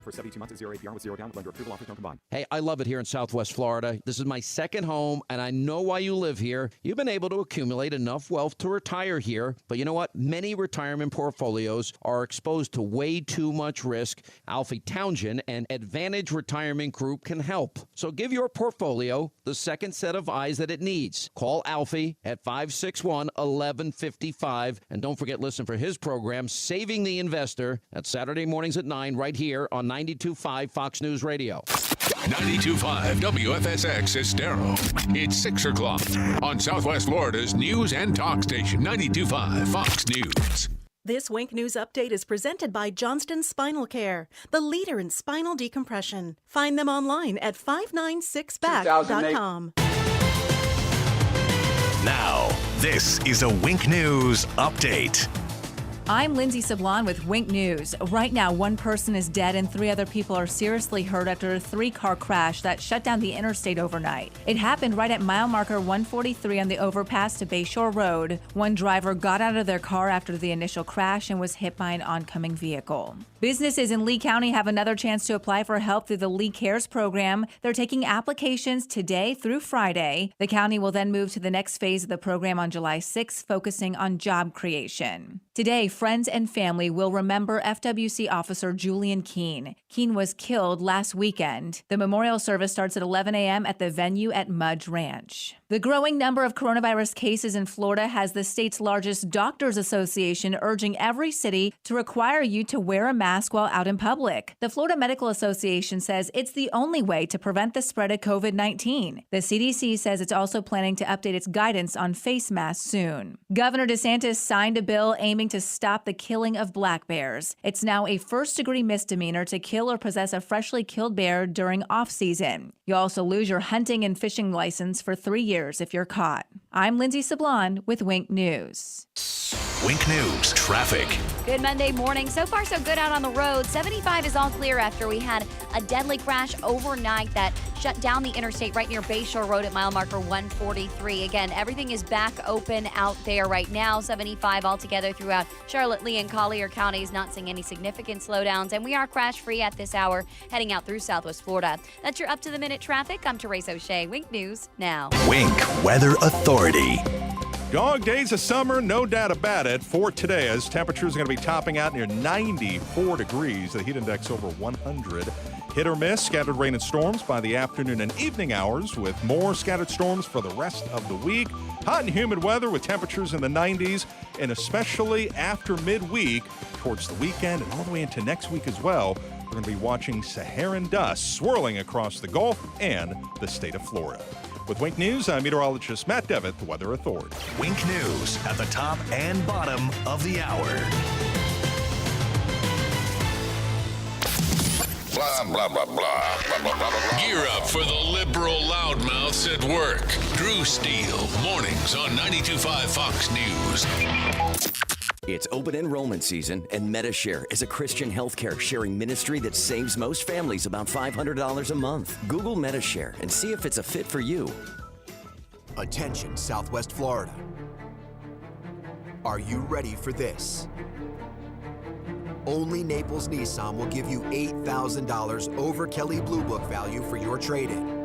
For 72 months at 0 APR with 0 down with lender approval. Offers don't combine. Hey, I love it here in Southwest Florida. This is my second home, and I know why you live here. You've been able to accumulate enough wealth to retire here, but you know what? Many retirement portfolios are exposed to way too much risk. Alfie Townsend and Advantage Retirement Group can help. So give your portfolio the second set of eyes that it needs. Call Alfie at 561-1155, and don't forget, listen for his program, Saving the Investor. That's Saturday mornings at 9 right here on 92.5 Fox News Radio. 92.5 WFSX Estero. It's 6 o'clock on Southwest Florida's news and talk station, 92.5 Fox News. This Wink News Update is presented by Johnston Spinal Care, the leader in spinal decompression. Find them online at 596back.com. Now, this is a Wink News Update. I'm Lindsay Sablon with Wink News. Right now, one person is dead and 3 other people are seriously hurt after a 3-car crash that shut down the interstate overnight. It happened right at mile marker 143 on the overpass to Bayshore Road. One driver got out of their car after the initial crash and was hit by an oncoming vehicle. Businesses in Lee County have another chance to apply for help through the Lee Cares program. They're taking applications today through Friday. The county will then move to the next phase of the program on July 6th, focusing on job creation. Today, friends and family will remember FWC officer Julian Keene. Keene was killed last weekend. The memorial service starts at 11 a.m. at the venue at Mudge Ranch. The growing number of coronavirus cases in Florida has the state's largest doctors association urging every city to require you to wear a mask while out in public. The Florida Medical Association says it's the only way to prevent the spread of COVID-19. The CDC says it's also planning to update its guidance on face masks soon. Governor DeSantis signed a bill aiming to stop the killing of black bears. It's now a first-degree misdemeanor to kill or possess a freshly killed bear during off-season. You'll also lose your hunting and fishing license for 3 years if you're caught. I'm Lindsay Sablon with Wink News. Wink News Traffic. Good Monday morning. So far, so good out on the road. 75 is all clear after we had a deadly crash overnight that shut down the interstate right near Bayshore Road at mile marker 143. Again, everything is back open out there right now. 75 altogether throughout Charlotte, Lee, and Collier counties. Not seeing any significant slowdowns. And we are crash-free at this hour, heading out through Southwest Florida. That's your up-to-the-minute traffic. I'm Therese O'Shea. Wink News now. Wink Weather Authority. Dog days of summer, no doubt about it, for today, as temperatures are going to be topping out near 94 degrees. The heat index over 100. Hit or miss, scattered rain and storms by the afternoon and evening hours, with more scattered storms for the rest of the week. Hot and humid weather with temperatures in the 90s, and especially after midweek, towards the weekend and all the way into next week as well. We're going to be watching Saharan dust swirling across the Gulf and the state of Florida. With Wink News, I'm meteorologist Matt Devitt, the Weather Authority. Wink News at the top and bottom of the hour. Blah, blah, blah, blah, blah, blah, blah, blah. Gear up for the liberal loudmouths at work. Drew Steele, mornings on 92.5 Fox News. It's open enrollment season, and MediShare is a Christian healthcare sharing ministry that saves most families about $500 a month. Google MediShare and see if it's a fit for you. Attention, Southwest Florida. Are you ready for this? Only Naples Nissan will give you $8,000 over Kelley Blue Book value for your trade-in.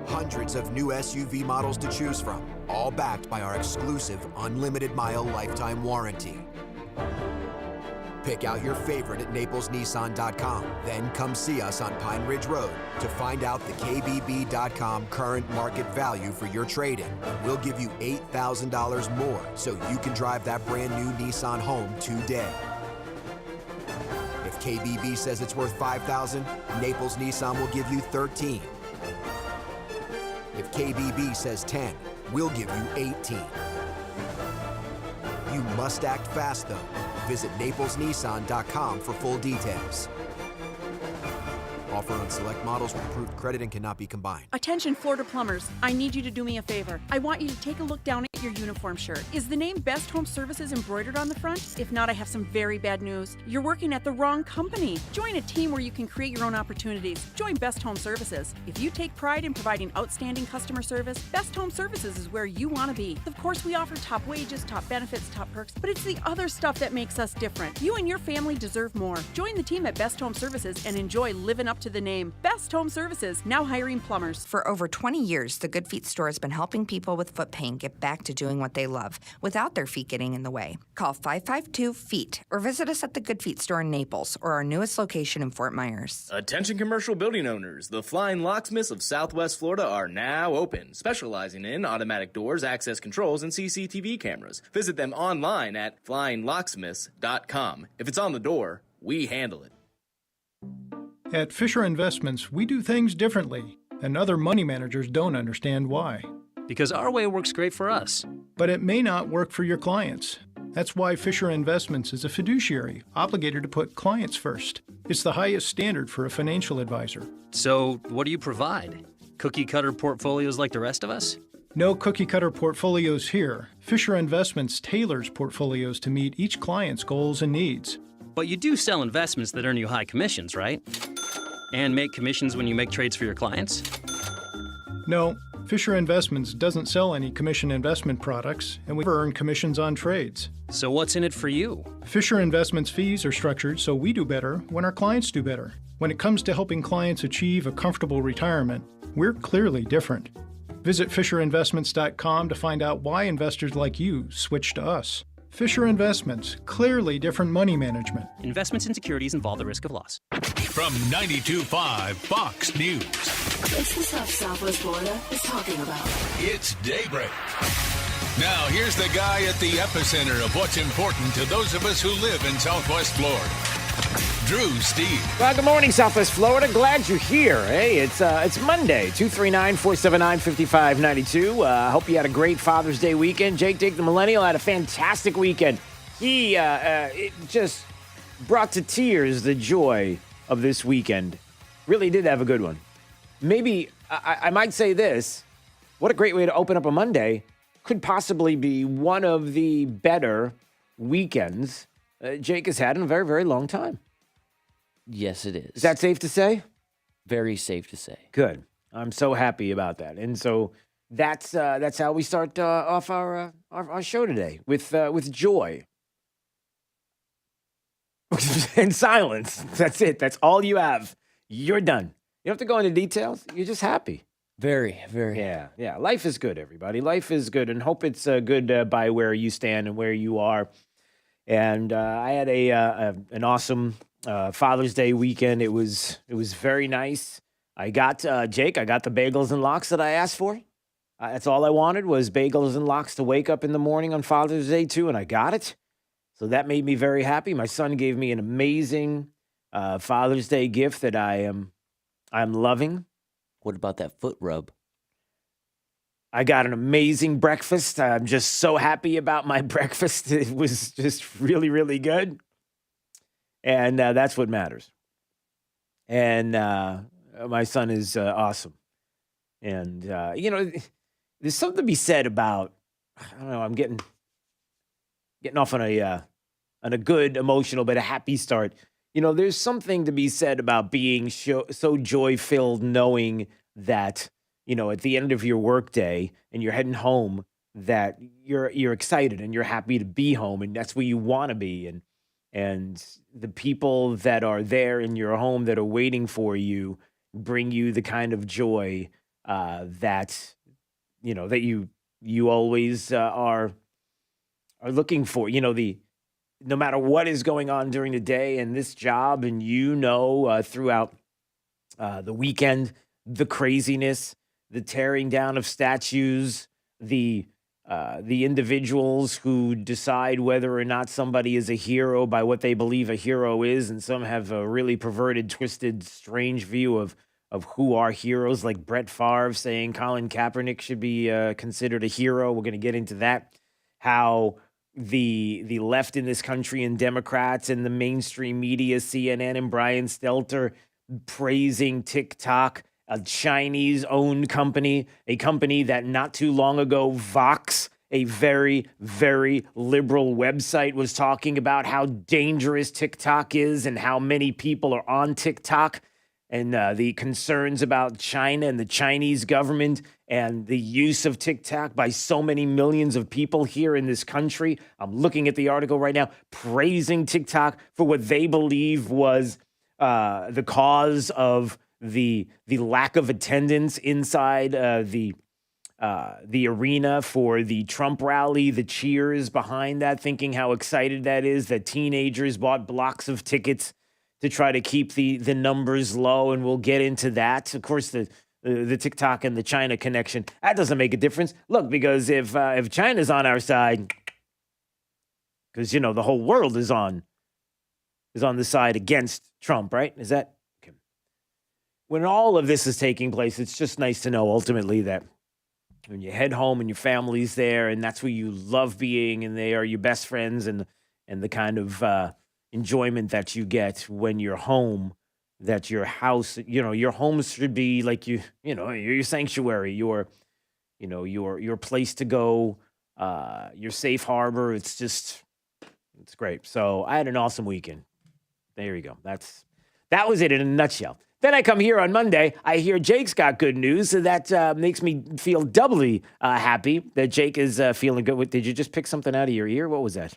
Hundreds of new SUV models to choose from, all backed by our exclusive unlimited mile lifetime warranty. Pick out your favorite at NaplesNissan.com. Then come see us on Pine Ridge Road to find out the KBB.com current market value for your trade-in. We'll give you $8,000 more so you can drive that brand new Nissan home today. If KBB says it's worth $5,000, Naples Nissan will give you $13,000. If KBB says 10, we'll give you 18. You must act fast, though. Visit NaplesNissan.com for full details. Offer on select models with approved credit and cannot be combined. Attention Florida plumbers, I need you to do me a favor. I want you to take a look down at your uniform shirt. Is the name Best Home Services embroidered on the front? If not, I have some very bad news. You're working at the wrong company. Join a team where you can create your own opportunities. Join Best Home Services. If you take pride in providing outstanding customer service, Best Home Services is where you want to be. Of course, we offer top wages, top benefits, top perks, but it's the other stuff that makes us different. You and your family deserve more. Join the team at Best Home Services and enjoy living up to the name. Best Home Services, now hiring plumbers. For over 20 years, the Good Feet store has been helping people with foot pain get back to doing what they love without their feet getting in the way. Call 552-FEET or visit us at the Good Feet store in Naples or our newest location in Fort Myers. Attention commercial building owners. The Flying Locksmiths of Southwest Florida are now open, specializing in automatic doors, access controls, and CCTV cameras. Visit them online at flyinglocksmiths.com. If it's on the door, we handle it. At Fisher Investments, we do things differently, and other money managers don't understand why. Because our way works great for us. But it may not work for your clients. That's why Fisher Investments is a fiduciary, obligated to put clients first. It's the highest standard for a financial advisor. So, what do you provide? Cookie-cutter portfolios like the rest of us? No cookie-cutter portfolios here. Fisher Investments tailors portfolios to meet each client's goals and needs. But you do sell investments that earn you high commissions, right? And make commissions when you make trades for your clients? No, Fisher Investments doesn't sell any commission investment products, and we earn commissions on trades. So what's in it for you? Fisher Investments fees are structured so we do better when our clients do better. When it comes to helping clients achieve a comfortable retirement, we're clearly different. Visit FisherInvestments.com to find out why investors like you switch to us. Fisher Investments, clearly different money management. Investments in securities involve the risk of loss. From 92.5 Fox News. It's the stuff Southwest Florida is talking about. It's Daybreak. Now, here's the guy at the epicenter of what's important to those of us who live in Southwest Florida. Drew Steele. Well, good morning, Southwest Florida. Glad you're here. Hey, it's Monday, 239-479-5592. I hope you had a great Father's Day weekend. Jake Dick, the Millennial, had a fantastic weekend. He it just brought to tears the joy of this weekend. Really did have a good one. Maybe, I might say this, what a great way to open up a Monday. Could possibly be one of the better weekends Jake has had in a very, very long time. Yes, it is. Is that safe to say? Very safe to say. Good. I'm so happy about that. And so that's how we start off our show today with joy and silence. That's it. That's all you have. You're done. You don't have to go into details. You're just happy. Very, very. Yeah. Life is good, everybody. Life is good, and hope it's good by where you stand and where you are. And I had an awesome Father's Day weekend. It was very nice. I got Jake. I got the bagels and lox that I asked for. That's all I wanted was bagels and lox to wake up in the morning on Father's Day too, and I got it. So that made me very happy. My son gave me an amazing Father's Day gift that I'm loving. What about that foot rub? I got an amazing breakfast. I'm just so happy about my breakfast. It was just really, really good. And that's what matters. And my son is awesome. And, there's something to be said about, I don't know, I'm getting off on a good emotional but a happy start. There's something to be said about being so joy-filled knowing that, at the end of your workday and you're heading home, that you're excited and you're happy to be home, and that's where you want to be. And the people that are there in your home that are waiting for you bring you the kind of joy that you always are looking for. No matter what is going on during the day in this job, and throughout the weekend, the craziness, the tearing down of statues, the individuals who decide whether or not somebody is a hero by what they believe a hero is, and some have a really perverted, twisted, strange view of who are heroes, like Brett Favre saying Colin Kaepernick should be considered a hero. We're going to get into that. How the left in this country and Democrats and the mainstream media, CNN and Brian Stelter, praising TikTok, a Chinese-owned company, a company that not too long ago, Vox, a very, very liberal website, was talking about how dangerous TikTok is and how many people are on TikTok, and the concerns about China and the Chinese government and the use of TikTok by so many millions of people here in this country. I'm looking at the article right now, praising TikTok for what they believe was the cause of the lack of attendance inside the arena for the Trump rally, the cheers behind that, thinking how excited that is, that teenagers bought blocks of tickets to try to keep the numbers low, and we'll get into that. Of course, the TikTok and the China connection, that doesn't make a difference. Look, because if China's on our side, because, the whole world is on the side against Trump, right? Is that okay? When all of this is taking place, it's just nice to know ultimately that when you head home and your family's there, and that's where you love being, and they are your best friends, and the kind of enjoyment that you get when you're home, that your house, your home should be like your sanctuary, your place to go, your safe harbor. It's great. So I had an awesome weekend. There you go. That was it in a nutshell. Then I come here on Monday. I hear Jake's got good news, so that makes me feel doubly happy that Jake is feeling good. Did you just pick something out of your ear? What was that?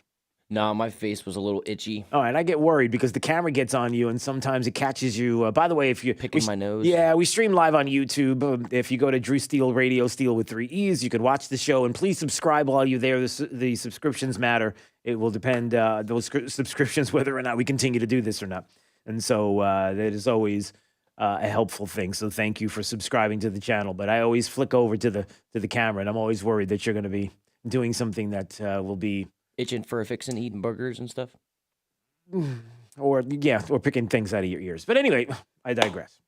No, my face was a little itchy. All right, I get worried because the camera gets on you, and sometimes it catches you. By the way, if you're picking my nose, yeah, we stream live on YouTube. If you go to Drew Steele Radio, Steele with 3 E's, you can watch the show, and please subscribe while you're there. The subscriptions matter. It will depend those subscriptions whether or not we continue to do this or not, and so that is always a helpful thing. So thank you for subscribing to the channel. But I always flick over to the camera, and I'm always worried that you're going to be doing something that will be itching for a fix and eating burgers and stuff. Or picking things out of your ears. But anyway, I digress.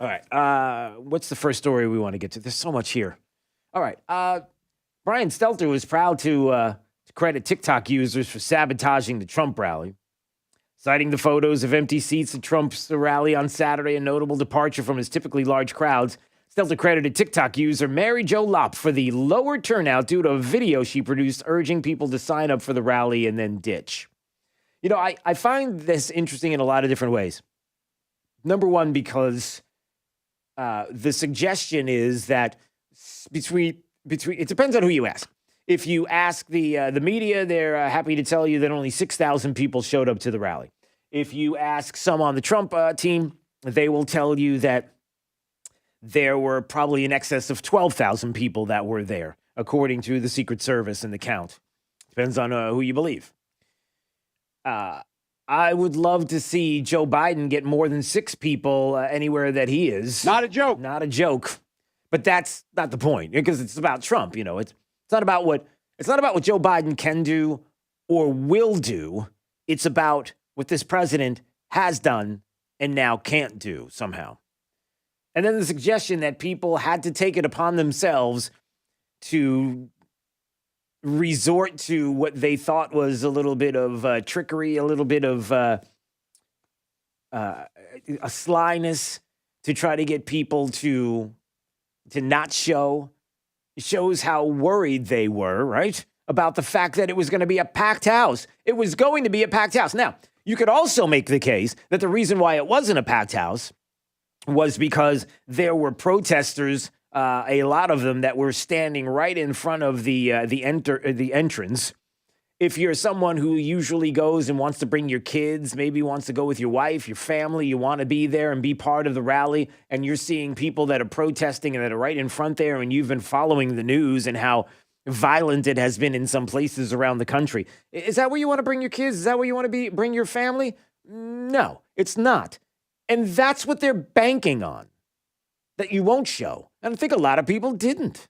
All right. What's the first story we want to get to? There's so much here. All right. Brian Stelter was proud to credit TikTok users for sabotaging the Trump rally, citing the photos of empty seats at Trump's rally on Saturday, a notable departure from his typically large crowds. Stelter credited TikTok user Mary Jo Lopp for the lower turnout due to a video she produced urging people to sign up for the rally and then ditch. I find this interesting in a lot of different ways. Number one, because the suggestion is that between it depends on who you ask. If you ask the media, they're happy to tell you that only 6,000 people showed up to the rally. If you ask some on the Trump team, they will tell you that there were probably in excess of 12,000 people that were there, according to the Secret Service and the count. Depends on who you believe. I would love to see Joe Biden get more than 6 people anywhere that he is. Not a joke. Not a joke. But that's not the point, because it's about Trump. It's not about what Joe Biden can do or will do. It's about what this president has done and now can't do somehow. And then the suggestion that people had to take it upon themselves to resort to what they thought was a little bit of trickery, a little bit of a slyness to try to get people to not show, shows how worried they were, right, about the fact that it was going to be a packed house. It was going to be a packed house. Now, you could also make the case that the reason why it wasn't a packed house was because there were protesters, a lot of them that were standing right in front of the entrance. If you're someone who usually goes and wants to bring your kids, maybe wants to go with your wife, your family, you want to be there and be part of the rally, and you're seeing people that are protesting and that are right in front there, and you've been following the news and how violent it has been in some places around the country. Is that where you want to bring your kids? Is that where you want to bring your family? No, it's not. And that's what they're banking on, that you won't show. And I think a lot of people didn't.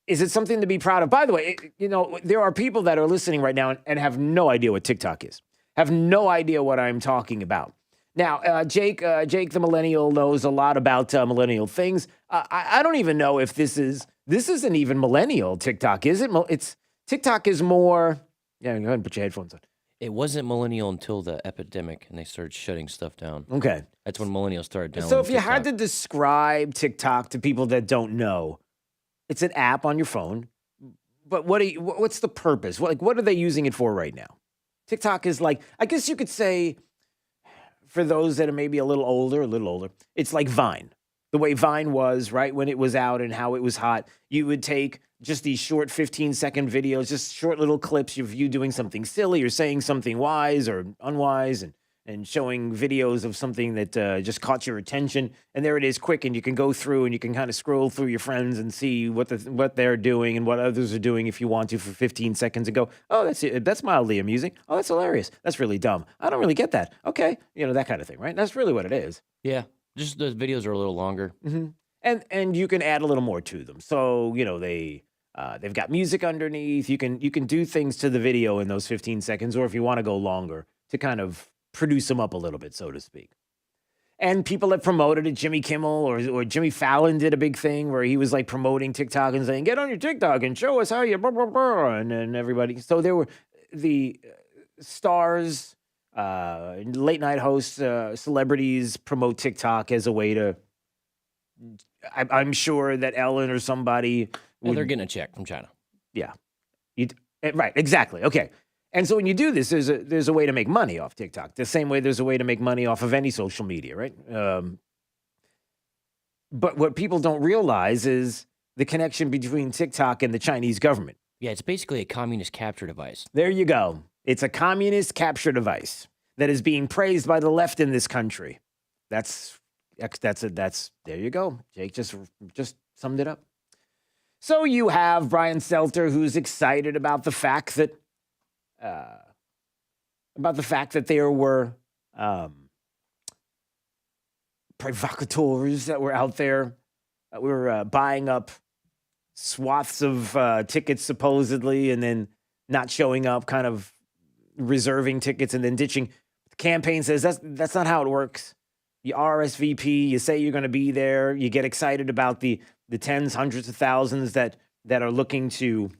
Is it something to be proud of? By the way, there are people that are listening right now and have no idea what TikTok is, have no idea what I'm talking about. Now, Jake the millennial knows a lot about millennial things. I don't even know if this isn't even millennial TikTok, is it? TikTok is more, yeah, go ahead and put your headphones on. It wasn't millennial until the epidemic, and they started shutting stuff down. Okay. That's when millennials started downloading So if you TikTok. had to describe TikTok to people that don't know, it's an app on your phone. But what's the purpose? What are they using it for right now? TikTok is like, I guess you could say, for those that are maybe a little older, it's like Vine. The way Vine was, right, when it was out and how it was hot, you would take just these short 15-second videos, just short little clips of you doing something silly or saying something wise or unwise and showing videos of something that just caught your attention. And there it is, quick, and you can go through and you can kind of scroll through your friends and see what they're doing and what others are doing if you want to for 15 seconds and go, oh, that's mildly amusing. Oh, that's hilarious. That's really dumb. I don't really get that. Okay, that kind of thing, right? That's really what it is. Yeah, just the videos are a little longer. Mm-hmm. And you can add a little more to them. So, they've got music underneath. You can do things to the video in those 15 seconds, or if you want to go longer, to kind of produce them up a little bit, so to speak. And people have promoted it. Jimmy Kimmel or Jimmy Fallon did a big thing where he was like promoting TikTok and saying, get on your TikTok and show us how you blah, blah, blah. And then everybody. So there were the stars, late night hosts, celebrities promote TikTok as a way to, I'm sure that Ellen or somebody. They're getting a check from China. Yeah. Right. Exactly. Okay. And so when you do this, there's a way to make money off TikTok. The same way there's a way to make money off of any social media, right? But what people don't realize is the connection between TikTok and the Chinese government. Yeah, it's basically a communist capture device. There you go. It's a communist capture device that is being praised by the left in this country. That's there you go. Jake just summed it up. So you have Brian Stelter, who's excited about the fact that there were provocateurs that were out there that were buying up swaths of tickets supposedly and then not showing up, kind of reserving tickets and then ditching. The campaign says that's not how it works. You RSVP, you say you're going to be there, you get excited about the tens, hundreds of thousands that are looking to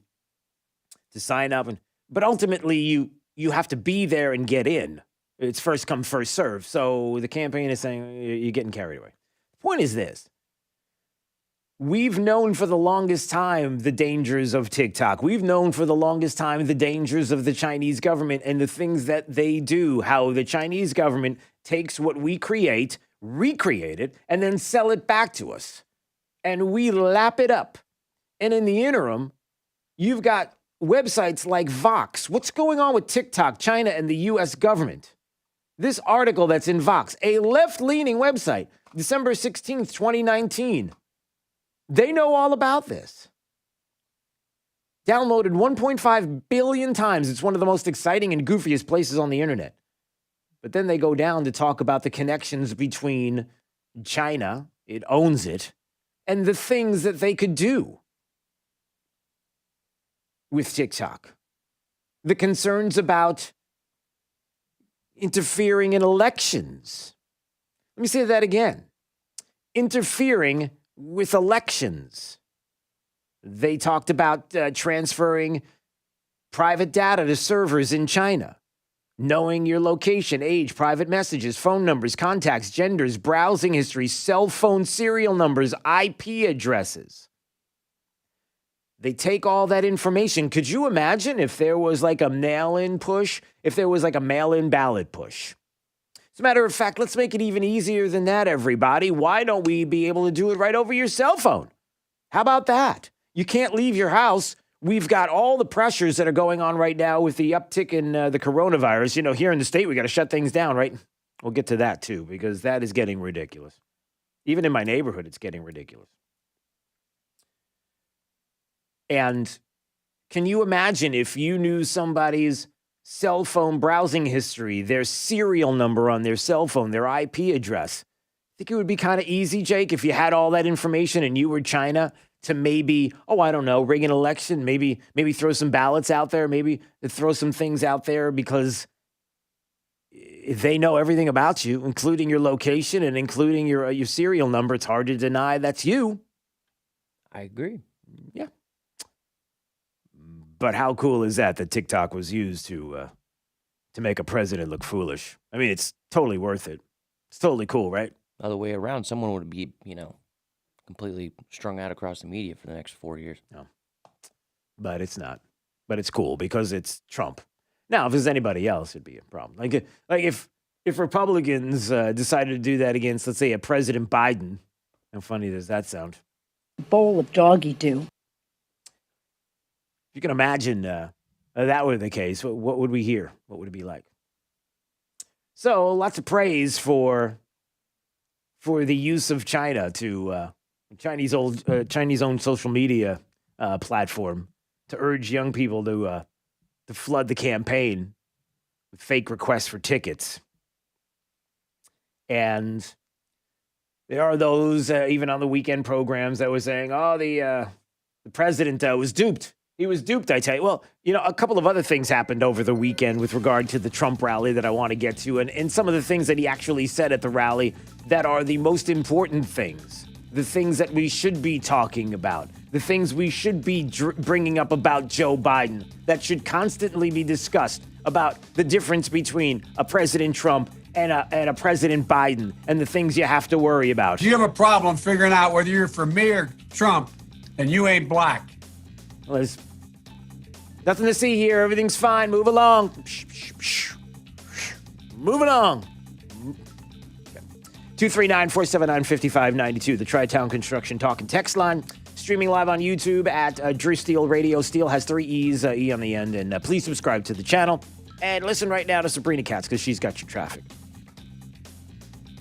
sign up, but ultimately you have to be there and get in. It's first come, first serve. So the campaign is saying you're getting carried away. The point is this. We've known for the longest time the dangers of TikTok. We've known for the longest time the dangers of the Chinese government and the things that they do, how the Chinese government takes what we create, recreate it, and then sell it back to us. And we lap it up. And in the interim, you've got websites like Vox. What's going on with TikTok, China, and the U.S. government? This article that's in Vox, a left-leaning website, December 16th, 2019. They know all about this. Downloaded 1.5 billion times. It's one of the most exciting and goofiest places on the internet. But then they go down to talk about the connections between China, it owns it, and the things that they could do with TikTok. The concerns about interfering in elections. Let me say that again. Interfering with elections. They talked about transferring private data to servers in China, knowing your location, age, private messages, phone numbers, contacts, genders, browsing history, cell phone serial numbers, IP addresses. They take all that information. Could you imagine if there was like a mail-in push, if there was like a mail-in ballot push? As a matter of fact, let's make it even easier than that, everybody. Why don't we be able to do it right over your cell phone? How about that? You can't leave your house. We've got all the pressures that are going on right now with the uptick in the coronavirus. You know, here in the state, we got to shut things down, right? We'll get to that too, because that is getting ridiculous. Even in my neighborhood, it's getting ridiculous. And can you imagine if you knew somebody's cell phone browsing history, their serial number on their cell phone, their IP address? I think it would be kind of easy, Jake, if you had all that information and you were China to maybe, I don't know, rig an election, maybe throw some ballots out there, maybe throw some things out there because they know everything about you, including your location and including your serial number. It's hard to deny that's you. I agree. Yeah. But how cool is that TikTok was used to to make a president look foolish. I mean, it's totally worth it. It's totally cool, right? Other way around, someone would be, completely strung out across the media for the next 4 years. No. But it's not. But it's cool because it's Trump. Now, if it was anybody else, it'd be a problem. Like if Republicans decided to do that against, let's say, a President Biden, how funny does that sound? Bowl of doggy do. You can imagine that were the case. What would we hear? What would it be like? So lots of praise for the use of China to Chinese-owned social media platform to urge young people to flood the campaign with fake requests for tickets. And there are those, even on the weekend programs, that were saying, oh, the president was duped. He was duped, I tell you. Well, a couple of other things happened over the weekend with regard to the Trump rally that I want to get to, and some of the things that he actually said at the rally that are the most important things, the things that we should be talking about, the things we should be bringing up about Joe Biden, that should constantly be discussed about the difference between a President Trump and a President Biden and the things you have to worry about. If you have a problem figuring out whether you're for me or Trump, then you ain't black. Well, there's nothing to see here. Everything's fine. Move along. Moving on. 239-479-5592, the Tri-Town Construction Talk and Text line. Streaming live on YouTube at Drew Steele Radio. Steele has 3 E's, E on the end. And please subscribe to the channel. And listen right now to Sabrina Katz because she's got your traffic.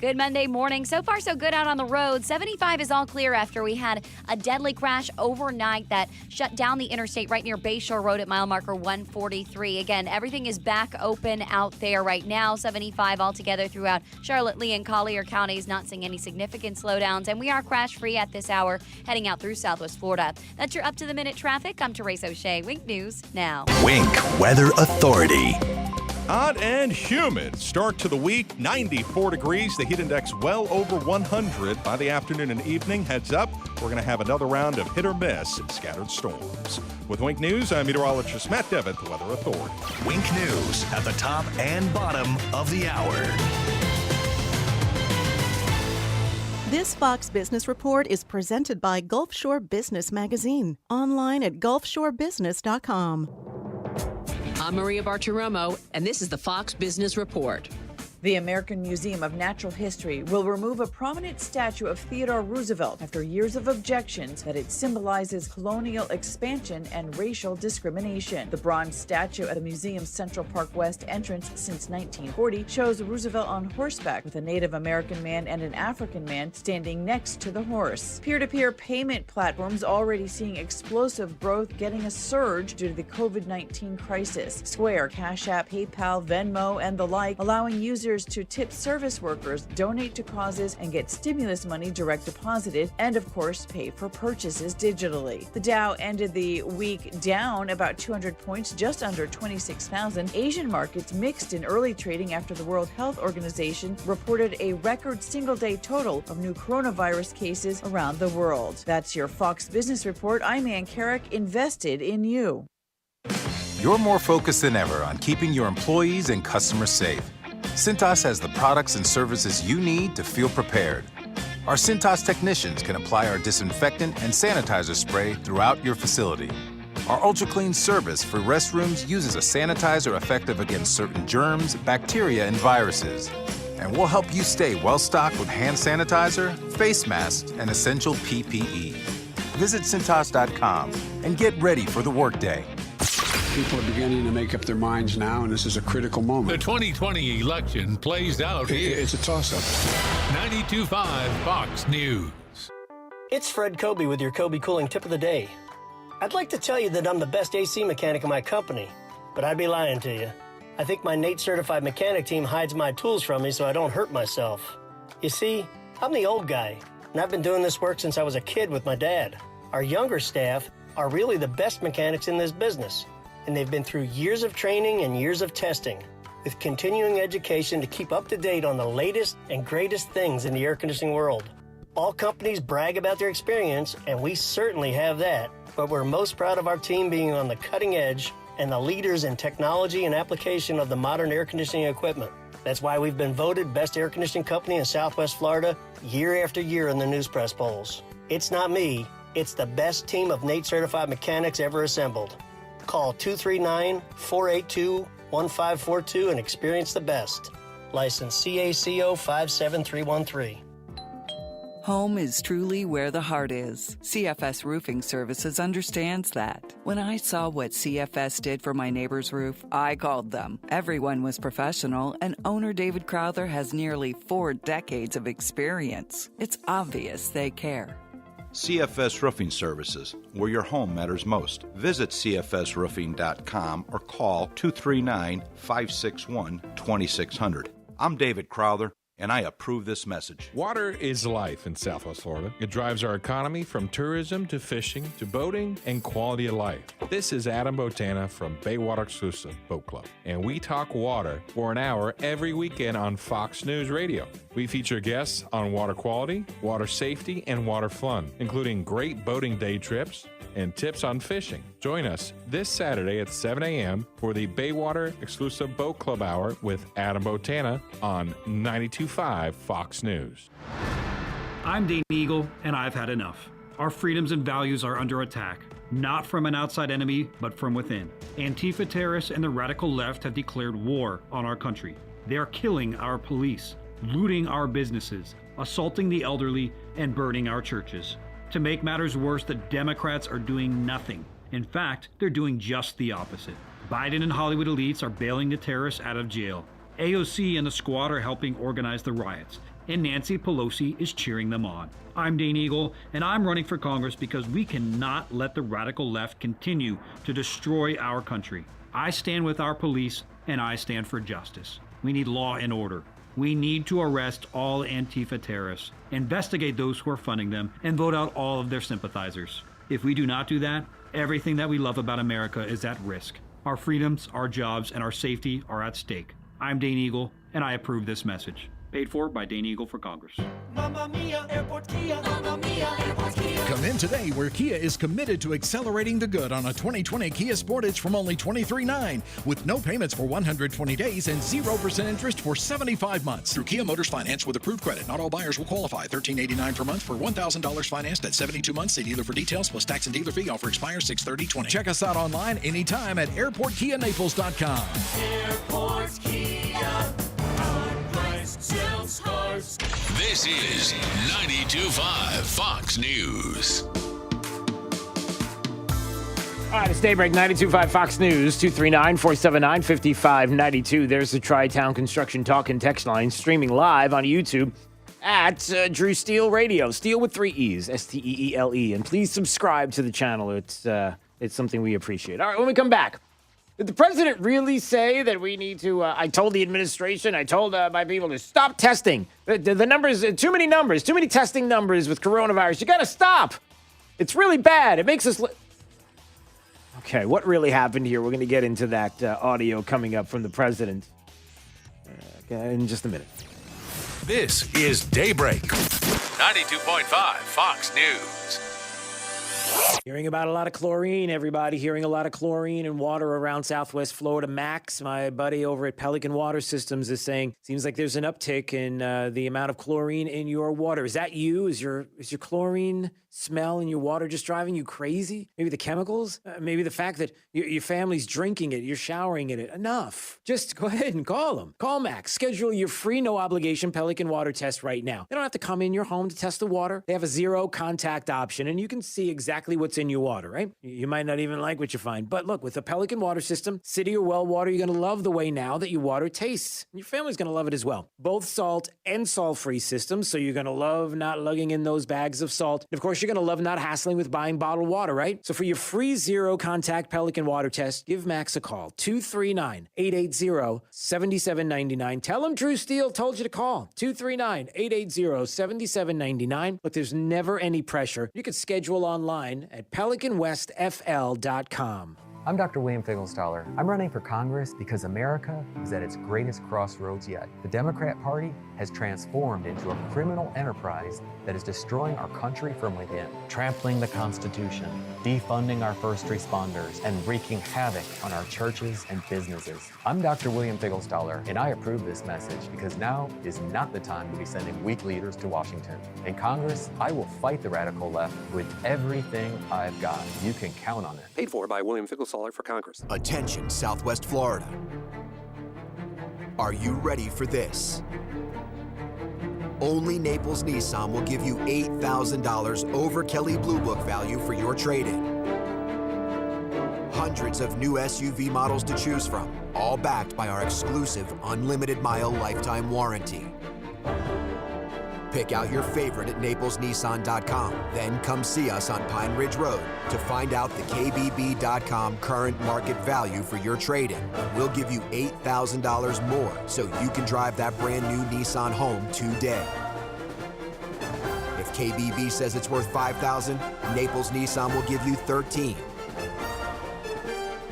Good Monday morning. So far, so good out on the road. 75 is all clear after we had a deadly crash overnight that shut down the interstate right near Bayshore Road at mile marker 143. Again, everything is back open out there right now. 75 altogether throughout Charlotte, Lee, and Collier counties. Not seeing any significant slowdowns. And we are crash-free at this hour, heading out through Southwest Florida. That's your up-to-the-minute traffic. I'm Teresa O'Shea. Wink News now. Wink Weather Authority. Hot and humid start to the week. 94 degrees. The heat index well over 100 by the afternoon and evening. Heads up, we're going to have another round of hit or miss and scattered storms. With Wink News, I'm meteorologist Matt Devitt, the Weather Authority. Wink News at the top and bottom of the hour. This Fox Business Report is presented by Gulf Shore Business Magazine. Online at gulfshorebusiness.com. I'm Maria Bartiromo, and this is the Fox Business Report. The American Museum of Natural History will remove a prominent statue of Theodore Roosevelt after years of objections that it symbolizes colonial expansion and racial discrimination. The bronze statue at the museum's Central Park West entrance since 1940 shows Roosevelt on horseback with a Native American man and an African man standing next to the horse. Peer-to-peer payment platforms already seeing explosive growth, getting a surge due to the COVID-19 crisis. Square, Cash App, PayPal, Venmo, and the like, allowing users to tip service workers, donate to causes, and get stimulus money direct deposited, and of course pay for purchases digitally. The Dow ended the week down about 200 points, just under 26,000. Asian markets mixed in early trading after the World Health Organization reported a record single-day total of new coronavirus cases around the world. That's your Fox Business Report. I'm Ann Carrick, invested in you. You're more focused than ever on keeping your employees and customers safe. Cintas has the products and services you need to feel prepared. Our Cintas technicians can apply our disinfectant and sanitizer spray throughout your facility. Our Ultra Clean service for restrooms uses a sanitizer effective against certain germs, bacteria, and viruses. And we'll help you stay well-stocked with hand sanitizer, face masks, and essential PPE. Visit Cintas.com and get ready for the workday. People are beginning to make up their minds now, and this is a critical moment. The 2020 election plays out here. It's a toss-up. 92.5 Fox News. It's Fred Kobe with your Kobe Cooling Tip of the Day. I'd like to tell you that I'm the best AC mechanic in my company, but I'd be lying to you. I think my NATE certified mechanic team hides my tools from me so I don't hurt myself. You see, I'm the old guy, and I've been doing this work since I was a kid with my dad. Our younger staff are really the best mechanics in this business, and they've been through years of training and years of testing, with continuing education to keep up to date on the latest and greatest things in the air conditioning world. All companies brag about their experience, and we certainly have that, but we're most proud of our team being on the cutting edge and the leaders in technology and application of the modern air conditioning equipment. That's why we've been voted best air conditioning company in Southwest Florida year after year in the news press polls. It's not me, it's the best team of NATE certified mechanics ever assembled. Call 239-482-1542 and experience the best. License CACO 57313. Home is truly where the heart is. CFS Roofing Services understands that. When I saw what CFS did for my neighbor's roof, I called them. Everyone was professional, and owner David Crowther has nearly 4 decades of experience. It's obvious they care. CFS Roofing Services, where your home matters most. Visit cfsroofing.com or call 239-561-2600. I'm David Crowther, and I approve this message. Water is life in Southwest Florida. It drives our economy from tourism to fishing to boating and quality of life. This is Adam Botana from Baywater Exclusive Boat Club, and we talk water for an hour every weekend on Fox News Radio. We feature guests on water quality, water safety, and water fun, including great boating day trips and tips on fishing. Join us this Saturday at 7 a.m. for the Baywater Exclusive Boat Club Hour with Adam Botana on 92.5 Fox News. I'm Dean Eagle, and I've had enough. Our freedoms and values are under attack, not from an outside enemy, but from within. Antifa terrorists and the radical left have declared war on our country. They are killing our police, looting our businesses, assaulting the elderly, and burning our churches. To make matters worse, the Democrats are doing nothing. In fact, they're doing just the opposite. Biden and Hollywood elites are bailing the terrorists out of jail. AOC and the squad are helping organize the riots, and Nancy Pelosi is cheering them on. I'm Dane Eagle, and I'm running for Congress because we cannot let the radical left continue to destroy our country. I stand with our police, and I stand for justice. We need law and order. We need to arrest all Antifa terrorists, investigate those who are funding them, and vote out all of their sympathizers. If we do not do that, everything that we love about America is at risk. Our freedoms, our jobs, and our safety are at stake. I'm Dane Eagle, and I approve this message. Paid for by Dane Eagle for Congress. Mamma Mia, Airport Kia. Mamma Mia, Airport Kia. Come in today where Kia is committed to accelerating the good on a 2020 Kia Sportage from only $23,900 with no payments for 120 days and 0% interest for 75 months. Through Kia Motors Finance with approved credit. Not all buyers will qualify. $13.89 per month for $1,000 financed at 72 months. See dealer for details plus tax and dealer fee. Offer expires 6/30/20. Check us out online anytime at airportkianaples.com. Airport Kia. This is 92.5 Fox News. All right, it's Daybreak, 92.5 Fox News, 239-479-5592. There's the Tri-Town Construction Talk and Text line, streaming live on YouTube at Drew Steele Radio. Steele with 3 E's, Steele. And please subscribe to the channel. It's something we appreciate. All right, when we come back, did the president really say that we need to, I told the administration, I told my people to stop testing. The numbers, too many numbers, too many testing numbers with coronavirus. You got to stop. It's really bad. It makes us... Okay, what really happened here? We're going to get into that audio coming up from the president in just a minute. This is Daybreak, 92.5 Fox News. Hearing about a lot of chlorine, everybody. Hearing a lot of chlorine and water around Southwest Florida. Max, my buddy over at Pelican Water Systems, is saying, seems like there's an uptick in the amount of chlorine in your water. Is that you? Is your chlorine smell in your water just driving you crazy? Maybe the chemicals? Maybe the fact that your family's drinking it, you're showering in it. Enough. Just go ahead and call them. Call Max. Schedule your free, no-obligation Pelican water test right now. They don't have to come in your home to test the water. They have a zero-contact option, and you can see exactly what's in your water, right? You might not even like what you find. But look, with a Pelican Water System, city or well water, you're going to love the way now that your water tastes. And your family's going to love it as well. Both salt and salt-free systems, so you're going to love not lugging in those bags of salt. And of course, you're going to love not hassling with buying bottled water, right? So for your free zero-contact Pelican water test, give Max a call. 239-880-7799. Tell him Drew Steele told you to call. 239-880-7799. Look, there's never any pressure. You can schedule online at PelicanWestFL.com. I'm Dr. William Finkelstaller. I'm running for Congress because America is at its greatest crossroads yet. The Democrat Party has transformed into a criminal enterprise that is destroying our country from within, trampling the Constitution, defunding our first responders, and wreaking havoc on our churches and businesses. I'm Dr. William Finkelstaller, and I approve this message because now is not the time to be sending weak leaders to Washington. In Congress, I will fight the radical left with everything I've got. You can count on it. Paid for by William Finkelstaller for Congress. Attention, Southwest Florida. Are you ready for this? Only Naples Nissan will give you $8,000 over Kelley Blue Book value for your trade-in. Hundreds of new SUV models to choose from, all backed by our exclusive unlimited mile lifetime warranty. Pick out your favorite at NaplesNissan.com. Then come see us on Pine Ridge Road to find out the KBB.com current market value for your trade-in. We'll give you $8,000 more so you can drive that brand new Nissan home today. If KBB says it's worth $5,000, Naples Nissan will give you $13,000.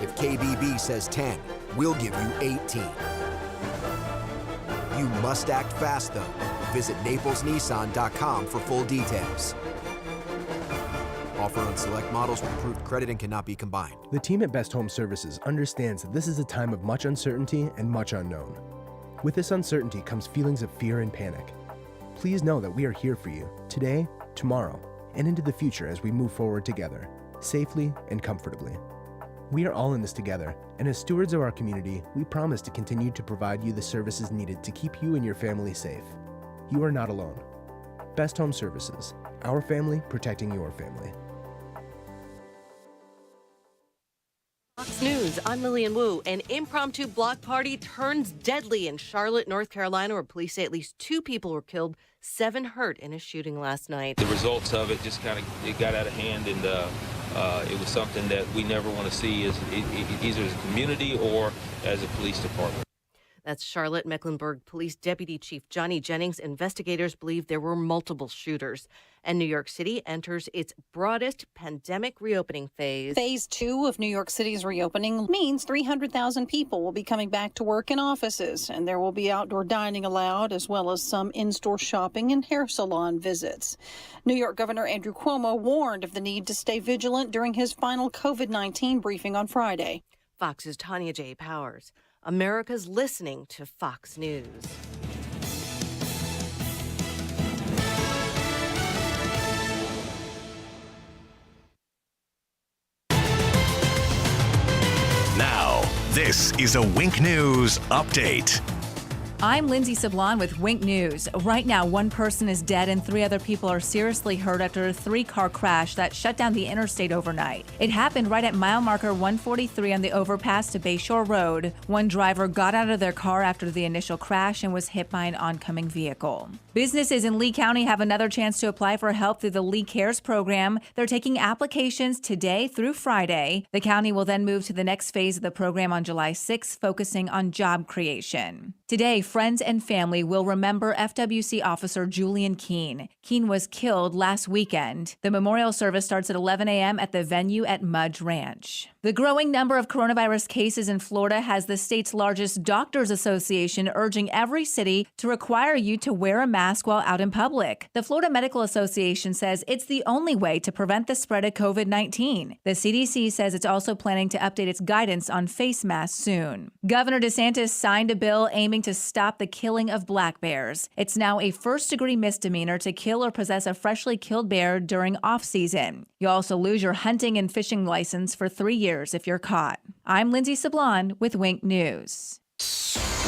If KBB says $10,000, we'll give you $18,000. You must act fast though. Visit NaplesNissan.com for full details. Offer on select models with approved credit and cannot be combined. The team at Best Home Services understands that this is a time of much uncertainty and much unknown. With this uncertainty comes feelings of fear and panic. Please know that we are here for you today, tomorrow, and into the future as we move forward together, safely and comfortably. We are all in this together, and as stewards of our community, we promise to continue to provide you the services needed to keep you and your family safe. You are not alone. Best Home Services, our family protecting your family. Fox News, I'm Lillian Wu. An impromptu block party turns deadly in Charlotte, North Carolina, where police say at least 2 people were killed, 7 hurt in a shooting last night. The results of it just it got out of hand, and it was something that we never want to see either as a community or as a police department. That's Charlotte Mecklenburg Police Deputy Chief Johnny Jennings. Investigators believe there were multiple shooters. And New York City enters its broadest pandemic reopening phase. Phase 2 of New York City's reopening means 300,000 people will be coming back to work in offices, and there will be outdoor dining allowed, as well as some in-store shopping and hair salon visits. New York Governor Andrew Cuomo warned of the need to stay vigilant during his final COVID-19 briefing on Friday. Fox's Tanya J. Powers. America's listening to Fox News. Now, this is a Wink News update. I'm Lindsay Sablon with Wink News. Right now, 1 person is dead and 3 other people are seriously hurt after a 3-car crash that shut down the interstate overnight. It happened right at mile marker 143 on the overpass to Bayshore Road. 1 driver got out of their car after the initial crash and was hit by an oncoming vehicle. Businesses in Lee County have another chance to apply for help through the Lee Cares program. They're taking applications today through Friday. The county will then move to the next phase of the program on July 6th, focusing on job creation. Today, friends and family will remember FWC officer Julian Keene. Keene was killed last weekend. The memorial service starts at 11 a.m. at the venue at Mudge Ranch. The growing number of coronavirus cases in Florida has the state's largest doctors association urging every city to require you to wear a mask while out in public. The Florida Medical Association says it's the only way to prevent the spread of COVID-19. The CDC says it's also planning to update its guidance on face masks soon. Governor DeSantis signed a bill aiming to stop the killing of black bears. It's now a first-degree misdemeanor to kill or possess a freshly killed bear during off-season. You'll also lose your hunting and fishing license for 3 years if you're caught. I'm Lindsay Sablon with Wink News.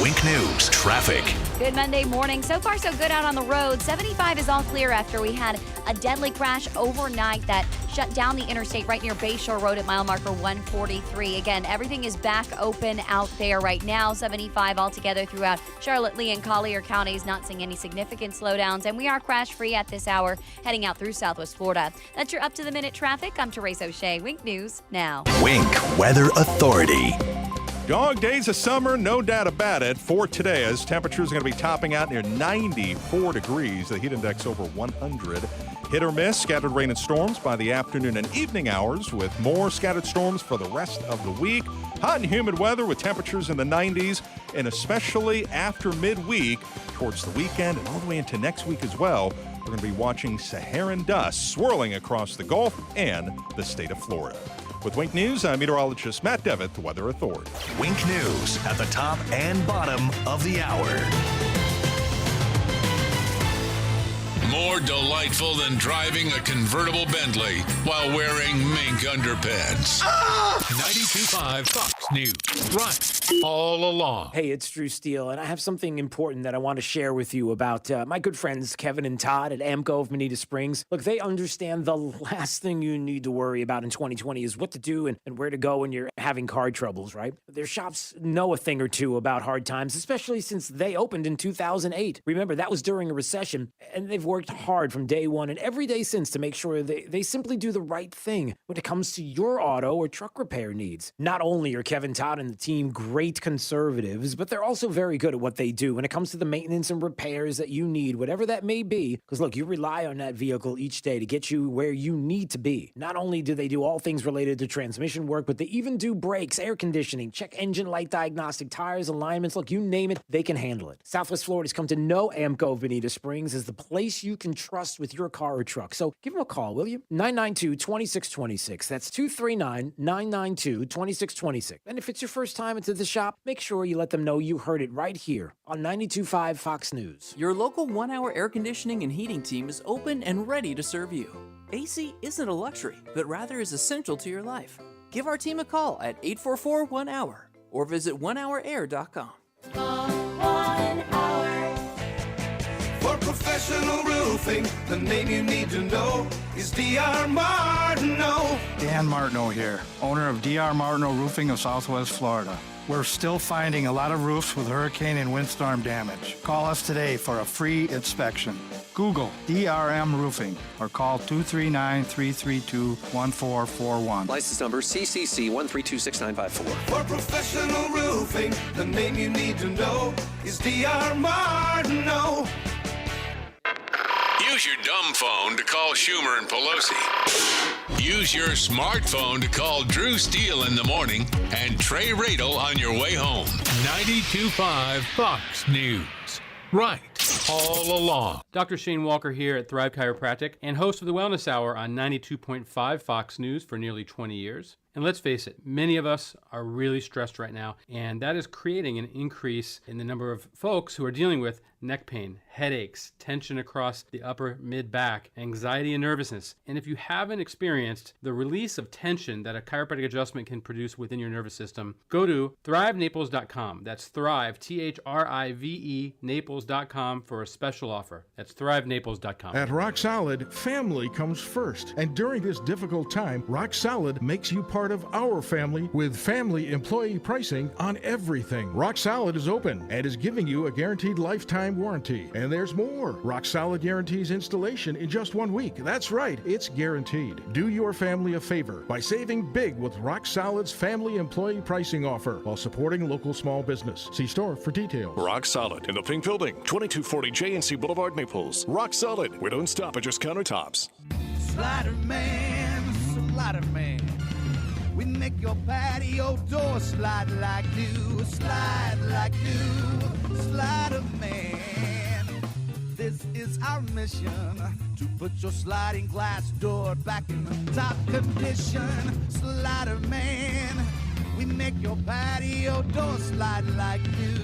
Wink News traffic. Good Monday morning. So far, so good out on the road. 75 is all clear after we had a deadly crash overnight that shut down the interstate right near Bayshore Road at mile marker 143. Again, everything is back open out there right now. 75 altogether throughout Charlotte, Lee, and Collier counties. Not seeing any significant slowdowns. And we are crash-free at this hour, heading out through Southwest Florida. That's your up-to-the-minute traffic. I'm Therese O'Shea. Wink News now. Wink Weather Authority. Dog days of summer, no doubt about it, for today, as temperatures are going to be topping out near 94 degrees. The heat index over 100. Hit or miss, scattered rain and storms by the afternoon and evening hours, with more scattered storms for the rest of the week. Hot and humid weather with temperatures in the 90s, and especially after midweek, towards the weekend and all the way into next week as well. We're going to be watching Saharan dust swirling across the Gulf and the state of Florida. With Wink News, I'm meteorologist Matt Devitt, the Weather Authority. Wink News at the top and bottom of the hour. More delightful than driving a convertible Bentley while wearing mink underpants. 92.5 Fox News. Right all along. Hey, it's Drew Steele, and I have something important that I want to share with you about my good friends Kevin and Todd at AMCO of Bonita Springs. Look, they understand the last thing you need to worry about in 2020 is what to do and where to go when you're having car troubles, right? Their shops know a thing or two about hard times, especially since they opened in 2008. Remember, that was during a recession, and they've worked hard from day one and every day since to make sure they simply do the right thing when it comes to your auto or truck repair needs. Not only are Kevin, Todd, and the team great conservatives, but they're also very good at what they do when it comes to the maintenance and repairs that you need, whatever that may be, because look, you rely on that vehicle each day to get you where you need to be. Not only do they do all things related to transmission work, but they even do brakes, air conditioning, check engine light diagnostic, tires, alignments. Look, you name it, they can handle it. Southwest Florida's come to know AMCO of Bonita Springs as the place you can trust with your car or truck. So give them a call, will you? 992-2626. That's 239-992-2626. And if it's your first time into the shop, make sure you let them know you heard it right here on 92.5 Fox News. Your local 1-hour air conditioning and heating team is open and ready to serve you. AC isn't a luxury, but rather is essential to your life. Give our team a call at 844-1-HOUR or visit onehourair.com. 1 hour. For professional roofing, the name you need to know is D.R. Martineau. Dan Martineau here, owner of D.R. Martineau Roofing of Southwest Florida. We're still finding a lot of roofs with hurricane and windstorm damage. Call us today for a free inspection. Google DRM Roofing or call 239-332-1441. License number CCC 1326954. For professional roofing, the name you need to know is D.R. Martineau. Use your dumb phone to call Schumer and Pelosi. Use your smartphone to call Drew Steele in the morning and Trey Radel on your way home. 92.5 Fox News. Right all along. Dr. Shane Walker here at Thrive Chiropractic and host of the Wellness Hour on 92.5 Fox News for nearly 20 years. And let's face it, many of us are really stressed right now, and that is creating an increase in the number of folks who are dealing with neck pain, headaches, tension across the upper mid-back, anxiety and nervousness. And if you haven't experienced the release of tension that a chiropractic adjustment can produce within your nervous system, go to thrivenaples.com. That's Thrive, Thrive, Naples.com for a special offer. That's thrivenaples.com. At Rock Solid, family comes first. And during this difficult time, Rock Solid makes you part of our family with family employee pricing on everything. Rock Solid is open and is giving you a guaranteed lifetime warranty. And there's more. Rock Solid guarantees installation in just 1 week. That's right, it's guaranteed. Do your family a favor by saving big with Rock Solid's family employee pricing offer while supporting local small business. See store for details. Rock Solid in the Pink Building, 2240 J&C Boulevard, Naples. Rock Solid. We don't stop at just countertops. Slider man, slider man. We make your patio door slide like new, slide like new, slider man. This is our mission, to put your sliding glass door back in top condition. Slider man, we make your patio door slide like new,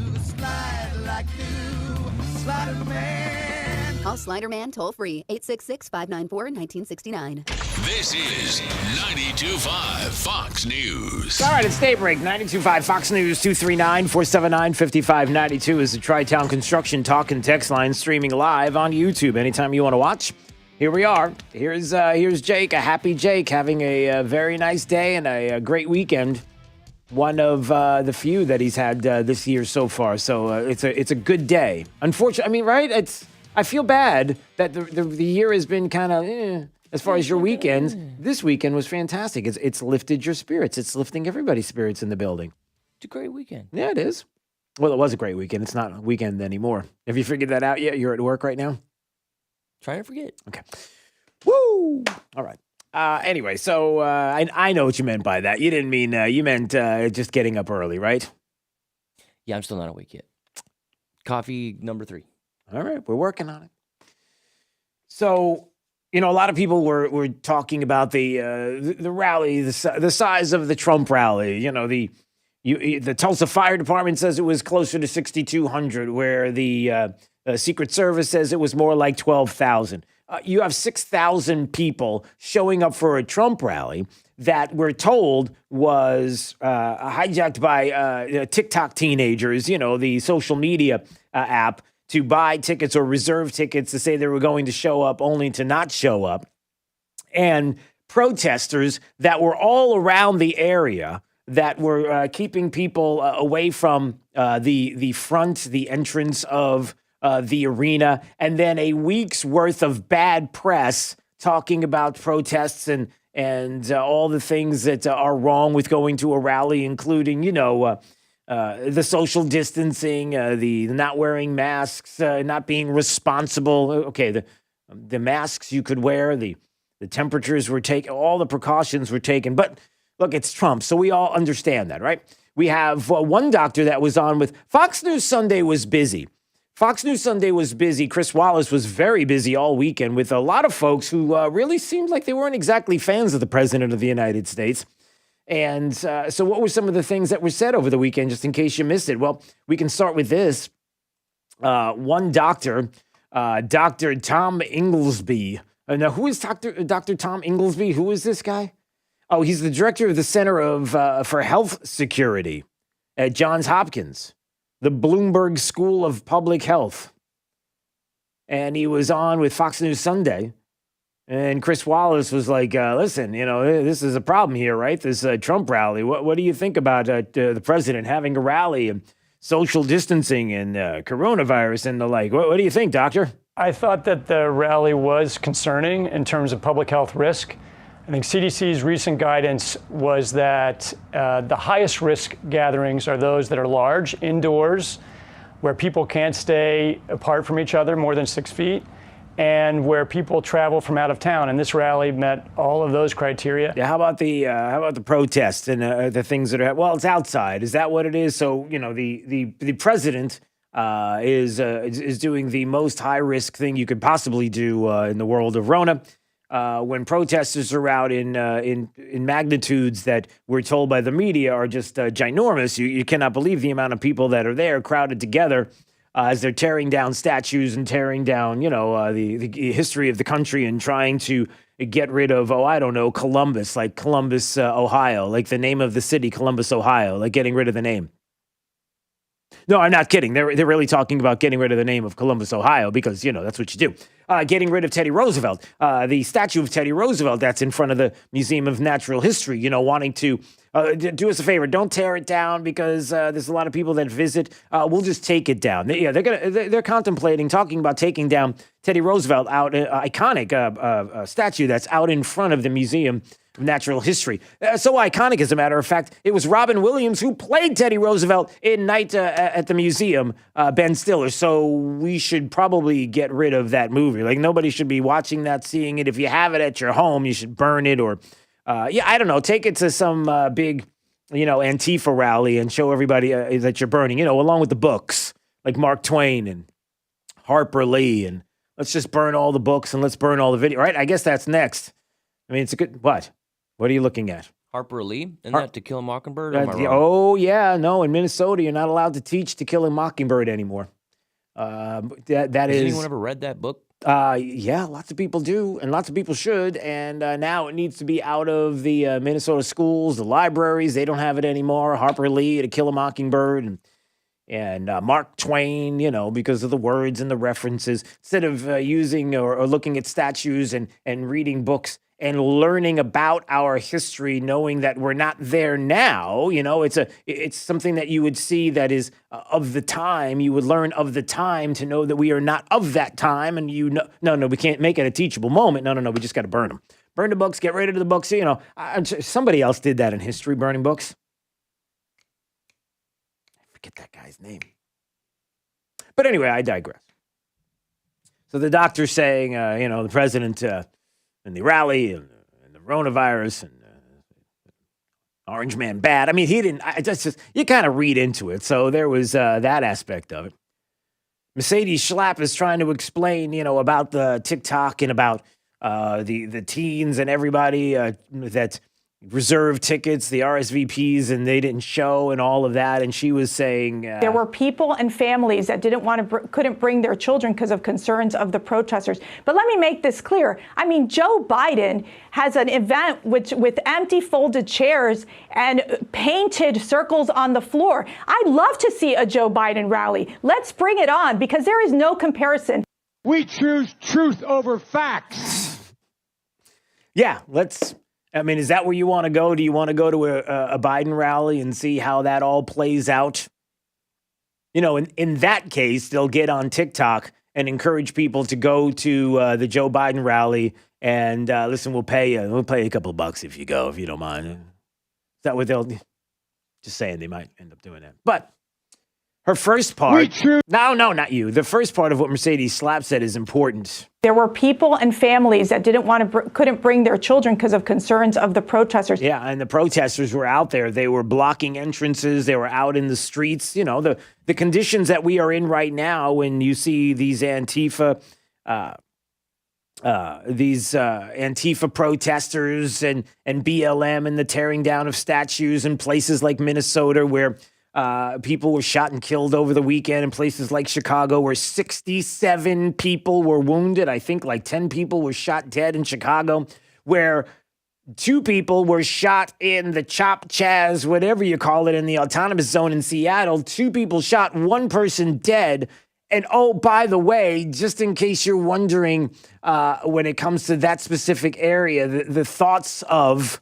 Slider man. Call Slider Man toll free, 866-594-1969. This is 92.5 Fox News. All right, it's daybreak. 92.5 Fox News, 239-479-5592 is the Tri-Town Construction Talk and Text line, streaming live on YouTube. Anytime you want to watch, here we are. Here's Jake, a happy Jake, having a very nice day and a great weekend. One of the few that he's had this year so far. So it's a good day. Unfortunately, I mean, right? I feel bad that the year has been kind of as far as your weekends. This weekend was fantastic. It's lifted your spirits. It's lifting everybody's spirits in the building. It's a great weekend. Yeah, it is. Well, it was a great weekend. It's not a weekend anymore. Have you figured that out yet? You're at work right now? Trying to forget. Okay. Woo! All right. Anyway, so I know what you meant by that. You didn't mean, you meant just getting up early, right? Yeah, I'm still not awake yet. Coffee number 3. All right, we're working on it. So, a lot of people were talking about the rally, the size of the Trump rally. The Tulsa Fire Department says it was closer to 6,200, where the Secret Service says it was more like 12,000. You have 6,000 people showing up for a Trump rally that we're told was hijacked by TikTok teenagers, the social media app, to buy tickets or reserve tickets to say they were going to show up only to not show up. And protesters that were all around the area that were keeping people away from the front, the entrance of the arena, and then a week's worth of bad press talking about protests and all the things that are wrong with going to a rally, including, the social distancing, the not wearing masks, not being responsible. Okay, the masks you could wear, the temperatures were taken, all the precautions were taken. But look, it's Trump, so we all understand that, right? We have one doctor that was on with Fox News Sunday was busy. Fox News Sunday was busy. Chris Wallace was very busy all weekend with a lot of folks who really seemed like they weren't exactly fans of the president of the United States. And so what were some of the things that were said over the weekend, just in case you missed it? Well, we can start with this. One doctor, Dr. Tom Inglesby. Now, who is Dr. Tom Inglesby? Who is this guy? Oh, he's the director of the Center for Health Security at Johns Hopkins, the Bloomberg School of Public Health. And he was on with Fox News Sunday. And Chris Wallace was like, listen, this is a problem here, right? This Trump rally. What do you think about the president having a rally and social distancing and coronavirus and the like? What do you think, doctor? I thought that the rally was concerning in terms of public health risk. I think CDC's recent guidance was that the highest risk gatherings are those that are large, indoors, where people can't stay apart from each other more than 6 feet, and where people travel from out of town. And this rally met all of those criteria. Yeah, how about the protests and the things that are, well, it's outside. Is that what it is? So, the president is doing the most high risk thing you could possibly do in the world of Rona. When protesters are out in magnitudes that we're told by the media are just ginormous, you cannot believe the amount of people that are there crowded together as they're tearing down statues and tearing down, the history of the country and trying to get rid of, Columbus, like Columbus, Ohio, like the name of the city, Columbus, Ohio, like getting rid of the name. No, I'm not kidding. They're really talking about getting rid of the name of Columbus, Ohio, because, that's what you do. Getting rid of Teddy Roosevelt, the statue of Teddy Roosevelt that's in front of the Museum of Natural History, wanting to do us a favor. Don't tear it down because there's a lot of people that visit. We'll just take it down. They're contemplating talking about taking down Teddy Roosevelt out, iconic statue that's out in front of the Museum of Natural History. So iconic, as a matter of fact, it was Robin Williams who played Teddy Roosevelt in Night at the Museum, Ben Stiller. So we should probably get rid of that movie. Like, nobody should be watching that, seeing it. If you have it at your home, you should burn it or, I don't know, take it to some big, Antifa rally and show everybody that you're burning, along with the books, like Mark Twain and Harper Lee. And let's just burn all the books and let's burn all the video, right? I guess that's next. I mean, it's a good, what? What are you looking at? Harper Lee? Isn't that To Kill a Mockingbird? Or am I wrong? Oh, yeah. No, in Minnesota, you're not allowed to teach To Kill a Mockingbird anymore. Has anyone ever read that book? Yeah, lots of people do, and lots of people should. And now it needs to be out of the Minnesota schools, the libraries. They don't have it anymore. Harper Lee, To Kill a Mockingbird, and Mark Twain, because of the words and the references. Instead of using or looking at statues and reading books and learning about our history, knowing that we're not there now, it's something that you would see that is of the time. You would learn of the time to know that we are not of that time. And no, we can't make it a teachable moment. No, we just got to burn them. Burn the books, get rid of the books. Somebody else did that in history, burning books. forget that guy's name. But anyway, I digress. So the doctor's saying, the president and the rally and the coronavirus and Orange Man bad. I mean, he didn't. You kind of read into it. So there was that aspect of it. Mercedes Schlapp is trying to explain, about the TikTok and about the teens and everybody that reserved tickets, the RSVPs, and they didn't show and all of that. And she was saying there were people and families that couldn't bring their children because of concerns of the protesters. But let me make this clear. I mean, Joe Biden has an event with empty folded chairs and painted circles on the floor. I'd love to see a Joe Biden rally. Let's bring it on, because there is no comparison. We choose truth over facts. Yeah, is that where you want to go? Do you want to go to a Biden rally and see how that all plays out? In that case, they'll get on TikTok and encourage people to go to the Joe Biden rally and listen, we'll pay you. We'll pay you a couple of bucks if you go, if you don't mind. Is that what they'll? Just saying, they might end up doing that. But her first part, no, not you. The first part of what Mercedes Schlapp said is important. There were people and families that couldn't bring their children because of concerns of the protesters. Yeah, and the protesters were out there. They were blocking entrances. They were out in the streets. The conditions that we are in right now, when you see these Antifa protesters and BLM and the tearing down of statues in places like Minnesota, where people were shot and killed over the weekend, in places like Chicago, where 67 people were wounded. I think like 10 people were shot dead in Chicago, where 2 people were shot in the Chop Chaz, whatever you call it, in the autonomous zone in Seattle. 2 people shot, 1 person dead. And oh, by the way, just in case you're wondering, when it comes to that specific area, the thoughts of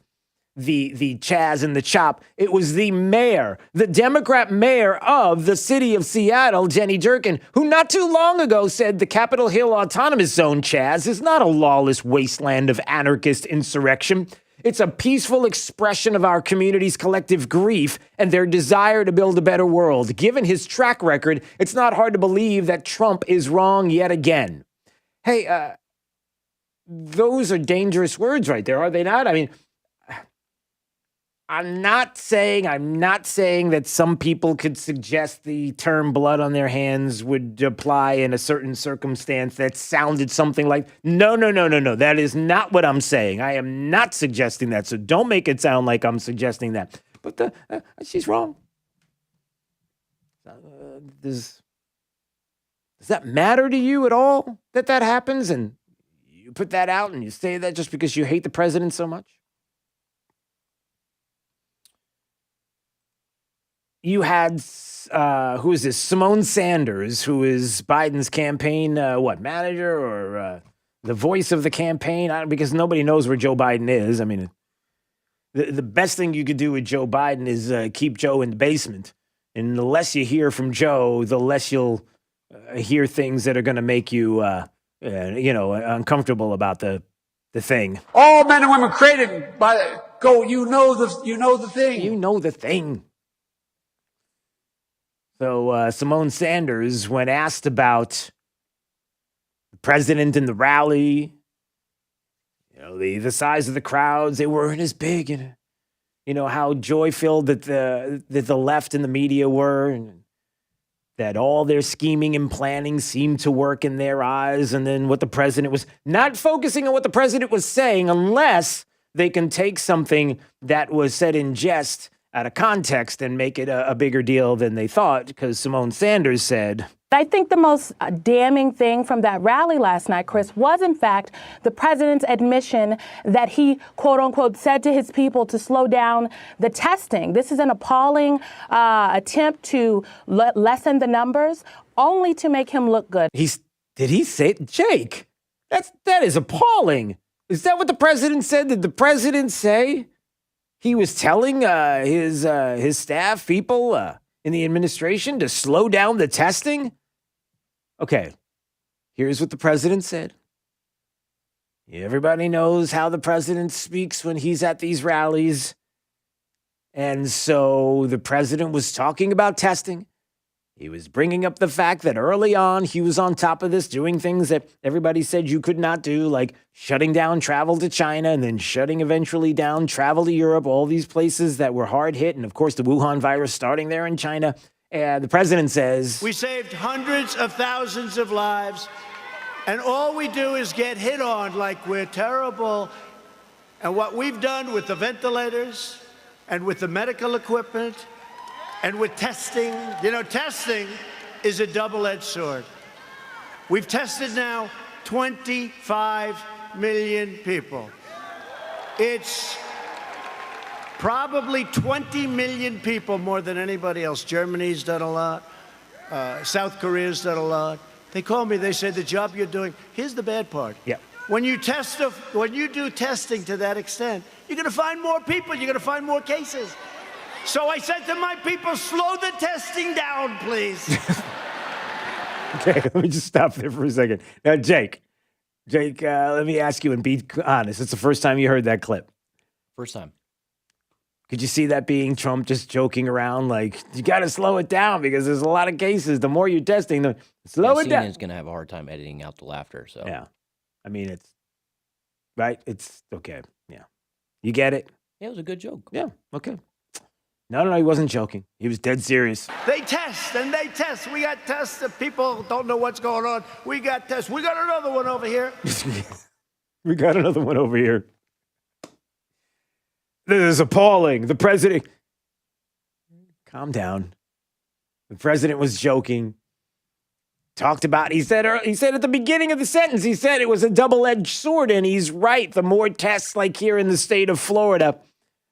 the Chaz and the Chop, it was the mayor, the Democrat mayor of the city of Seattle, Jenny Durkin, who not too long ago said the Capitol Hill Autonomous Zone, Chaz, is not a lawless wasteland of anarchist insurrection. It's a peaceful expression of our community's collective grief and their desire to build a better world. Given his track record, it's not hard to believe that Trump is wrong yet again. Hey, those are dangerous words right there, are they not? I mean, I'm not saying that some people could suggest the term blood on their hands would apply in a certain circumstance that sounded something like, no. That is not what I'm saying. I am not suggesting that. So don't make it sound like I'm suggesting that. But she's wrong. Does that matter to you at all that happens? And you put that out and you say that just because you hate the president so much? You had, who is this? Simone Sanders, who is Biden's campaign, manager or the voice of the campaign? Because nobody knows where Joe Biden is. I mean, the best thing you could do with Joe Biden is keep Joe in the basement. And the less you hear from Joe, the less you'll hear things that are going to make you, uncomfortable about the thing. All men and women created by you know the thing. You know the thing. So Simone Sanders, when asked about the president and the rally, the size of the crowds, they weren't as big, and how joy-filled that the left and the media were, and that all their scheming and planning seemed to work in their eyes, and then what the president was not focusing on what the president was saying, unless they can take something that was said in jest out of context and make it a bigger deal than they thought, because Simone Sanders said, I think the most damning thing from that rally last night, Chris, was in fact the president's admission that he, quote unquote, said to his people to slow down the testing. This is an appalling attempt to lessen the numbers, only to make him look good. Did he say, Jake, that is appalling. Is that what the president said? Did the president say he was telling his staff, people in the administration, to slow down the testing? Okay, here's what the president said. Everybody knows how the president speaks when he's at these rallies. And so the president was talking about testing, He was bringing up the fact that early on he was on top of this, doing things that everybody said you could not do, like shutting down travel to China and then shutting eventually down travel to Europe, all these places that were hard hit. And of course, the Wuhan virus starting there in China. And the president says, we saved hundreds of thousands of lives, and all we do is get hit on like we're terrible. And what we've done with the ventilators and with the medical equipment and with testing, testing is a double-edged sword. We've tested now 25 million people. It's probably 20 million people more than anybody else. Germany's done a lot. South Korea's done a lot. They call me, they say, the job you're doing, here's the bad part. Yeah. When you do testing to that extent, you're going to find more people, you're going to find more cases. So I said to my people, slow the testing down, please. Okay, let me just stop there for a second. Now, Jake, let me ask you and be honest. It's the first time you heard that clip. First time. Could you see that being Trump just joking around? Like, you got to slow it down because there's a lot of cases. The more you're testing, the slow it down. CNN's going to have a hard time editing out the laughter. So yeah. I mean, it's right. It's okay. Yeah. You get it? Yeah, it was a good joke. Yeah. Okay. No, he wasn't joking. He was dead serious. They test and they test. We got tests if people don't know what's going on. We got tests. We got another one over here. We got another one over here. This is appalling. The president. Calm down. The president was joking. Talked about, he said at the beginning of the sentence, he said it was a double-edged sword, and he's right. The more tests like here in the state of Florida,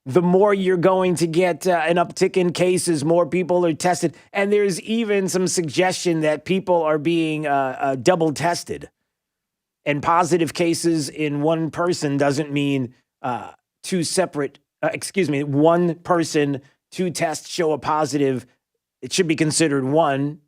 the more you're going to get an uptick in cases, more people are tested. And there's even some suggestion that people are being double tested. And positive cases in one person doesn't mean one person, two tests show a positive. It should be considered one.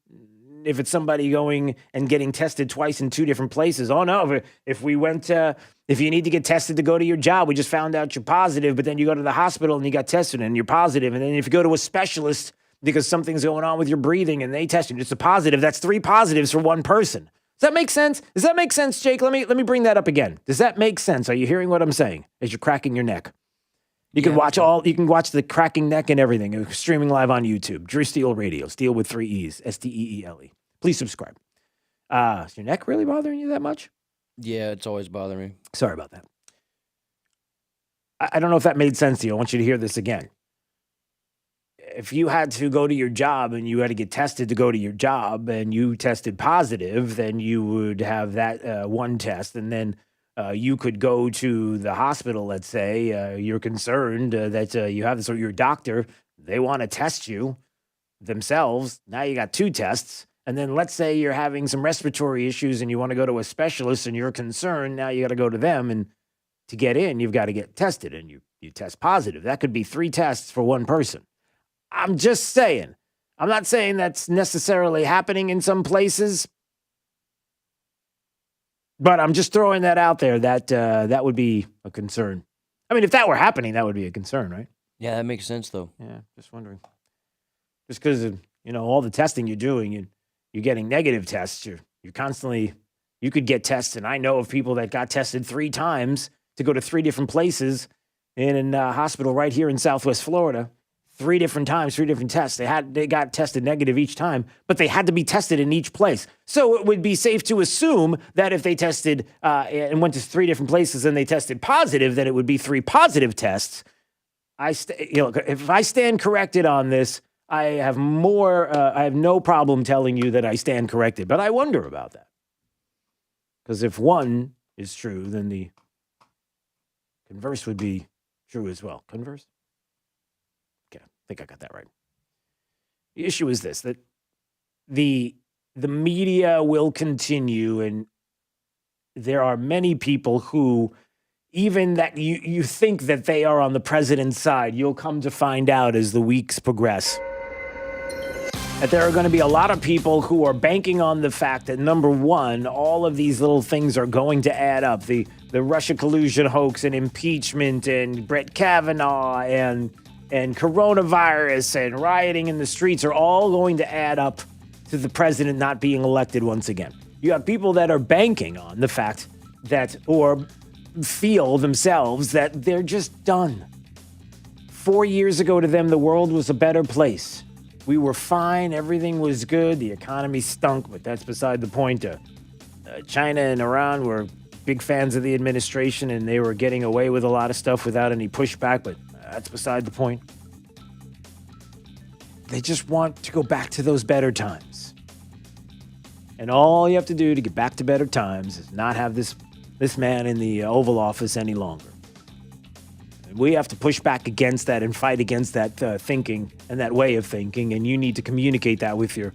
If it's somebody going and getting tested twice in two different places. Oh, no, if you need to get tested to go to your job, we just found out you're positive, but then you go to the hospital and you got tested and you're positive. And then if you go to a specialist because something's going on with your breathing and they test you, it's a positive. That's 3 positives for one person. Does that make sense? Does that make sense, Jake? Let me bring that up again. Does that make sense? Are you hearing what I'm saying as you're cracking your neck? You can watch the cracking neck and everything streaming live on YouTube. Drew Steele Radio, Steele with 3 E's, Steele. Please subscribe. Is your neck really bothering you that much? Yeah, it's always bothering me. Sorry about that. I don't know if that made sense to you. I want you to hear this again. If you had to go to your job and you had to get tested to go to your job and you tested positive, then you would have that one test, and then you could go to the hospital, let's say. You're concerned that you have this, or your doctor, they want to test you themselves. Now you got 2 tests. And then let's say you're having some respiratory issues and you want to go to a specialist and you're concerned. Now you got to go to them, and to get in, you've got to get tested, and you test positive. That could be 3 tests for one person. I'm just saying. I'm not saying that's necessarily happening in some places, but I'm just throwing that out there that that would be a concern. I mean, if that were happening, that would be a concern, right? Yeah, that makes sense, though. Yeah, just wondering. Just because of, all the testing you're doing, you're getting negative tests. You're constantly, you could get tests. And I know of people that got tested 3 times to go to 3 different places in a hospital right here in Southwest Florida. 3 different times, 3 different tests. They got tested negative each time, but they had to be tested in each place. So it would be safe to assume that if they tested and went to 3 different places and they tested positive, then it would be 3 positive tests. If I stand corrected on this, I have no problem telling you that I stand corrected, but I wonder about that. Because if one is true, then the converse would be true as well. Converse? Okay, I think I got that right. The issue is this, that the media will continue, and there are many people who, even that you think that they are on the president's side, you'll come to find out as the weeks progress that there are going to be a lot of people who are banking on the fact that, number one, all of these little things are going to add up. The Russia collusion hoax and impeachment and Brett Kavanaugh and coronavirus and rioting in the streets are all going to add up to the president not being elected once again. You have people that are banking on the fact that, or feel themselves that they're just done. 4 years ago to them, the world was a better place. We were fine. Everything was good. The economy stunk, but that's beside the point. China and Iran were big fans of the administration, and they were getting away with a lot of stuff without any pushback, but that's beside the point. They just want to go back to those better times. And all you have to do to get back to better times is not have this man in the Oval Office any longer. And we have to push back against that and fight against that thinking and that way of thinking. And you need to communicate that with your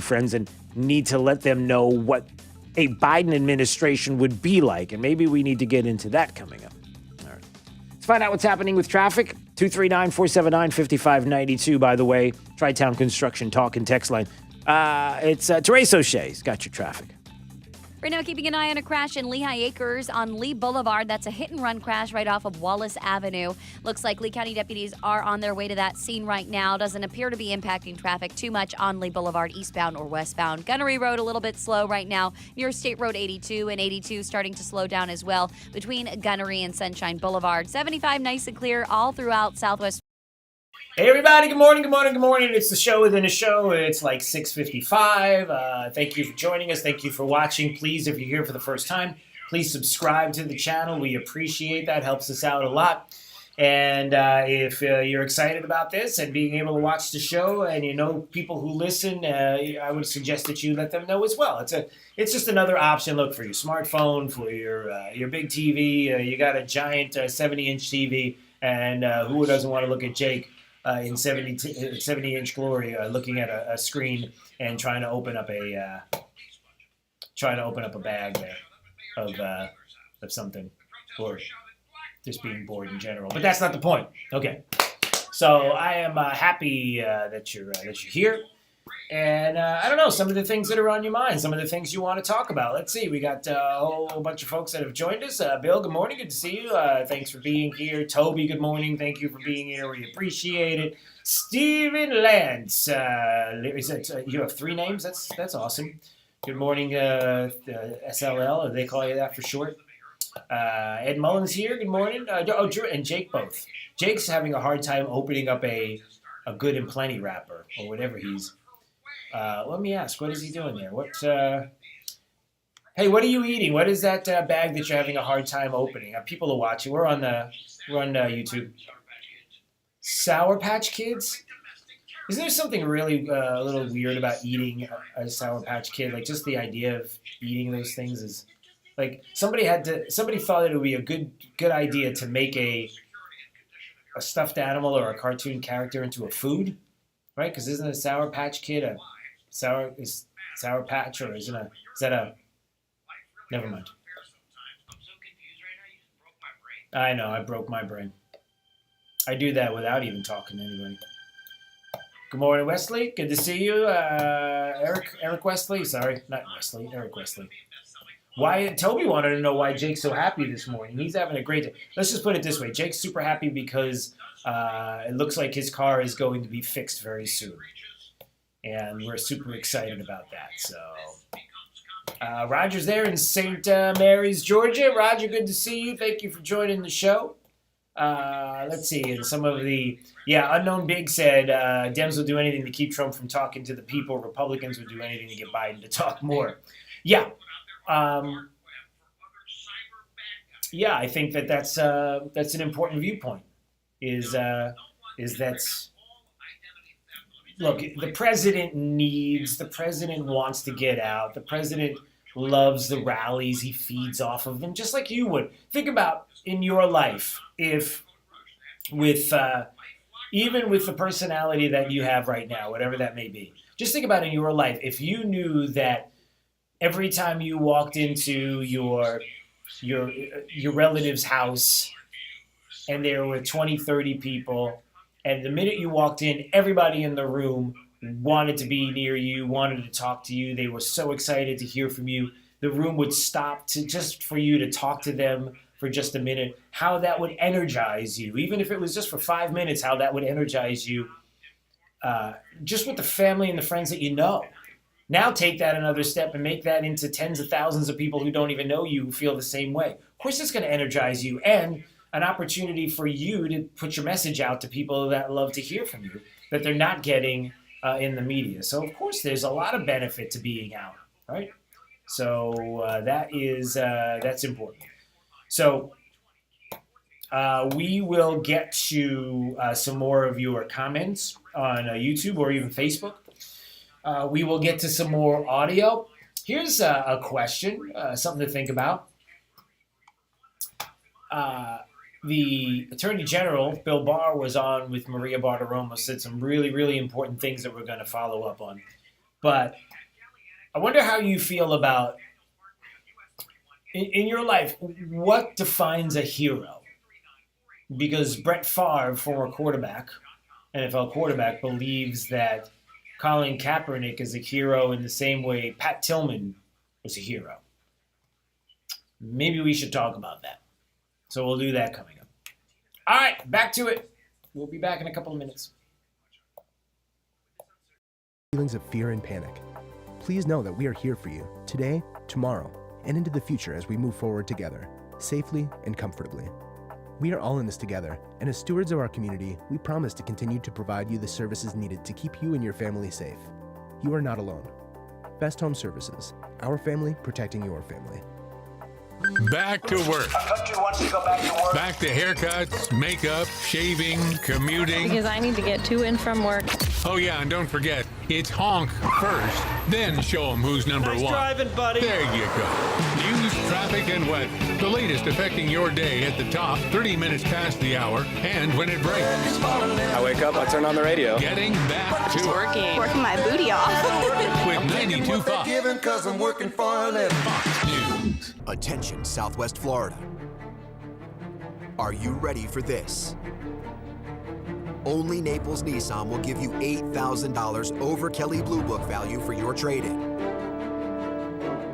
friends and need to let them know what a Biden administration would be like. And maybe we need to get into that coming up. All right. Let's find out what's happening with traffic. 239-479-5592, by the way. Tri-Town Construction Talk and Text line. It's Therese O'Shea's got your traffic. Right now, keeping an eye on a crash in Lehigh Acres on Lee Boulevard. That's a hit-and-run crash right off of Wallace Avenue. Looks like Lee County deputies are on their way to that scene right now. Doesn't appear to be impacting traffic too much on Lee Boulevard, eastbound or westbound. Gunnery Road a little bit slow right now near State Road 82, and 82 starting to slow down as well between Gunnery and Sunshine Boulevard. 75 nice and clear all throughout Southwest. Hey everybody, good morning. It's the show within a show. It's like 6:55. Thank you for joining us. Thank you for watching. Please, if you're here for the first time, please subscribe to the channel. We appreciate that. Helps us out a lot. And if you're excited about this and being able to watch the show and you know people who listen, I would suggest that you let them know as well. It's just another option. Look, for your smartphone, for your big TV. You got a giant 70-inch TV, and who doesn't want to look at Jake in 70-inch glory, looking at a screen and trying to open up a bag there of something, or just being bored in general. But that's not the point. Okay, so I am happy that you're here, and I don't know, some of the things that are on your mind, some of the things you want to talk about. Let's see, we got a whole bunch of folks that have joined us. Bill, good morning, good to see you. Thanks for being here. Toby, good morning, thank you for being here. We appreciate it. Stephen Lance, you have 3 names. That's awesome. Good morning, SLL, or they call you that for short. Ed Mullins here. Good morning. Drew and Jake both. Jake's having a hard time opening up a Good and Plenty wrapper or whatever he's. Let me ask, what is he doing there? Hey, what are you eating? What is that bag that you're having a hard time opening? People are watching. We're on YouTube. Sour Patch Kids? Isn't there something really a little weird about eating a Sour Patch Kid? Like, just the idea of eating those things is like somebody thought it would be a good idea to make a stuffed animal or a cartoon character into a food, right? Because isn't a Sour Patch Kid Sour Patch, or is that a? Never mind. I know, I broke my brain. I do that without even talking to anybody. Good morning, Wesley. Good to see you. Eric Wesley. Sorry, not Wesley. Eric Wesley. Toby wanted to know why Jake's so happy this morning. He's having a great day. Let's just put it this way. Jake's super happy because it looks like his car is going to be fixed very soon. And we're super excited about that. So, Roger's there in St. Mary's, Georgia. Roger, good to see you. Thank you for joining the show. Let's see. And some of the, Unknown Big said, Dems will do anything to keep Trump from talking to the people. Republicans would do anything to get Biden to talk more. Yeah. I think that's an important viewpoint. Is that, look, the president wants to get out. The president loves the rallies. He feeds off of them, just like you would. Think about in your life, if even with the personality that you have right now, whatever that may be, just think about in your life, if you knew that every time you walked into your relative's house and there were 20, 30 people, and the minute you walked in, everybody in the room wanted to be near you, wanted to talk to you. They were so excited to hear from you. The room would stop just for you to talk to them for just a minute. How that would energize you, even if it was just for 5 minutes, how that would energize you just with the family and the friends that you know. Now take that another step and make that into tens of thousands of people who don't even know you feel the same way. Of course, it's going to energize you and an opportunity for you to put your message out to people that love to hear from you that they're not getting in the media. So, of course, there's a lot of benefit to being out, right? So that's important. So we will get to some more of your comments on YouTube or even Facebook. We will get to some more audio. Here's a question, something to think about. The Attorney General, Bill Barr, was on with Maria Bartiromo, said some really, really important things that we're going to follow up on. But I wonder how you feel about, in your life, what defines a hero? Because Brett Favre, former quarterback, NFL quarterback, believes that Colin Kaepernick is a hero in the same way Pat Tillman was a hero. Maybe we should talk about that. So we'll do that coming up. All right, back to it. We'll be back in a couple of minutes. Feelings of fear and panic. Please know that we are here for you today, tomorrow, and into the future as we move forward together, safely and comfortably. We are all in this together, and as stewards of our community, we promise to continue to provide you the services needed to keep you and your family safe. You are not alone. Best Home Services, our family protecting your family. Back to work. Our country wants to go back to work. Back to haircuts, makeup, shaving, commuting. Because I need to get to and from work. Oh yeah, and don't forget, it's honk first, then show them who's number Nice one. driving, buddy. There you go. News, traffic, and weather. The latest affecting your day at the top, 30 minutes past the hour, and when it breaks. I wake up, I turn on the radio. Getting back to Working my booty off. with 92.5 Giving 'cause I'm working for a living. Fox News. Attention, Southwest Florida. Are you ready for this? Only Naples Nissan will give you $8,000 over Kelley Blue Book value for your trade-in.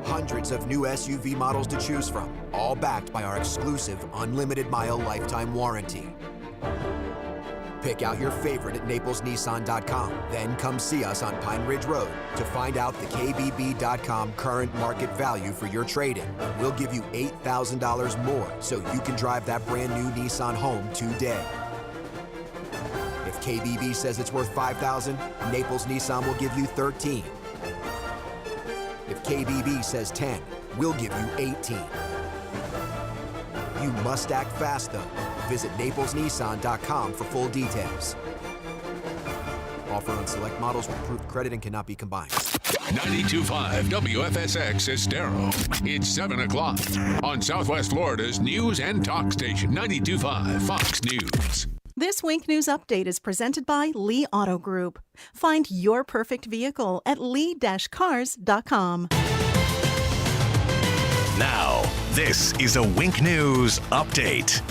Hundreds of new SUV models to choose from, all backed by our exclusive unlimited mile lifetime warranty. Pick out your favorite at naplesnissan.com. Then come see us on Pine Ridge Road to find out the KBB.com current market value for your trade-in. We'll give you $8,000 more so you can drive that brand new Nissan home today. If KBB says it's worth $5,000, Naples Nissan will give you $13,000. If KBB says 10, we'll give you 18. You must act fast though. Visit naplesnissan.com for full details. Offer on select models with approved credit and cannot be combined. 92.5 WFSX Estero. It's 7 o'clock on Southwest Florida's news and talk station, 92.5 Fox News. This Wink News Update is presented by Lee Auto Group. Find your perfect vehicle at lee-cars.com. Now, this is a Wink News Update.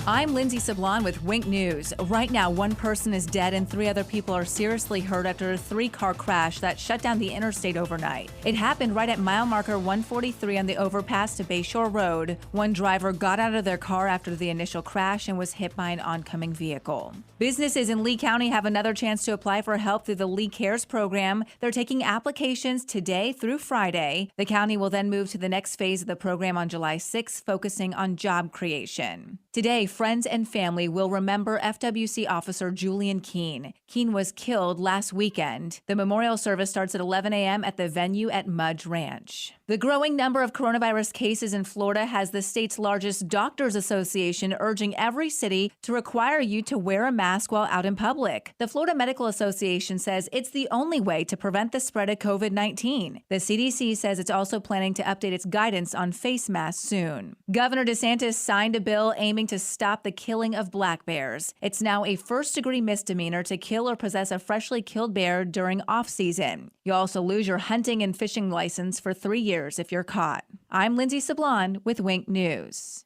I'm Lindsay Sablon with Wink News. Right now, one person is dead and 3 other people are seriously hurt after a 3-car crash that shut down the interstate overnight. It happened right at mile marker 143 on the overpass to Bayshore Road. One driver got out of their car after the initial crash and was hit by an oncoming vehicle. Businesses in Lee County have another chance to apply for help through the Lee Cares program. They're taking applications today through Friday. The county will then move to the next phase of the program on July 6th, focusing on job creation. Today, friends and family will remember FWC officer Julian Keene. Keene was killed last weekend. The memorial service starts at 11 a.m. at the venue at Mudge Ranch. The growing number of coronavirus cases in Florida has the state's largest doctors association urging every city to require you to wear a mask while out in public. The Florida Medical Association says it's the only way to prevent the spread of COVID-19. The CDC says it's also planning to update its guidance on face masks soon. Governor DeSantis signed a bill aiming to stop the killing of black bears. It's now a first-degree misdemeanor to kill or possess a freshly killed bear during off-season. You'll also lose your hunting and fishing license for 3 years if you're caught. I'm Lindsay Sablon with Wink News.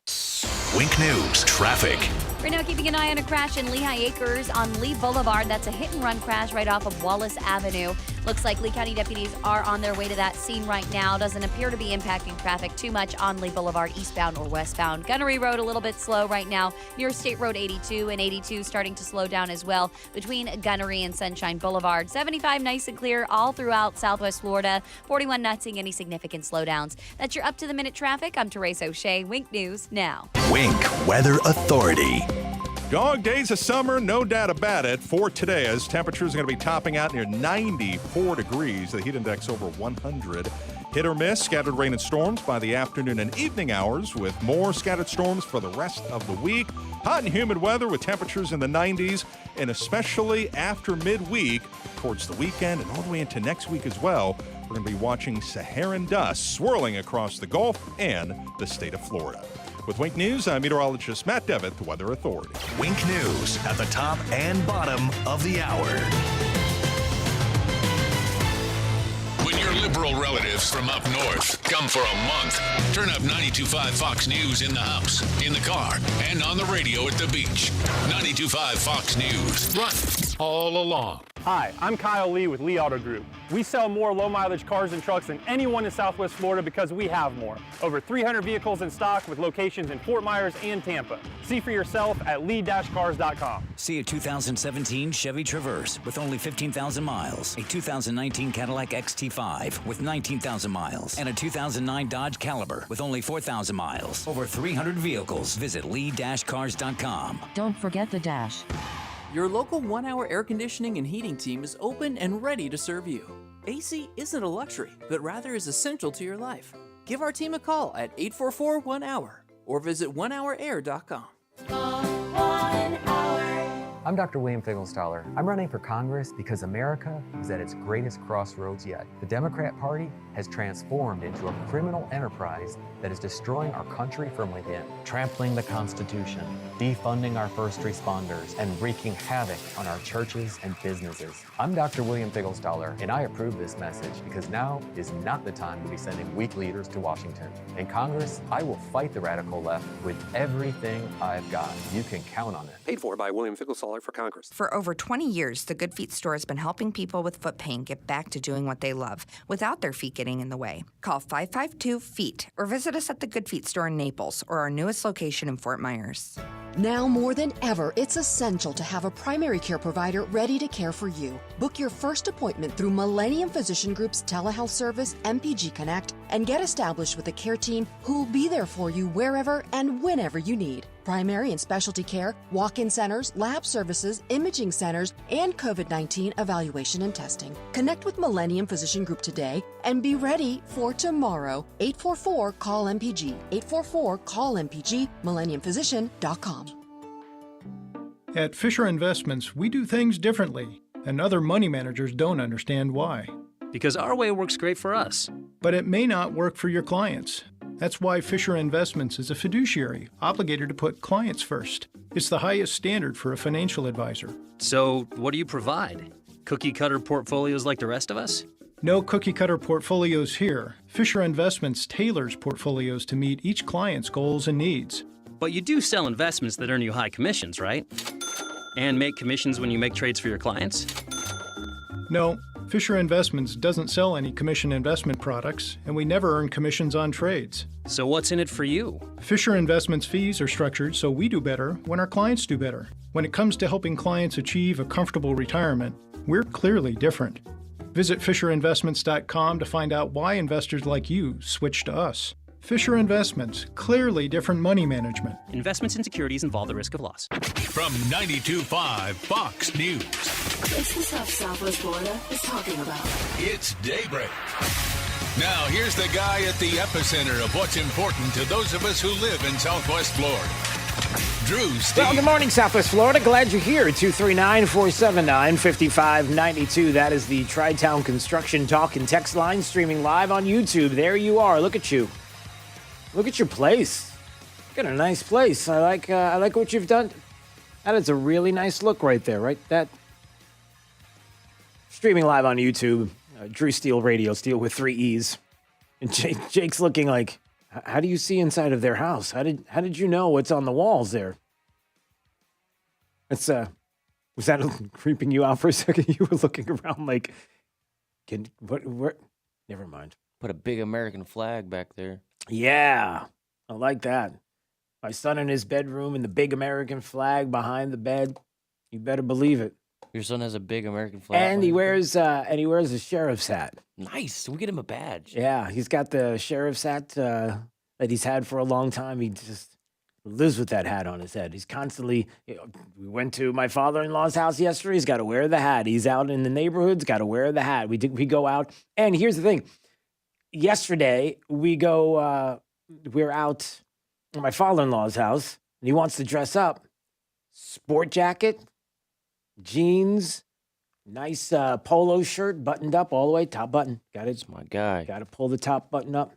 Wink News Traffic. Right now, keeping an eye on a crash in Lehigh Acres on Lee Boulevard. That's a hit-and-run crash right off of Wallace Avenue. Looks like Lee County deputies are on their way to that scene right now. Doesn't appear to be impacting traffic too much on Lee Boulevard eastbound or westbound. Gunnery Road a little bit slow right now near State Road 82, and 82 starting to slow down as well between Gunnery and Sunshine Boulevard. 75 nice and clear all throughout Southwest Florida. 41 not seeing any significant slowdowns. That's your up-to-the-minute traffic. I'm Teresa O'Shea. Wink News now. Wink Weather Authority. Dog days of summer, no doubt about it. For today, as temperatures are going to be topping out near 94 degrees, the heat index over 100. Hit or miss, scattered rain and storms by the afternoon and evening hours, with more scattered storms for the rest of the week. Hot and humid weather with temperatures in the 90s, and especially after midweek, towards the weekend and all the way into next week as well, we're going to be watching Saharan dust swirling across the Gulf and the state of Florida. With Wink News, I'm meteorologist Matt Devitt, the Weather Authority. Wink News at the top and bottom of the hour. When your liberal relatives from up north come for a month, turn up 92.5 Fox News in the house, in the car, and on the radio at the beach. 92.5 Fox News. Run all along. Hi, I'm Kyle Lee with Lee Auto Group. We sell more low-mileage cars and trucks than anyone in Southwest Florida because we have more. Over 300 vehicles in stock with locations in Fort Myers and Tampa. See for yourself at lee-cars.com. See a 2017 Chevy Traverse with only 15,000 miles, a 2019 Cadillac XT5 with 19,000 miles, and a 2009 Dodge Caliber with only 4,000 miles. Over 300 vehicles. Visit lee-cars.com. Don't forget the dash. Your local 1-hour air conditioning and heating team is open and ready to serve you. AC isn't a luxury, but rather is essential to your life. Give our team a call at 844-1-HOUR or visit onehourair.com. I'm Dr. William Finkelstaller. I'm running for Congress because America is at its greatest crossroads yet. The Democrat Party has transformed into a criminal enterprise that is destroying our country from within, trampling the Constitution, defunding our first responders, and wreaking havoc on our churches and businesses. I'm Dr. William Finkelstaller, and I approve this message because now is not the time to be sending weak leaders to Washington. In Congress, I will fight the radical left with everything I've got. You can count on it. Paid for by William Finkelstaller for Congress. For over 20 years, the Good Feet store has been helping people with foot pain get back to doing what they love without their feet getting in the way. Call 552-FEET or visit us at the Good Feet store in Naples or our newest location in Fort Myers. Now more than ever, it's essential to have a primary care provider ready to care for you. Book your first appointment through Millennium Physician Group's telehealth service, MPG Connect, and get established with a care team who'll be there for you wherever and whenever you need. Primary and specialty care, walk-in centers, lab services, imaging centers, and COVID-19 evaluation and testing. Connect with Millennium Physician Group today and be ready for tomorrow. 844-CALL-MPG. 844-CALL-MPG. MillenniumPhysician.com. At Fisher Investments, we do things differently, and other money managers don't understand why. Because our way works great for us. But it may not work for your clients. That's why Fisher Investments is a fiduciary, obligated to put clients first. It's the highest standard for a financial advisor. So, what do you provide? Cookie-cutter portfolios like the rest of us? No cookie-cutter portfolios here. Fisher Investments tailors portfolios to meet each client's goals and needs. But you do sell investments that earn you high commissions, right? And make commissions when you make trades for your clients? No, Fisher Investments doesn't sell any commission investment products, and we never earn commissions on trades. So what's in it for you? Fisher Investments fees are structured so we do better when our clients do better. When it comes to helping clients achieve a comfortable retirement, we're clearly different. Visit FisherInvestments.com to find out why investors like you switch to us. Fisher Investments, clearly different money management. Investments in securities involve the risk of loss. From 92.5 Fox News. It's the stuff Southwest Florida is talking about. It's Daybreak. Now, here's the guy at the epicenter of what's important to those of us who live in Southwest Florida. Drew Steele. Well, good morning, Southwest Florida. Glad you're here. 239-479-5592. That is the Tri-Town Construction Talk and Text line, streaming live on YouTube. There you are. Look at you. Look at your place. Got a nice place. I like what you've done. That is a really nice look right there, right? That streaming live on YouTube. Drew Steele Radio, Steele with 3 E's. And Jake's looking like, how do you see inside of their house? How did you know what's on the walls there? It's was that creeping you out for a second? You were looking around like, Never mind. Put a big American flag back there. Yeah, I like that. My son in his bedroom and the big American flag behind the bed. You better believe it. Your son has a big American flag. And he wears a sheriff's hat. Nice. We get him a badge. Yeah, he's got the sheriff's hat that he's had for a long time. He just lives with that hat on his head. He's constantly. We went to my father-in-law's house yesterday. He's got to wear the hat. He's out in the neighborhoods. Got to wear the hat. We go out, and here's the thing. Yesterday we go. We're out at my father-in-law's house, and he wants to dress up. Sport jacket, jeans, nice polo shirt, buttoned up all the way, top button. Got it. My guy. Got to pull the top button up.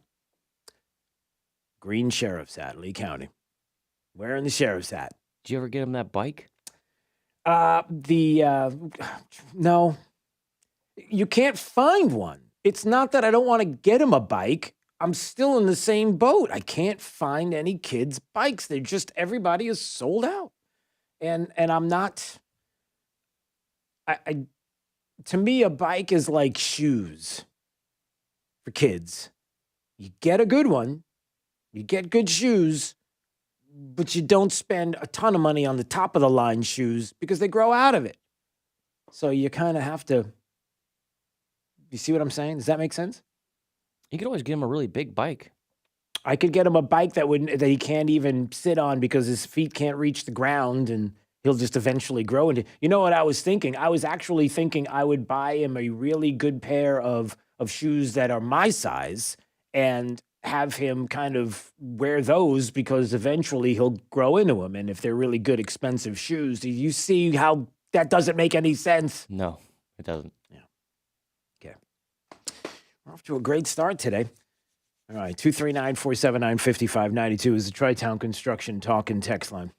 Green sheriff's hat, Lee County. Wearing the sheriff's hat. Did you ever get him that bike? No. You can't find one. It's not that I don't want to get him a bike. I'm still in the same boat. I can't find any kids' bikes. They're just, everybody is sold out. And I'm not, to me, a bike is like shoes for kids. You get a good one, you get good shoes, but you don't spend a ton of money on the top of the line shoes because they grow out of it. So you kind of have to, you see what I'm saying? Does that make sense? You could always get him a really big bike. I could get him a bike that he can't even sit on because his feet can't reach the ground, and he'll just eventually grow into. You know what I was thinking? I was actually thinking I would buy him a really good pair of shoes that are my size and have him kind of wear those because eventually he'll grow into them. And if they're really good, expensive shoes, do you see how that doesn't make any sense? No, it doesn't. Yeah. Okay. We're off to a great start today. All right, 239-479-5592 is the Tri-Town Construction Talk and Text line.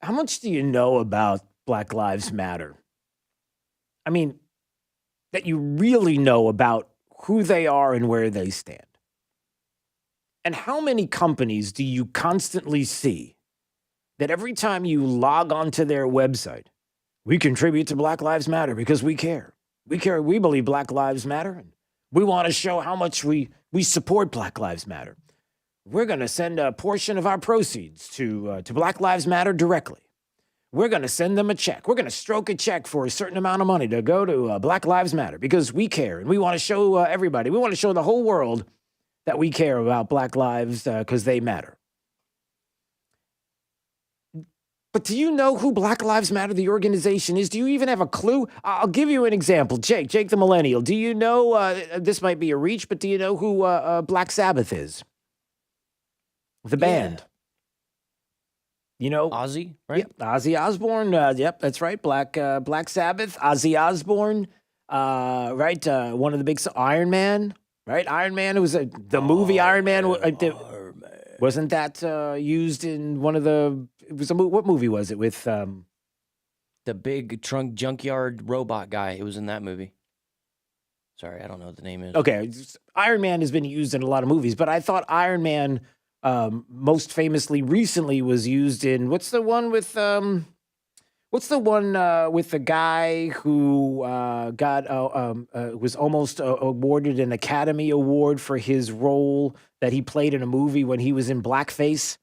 How much do you know about Black Lives Matter? I mean, that you really know about who they are and where they stand. And how many companies do you constantly see that every time you log onto their website, we contribute to Black Lives Matter because we care. We care. We believe Black Lives Matter. And we want to show how much we support Black Lives Matter. We're going to send a portion of our proceeds to Black Lives Matter directly. We're going to send them a check. We're going to stroke a check for a certain amount of money to go to Black Lives Matter because we care. And we want to show everybody, we want to show the whole world that we care about Black lives because they matter. But do you know who Black Lives Matter, the organization, is? Do you even have a clue? I'll give you an example. Jake the Millennial. Do you know, this might be a reach, but do you know who Black Sabbath is? The band. Yeah. You know? Ozzy, right? Yep, Ozzy Osbourne. Yep, that's right. Black Sabbath, Ozzy Osbourne. Right, one of the big, Iron Man. Right, Iron Man. It was the movie Iron Man. Wasn't that used in one of the... It was what movie was it with? The big trunk junkyard robot guy. It was in that movie. Sorry, I don't know what the name is. Okay, Iron Man has been used in a lot of movies, but I thought Iron Man most famously recently was used in what's the one with the guy who was almost awarded an Academy Award for his role that he played in a movie when he was in blackface?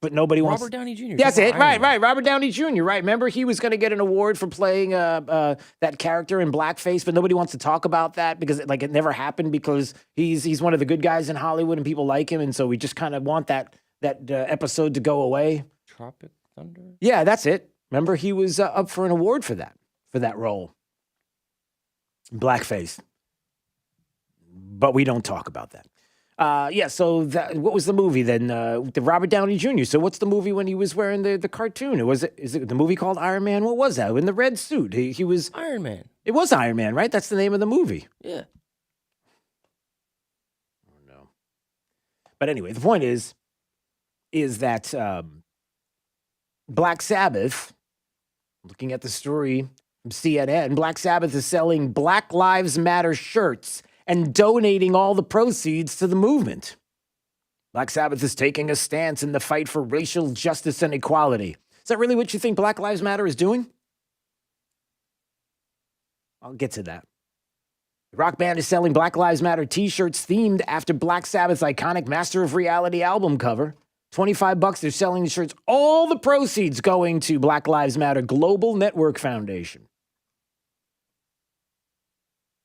But nobody wants... Robert Downey Jr. That's it. Right. Robert Downey Jr. Right. Remember, he was going to get an award for playing that character in blackface, but nobody wants to talk about that because it never happened because he's one of the good guys in Hollywood and people like him, and so we just kind of want that episode to go away. Tropic Thunder? Yeah, that's it. Remember, he was up for an award for that role. Blackface. But we don't talk about that. So what was the movie then? The Robert Downey Jr. So what's the movie when he was wearing the cartoon? Is it the movie called Iron Man? What was that? In the red suit. He was... Iron Man. It was Iron Man, right? That's the name of the movie. Yeah. Oh, no. But anyway, the point is that Black Sabbath, looking at the story from CNN, Black Sabbath is selling Black Lives Matter shirts and donating all the proceeds to the movement. Black Sabbath is taking a stance in the fight for racial justice and equality. Is that really what you think Black Lives Matter is doing? I'll get to that. The rock band is selling Black Lives Matter t-shirts themed after Black Sabbath's iconic Master of Reality album cover. $25, they're selling the shirts. All the proceeds going to Black Lives Matter Global Network Foundation.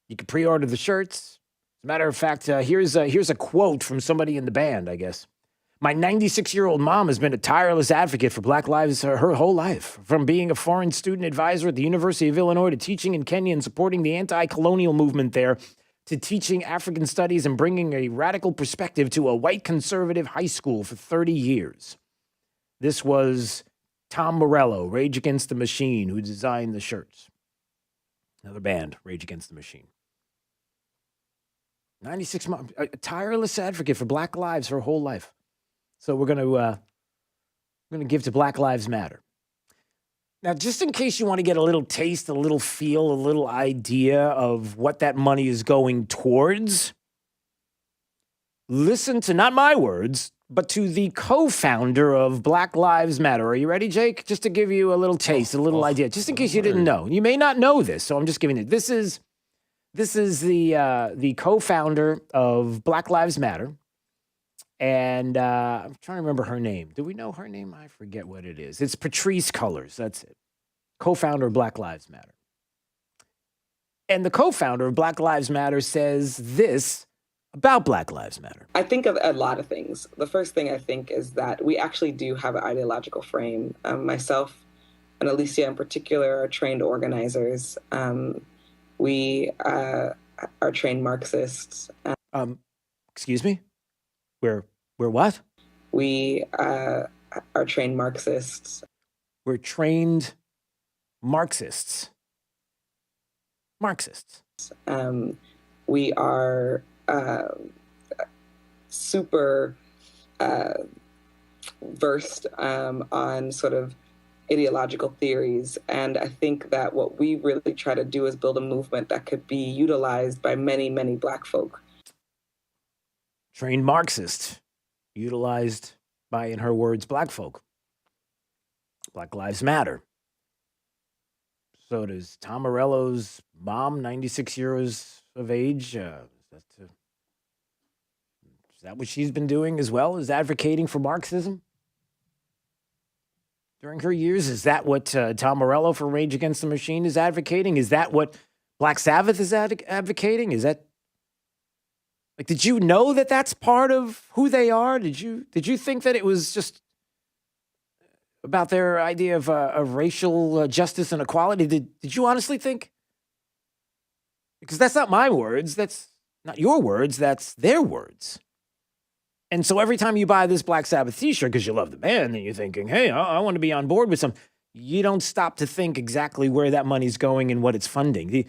You can pre-order the shirts. As a matter of fact, here's a quote from somebody in the band, I guess. My 96-year-old mom has been a tireless advocate for Black lives her whole life, from being a foreign student advisor at the University of Illinois to teaching in Kenya and supporting the anti-colonial movement there, to teaching African studies and bringing a radical perspective to a white conservative high school for 30 years. This was Tom Morello, Rage Against the Machine, who designed the shirts. Another band, Rage Against the Machine. 96 months, a tireless advocate for Black lives her whole life. So we're going to give to Black Lives Matter. Now, just in case you want to get a little taste, a little feel, a little idea of what that money is going towards, listen to not my words, but to the co-founder of Black Lives Matter. Are you ready, Jake? Just to give you a little taste, a little idea, just in case you didn't know. You may not know this, so I'm just giving it. This is the co-founder of Black Lives Matter. And I'm trying to remember her name. Do we know her name? I forget what it is. It's Patrisse Cullors. That's it. Co-founder of Black Lives Matter. And the co-founder of Black Lives Matter says this about Black Lives Matter. I think of a lot of things. The first thing I think is that we actually do have an ideological frame. Myself and Alicia in particular are trained organizers. We are trained Marxists. Excuse me? We're what? We are trained Marxists. We're trained Marxists. Marxists. We are super versed on sort of ideological theories. And I think that what we really try to do is build a movement that could be utilized by many, many Black folk. Trained Marxist, utilized by, in her words, Black folk. Black Lives Matter. So does Tom Morello's mom, 96 years of age, is that what she's been doing as well, is advocating for Marxism? During her years, is that what Tom Morello for Rage Against the Machine is advocating? Is that what Black Sabbath is advocating? Is that, like, did you know that that's part of who they are? Did you think that it was just about their idea of racial justice and equality? Did you honestly think? Because that's not my words. That's not your words. That's their words. And so every time you buy this Black Sabbath t-shirt because you love the band and you're thinking, hey, I want to be on board with some, you don't stop to think exactly where that money's going and what it's funding.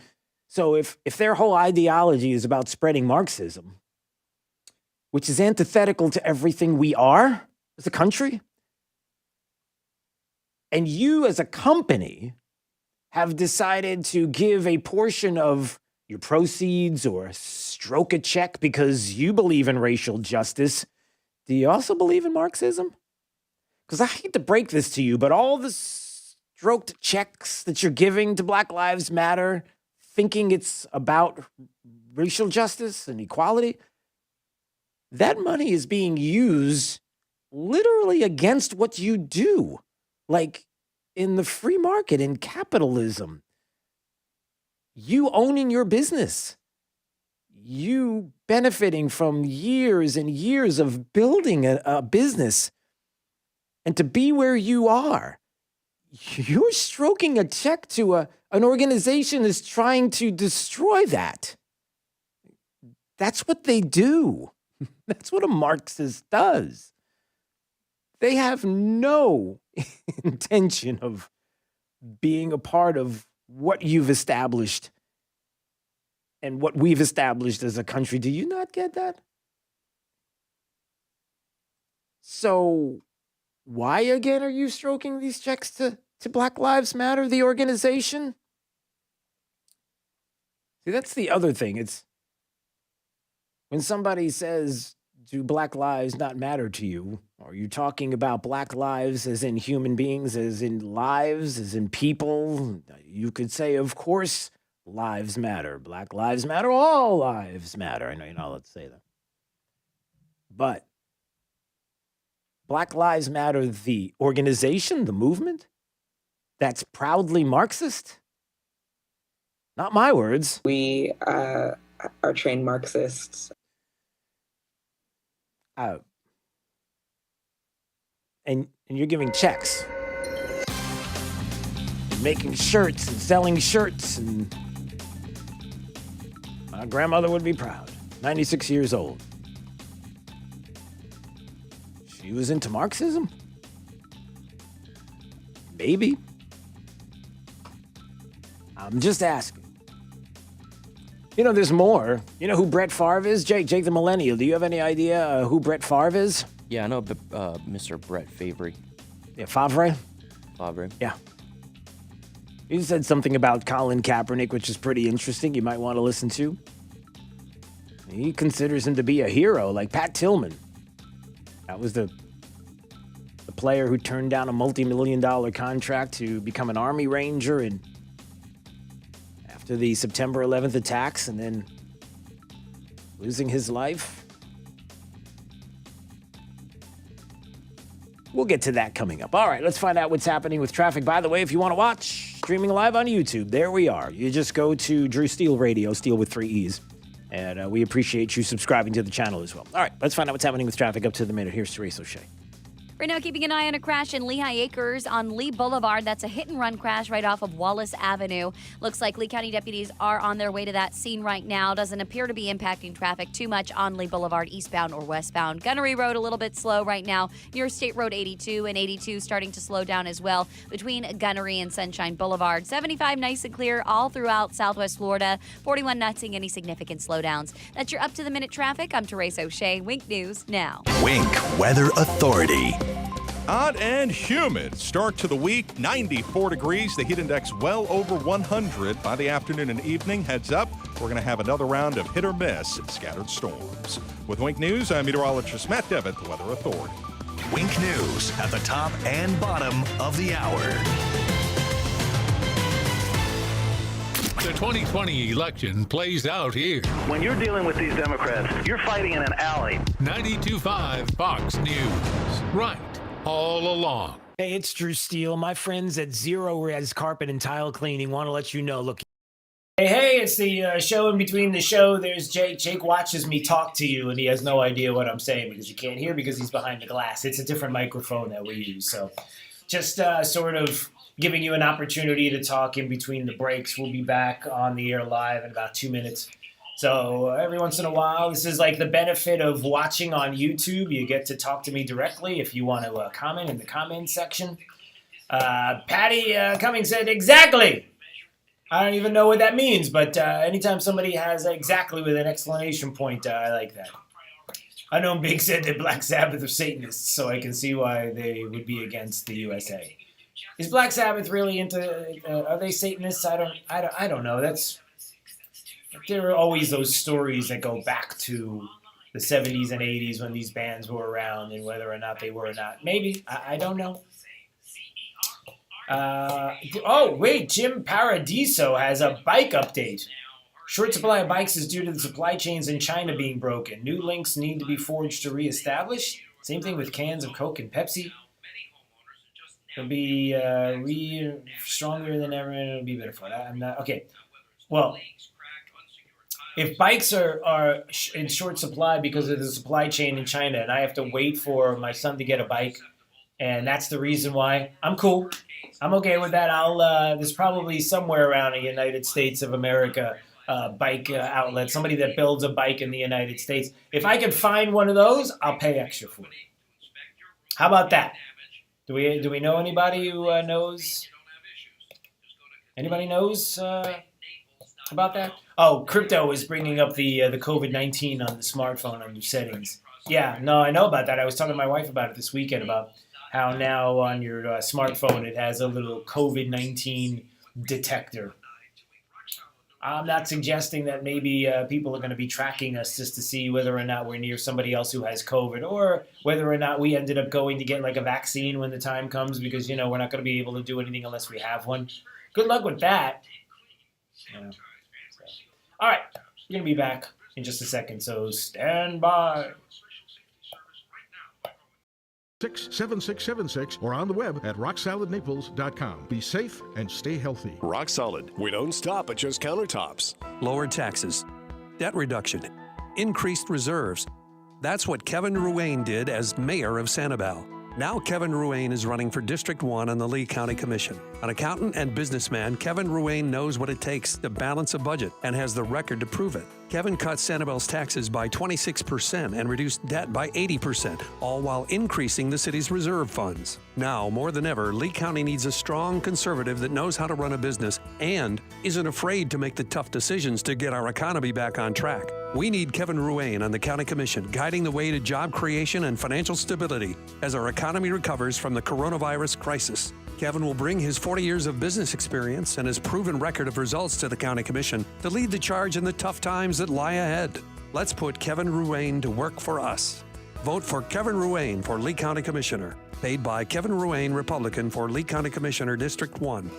So if their whole ideology is about spreading Marxism, which is antithetical to everything we are as a country, and you as a company have decided to give a portion of your proceeds or stroke a check because you believe in racial justice, do you also believe in Marxism? Because I hate to break this to you, but all the stroked checks that you're giving to Black Lives Matter, thinking it's about racial justice and equality, that money is being used literally against what you do. Like in the free market, in capitalism, you owning your business, you benefiting from years and years of building a business, and to be where you are, you're stroking a check to an organization that's trying to destroy that. That's what they do. That's what a Marxist does. They have no intention of being a part of what you've established and what we've established as a country. Do you not get that? So why again are you stroking these checks to Black Lives Matter, the organization? See, that's the other thing. It's when somebody says, do Black lives not matter to you? Are you talking about Black lives as in human beings, as in lives, as in people? You could say, of course, lives matter. Black lives matter. All lives matter. I know you're not allowed to say that. But Black Lives Matter, the organization, the movement, that's proudly Marxist? Not my words. We are trained Marxists. And you're giving checks. Making shirts and selling shirts. And my grandmother would be proud. 96 years old. She was into Marxism? Maybe. I'm just asking. You know, there's more. You know who Brett Favre is? Jake the Millennial. Do you have any idea who Brett Favre is? Yeah, I know Mr. Brett Favre. Yeah, Favre? Favre. Yeah. He said something about Colin Kaepernick, which is pretty interesting. You might want to listen to. He considers him to be a hero, like Pat Tillman. That was the player who turned down a multi-million-dollar contract to become an Army Ranger and after the September 11th attacks and then losing his life. We'll get to that coming up. All right, let's find out what's happening with traffic. By the way, if you want to watch streaming live on YouTube, there we are. You just go to Drew Steele Radio, Steele with 3 E's. And we appreciate you subscribing to the channel as well. All right, let's find out what's happening with traffic up to the minute. Here's Therese O'Shea. Right now, keeping an eye on a crash in Lehigh Acres on Lee Boulevard. That's a hit-and-run crash right off of Wallace Avenue. Looks like Lee County deputies are on their way to that scene right now. Doesn't appear to be impacting traffic too much on Lee Boulevard, eastbound or westbound. Gunnery Road a little bit slow right now near State Road 82, and 82 starting to slow down as well between Gunnery and Sunshine Boulevard. 75 nice and clear all throughout Southwest Florida. 41 not seeing any significant slowdowns. That's your up-to-the-minute traffic. I'm Therese O'Shea. Wink News now. Wink Weather Authority. Hot and humid start to the week. 94 degrees. The heat index well over 100 by the afternoon and evening. Heads up, we're going to have another round of hit or miss scattered storms. With Wink News, I'm meteorologist Matt Devitt, the Weather Authority. Wink News at the top and bottom of the hour. The 2020 election plays out here. When you're dealing with these Democrats, you're fighting in an alley. 92.5 Fox News. Right. All along. Hey, it's Drew Steele. My friends at Zero Res Carpet and Tile Cleaning want to let you know, look. Hey, it's the show in between the show. There's Jake. Jake watches me talk to you, and he has no idea what I'm saying because you can't hear because he's behind the glass. It's a different microphone that we use. So just sort of giving you an opportunity to talk in between the breaks. We'll be back on the air live in about 2 minutes. So every once in a while, this is like the benefit of watching on YouTube. You get to talk to me directly if you want to comment in the comment section. Patty Cummings said, exactly. I don't even know what that means, but anytime somebody has exactly with an exclamation point, I like that. I know Big said that Black Sabbath are Satanists, so I can see why they would be against the USA. Is Black Sabbath really into, are they Satanists? I don't know. There are always those stories that go back to the 70s and 80s when these bands were around and whether or not they were or not. Maybe. I don't know. Wait. Jim Paradiso has a bike update. Short supply of bikes is due to the supply chains in China being broken. New links need to be forged to reestablish. Same thing with cans of Coke and Pepsi. It'll be stronger than ever and it'll be better for that. I'm not. Okay. Well, if bikes are in short supply because of the supply chain in China and I have to wait for my son to get a bike and that's the reason why, I'm cool. I'm okay with that. There's probably somewhere around the United States of America bike outlet, somebody that builds a bike in the United States. If I could find one of those, I'll pay extra for it. How about that? Do we know anybody who knows? Anybody knows about that? Oh, Crypto is bringing up the COVID-19 on the smartphone under settings. Yeah, no, I know about that. I was talking to my wife about it this weekend about how now on your smartphone it has a little COVID-19 detector. I'm not suggesting that maybe people are going to be tracking us just to see whether or not we're near somebody else who has COVID or whether or not we ended up going to get like a vaccine when the time comes because, we're not going to be able to do anything unless we have one. Good luck with that. All right, we're going to be back in just a second, so stand by. 7676 or on the web at rocksolidnaples.com. Be safe and stay healthy. Rock Solid. We don't stop at just countertops. Lower taxes, debt reduction, increased reserves. That's what Kevin Ruane did as mayor of Sanibel. Now Kevin Ruane is running for District 1 on the Lee County Commission. An accountant and businessman, Kevin Ruane knows what it takes to balance a budget and has the record to prove it. Kevin cut Sanibel's taxes by 26% and reduced debt by 80%, all while increasing the city's reserve funds. Now, more than ever, Lee County needs a strong conservative that knows how to run a business and isn't afraid to make the tough decisions to get our economy back on track. We need Kevin Ruane on the County Commission, guiding the way to job creation and financial stability as our economy recovers from the coronavirus crisis. Kevin will bring his 40 years of business experience and his proven record of results to the County Commission to lead the charge in the tough times that lie ahead. Let's put Kevin Ruane to work for us. Vote for Kevin Ruane for Lee County Commissioner. Paid by Kevin Ruane, Republican, for Lee County Commissioner, District 1.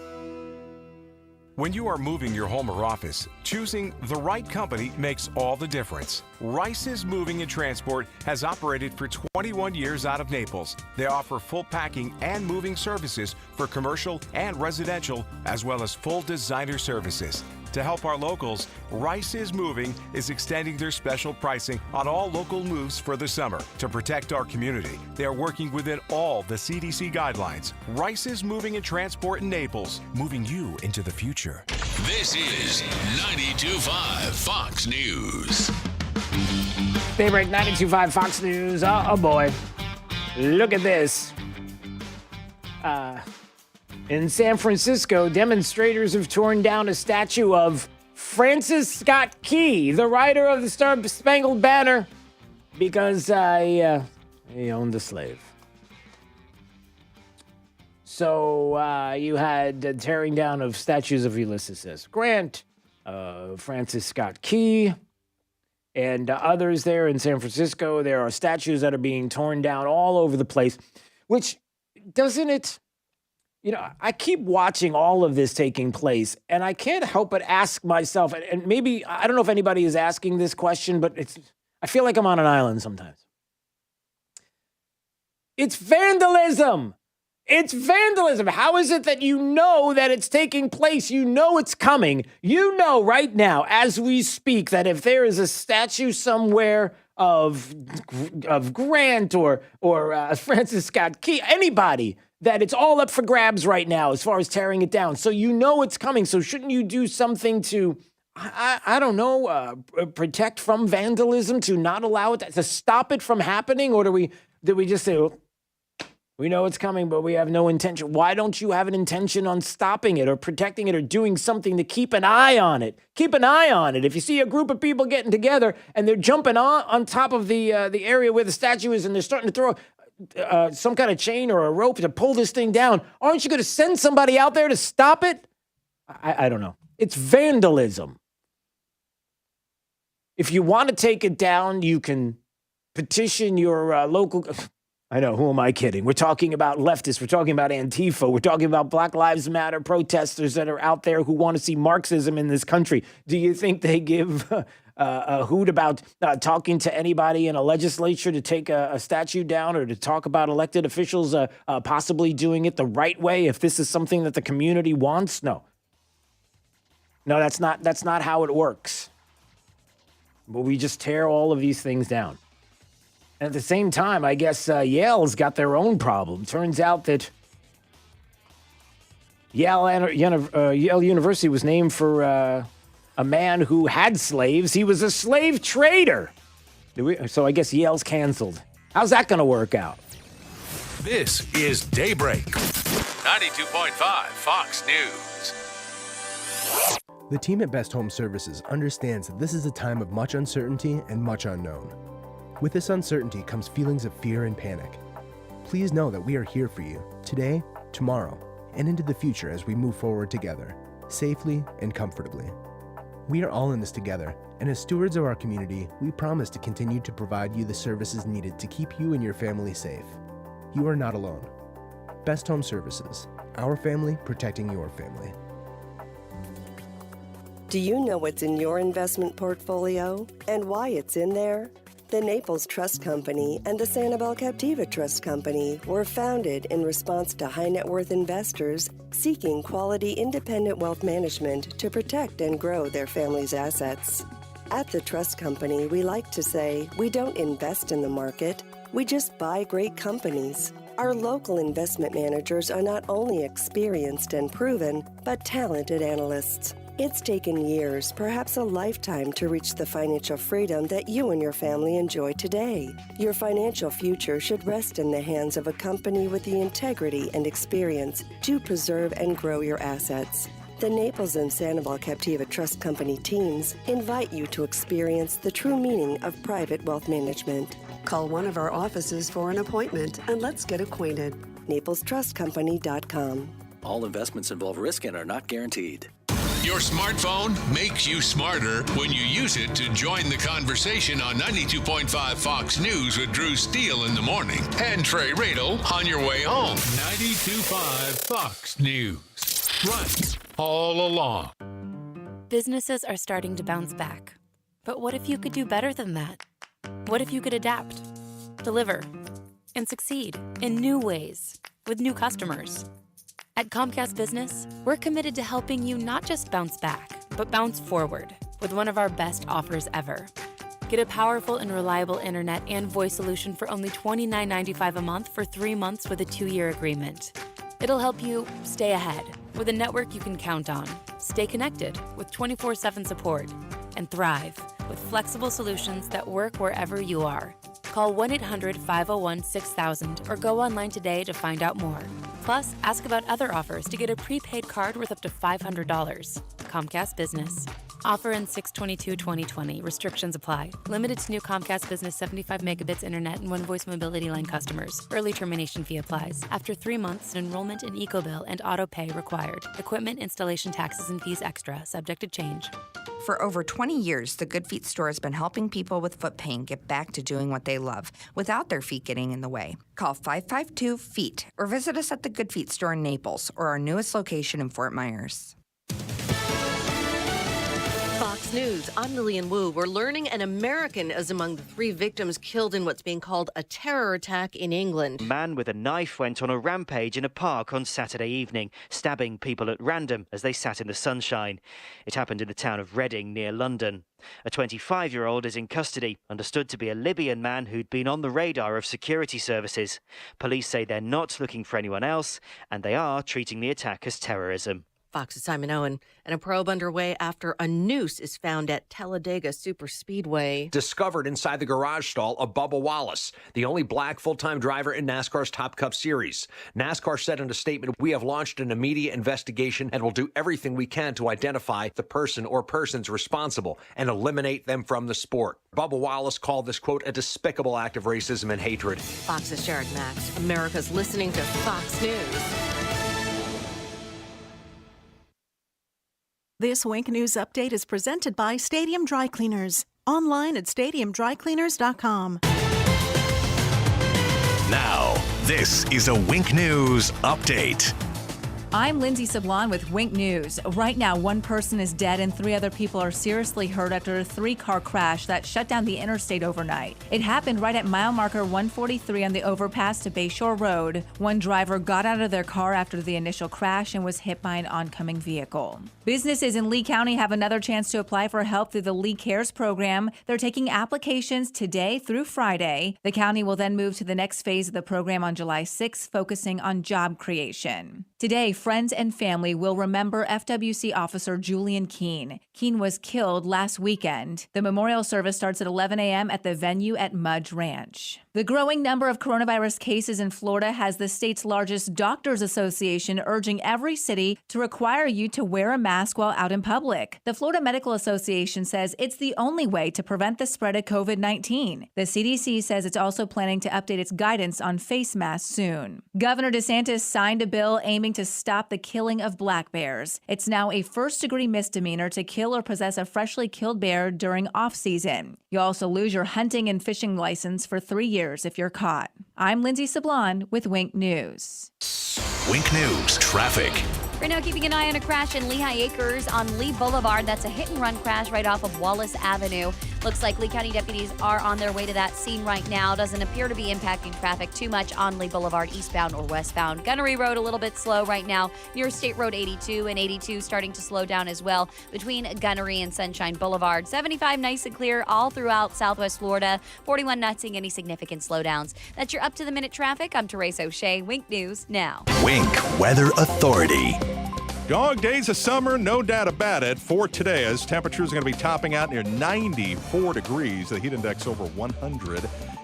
When you are moving your home or office, choosing the right company makes all the difference. Rice's Moving and Transport has operated for 21 years out of Naples. They offer full packing and moving services for commercial and residential, as well as full designer services. To help our locals, Rice's Moving is extending their special pricing on all local moves for the summer. To protect our community, they are working within all the CDC guidelines. Rice's Moving and Transport in Naples, moving you into the future. This is 92.5 Fox News. Daybreak 92.5 Fox News. Oh boy. Look at this. In San Francisco, demonstrators have torn down a statue of Francis Scott Key, the writer of the Star-Spangled Banner, because he owned a slave. So you had tearing down of statues of Ulysses S. Grant, Francis Scott Key, and others there in San Francisco. There are statues that are being torn down all over the place, which doesn't it... You know, I keep watching all of this taking place, and I can't help but ask myself, and maybe, I don't know if anybody is asking this question, but I feel like I'm on an island sometimes. It's vandalism. It's vandalism. How is it that you know that it's taking place? You know it's coming. You know right now, as we speak, that if there is a statue somewhere of Grant or Francis Scott Key, anybody, that it's all up for grabs right now as far as tearing it down. So you know it's coming. So shouldn't you do something to, I don't know, protect from vandalism, to not allow it, to stop it from happening? Or do we just say, oh, we know it's coming, but we have no intention? Why don't you have an intention on stopping it or protecting it or doing something to keep an eye on it? Keep an eye on it. If you see a group of people getting together and they're jumping on top of the area where the statue is and they're starting to throw some kind of chain or a rope to pull this thing down, aren't you going to send somebody out there to stop it? I don't know. It's vandalism. If you want to take it down, you can petition your local... I know, who am I kidding? We're talking about leftists. We're talking about Antifa. We're talking about Black Lives Matter protesters that are out there who want to see Marxism in this country. Do you think they give a hoot about talking to anybody in a legislature to take a statue down or to talk about elected officials possibly doing it the right way if this is something that the community wants? No. No, that's not how it works. But we just tear all of these things down. And at the same time, I guess Yale's got their own problem. Turns out that Yale University was named for a man who had slaves. He was a slave trader. So I guess Yale's canceled. How's that going to work out? This is Daybreak. 92.5 Fox News. The team at Best Home Services understands that this is a time of much uncertainty and much unknown. With this uncertainty comes feelings of fear and panic. Please know that we are here for you today, tomorrow, and into the future as we move forward together, safely and comfortably. We are all in this together, and as stewards of our community, we promise to continue to provide you the services needed to keep you and your family safe. You are not alone. Best Home Services, our family protecting your family. Do you know what's in your investment portfolio and why it's in there? The Naples Trust Company and the Sanibel Captiva Trust Company were founded in response to high net worth investors seeking quality independent wealth management to protect and grow their family's assets. At the Trust Company, we like to say we don't invest in the market, we just buy great companies. Our local investment managers are not only experienced and proven, but talented analysts. It's taken years, perhaps a lifetime, to reach the financial freedom that you and your family enjoy today. Your financial future should rest in the hands of a company with the integrity and experience to preserve and grow your assets. The Naples and Sanibel Captiva Trust Company teams invite you to experience the true meaning of private wealth management. Call one of our offices for an appointment and let's get acquainted. NaplesTrustCompany.com. All investments involve risk and are not guaranteed. Your smartphone makes you smarter when you use it to join the conversation on 92.5 Fox News with Drew Steele in the morning and Trey Radel on your way home. 92.5 Fox News. Right all along. Businesses are starting to bounce back. But what if you could do better than that? What if you could adapt, deliver, and succeed in new ways with new customers? At Comcast Business, we're committed to helping you not just bounce back, but bounce forward with one of our best offers ever. Get a powerful and reliable internet and voice solution for only $29.95 a month for 3 months with a 2-year agreement. It'll help you stay ahead with a network you can count on, stay connected with 24/7 support, and thrive with flexible solutions that work wherever you are. Call 1-800-501-6000 or go online today to find out more. Plus, ask about other offers to get a prepaid card worth up to $500. Comcast Business. Offer ends 6/22/2020. Restrictions apply. Limited to new Comcast Business 75 megabits internet and one voice mobility line customers. Early termination fee applies. After 3 months, enrollment in EcoBill and auto pay required. Equipment, installation, taxes, and fees extra. Subject to change. For over 20 years, the Good Feet store has been helping people with foot pain get back to doing what they love without their feet getting in the way. Call 552-FEET or visit us at the Good Feet store in Naples or our newest location in Fort Myers. Fox News, I'm Lillian Wu. We're learning an American is among the 3 victims killed in what's being called a terror attack in England. A man with a knife went on a rampage in a park on Saturday evening, stabbing people at random as they sat in the sunshine. It happened in the town of Reading, near London. A 25-year-old is in custody, understood to be a Libyan man who'd been on the radar of security services. Police say they're not looking for anyone else, and they are treating the attack as terrorism. Fox's Simon Owen, and a probe underway after a noose is found at Talladega Superspeedway. Discovered inside the garage stall of Bubba Wallace, the only black full-time driver in NASCAR's Top Cup Series. NASCAR said in a statement, "We have launched an immediate investigation and will do everything we can to identify the person or persons responsible and eliminate them from the sport." Bubba Wallace called this, quote, "a despicable act of racism and hatred." Fox's Jared Max. America's listening to Fox News. This Wink News Update is presented by Stadium Dry Cleaners. Online at stadiumdrycleaners.com. Now, this is a Wink News Update. I'm Lindsay Sablon with Wink News. Right now, 1 person is dead and 3 other people are seriously hurt after a 3-car crash that shut down the interstate overnight. It happened right at mile marker 143 on the overpass to Bayshore Road. 1 driver got out of their car after the initial crash and was hit by an oncoming vehicle. Businesses in Lee County have another chance to apply for help through the Lee Cares program. They're taking applications today through Friday. The county will then move to the next phase of the program on July 6th, focusing on job creation. Today, friends and family will remember FWC officer Julian Keene. Keene was killed last weekend. The memorial service starts at 11 a.m. at the venue at Mudge Ranch. The growing number of coronavirus cases in Florida has the state's largest doctors association urging every city to require you to wear a mask while out in public. The Florida Medical Association says it's the only way to prevent the spread of COVID-19. The CDC says it's also planning to update its guidance on face masks soon. Governor DeSantis signed a bill aiming to stop the killing of black bears. It's now a first-degree misdemeanor to kill or possess a freshly killed bear during off-season. You'll also lose your hunting and fishing license for 3 years if you're caught. I'm Lindsay Sablon with Wink News. Wink News traffic. Right now, keeping an eye on a crash in Lehigh Acres on Lee Boulevard. That's a hit-and-run crash right off of Wallace Avenue. Looks like Lee County deputies are on their way to that scene right now. Doesn't appear to be impacting traffic too much on Lee Boulevard, eastbound or westbound. Gunnery Road a little bit slow right now near State Road 82, and 82 starting to slow down as well between Gunnery and Sunshine Boulevard. 75 nice and clear all throughout Southwest Florida. 41 not seeing any significant slowdowns. That's your up-to-the-minute traffic. I'm Teresa O'Shea. Wink News now. Wink Weather Authority. Dog days of summer, no doubt about it. For today, as temperatures are going to be topping out near 94 degrees, the heat index over 100.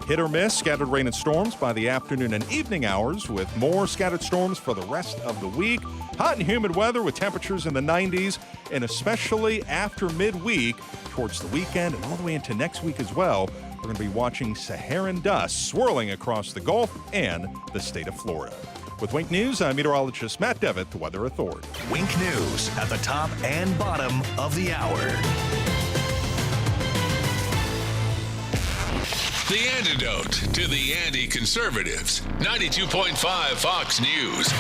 Hit or miss, scattered rain and storms by the afternoon and evening hours, with more scattered storms for the rest of the week. Hot and humid weather with temperatures in the 90s, and especially after midweek, towards the weekend and all the way into next week as well, we're going to be watching Saharan dust swirling across the Gulf and the state of Florida. With Wink News, I'm meteorologist Matt Devitt, the Weather Authority. Wink News at the top and bottom of the hour. The antidote to the anti-conservatives. 92.5 Fox News.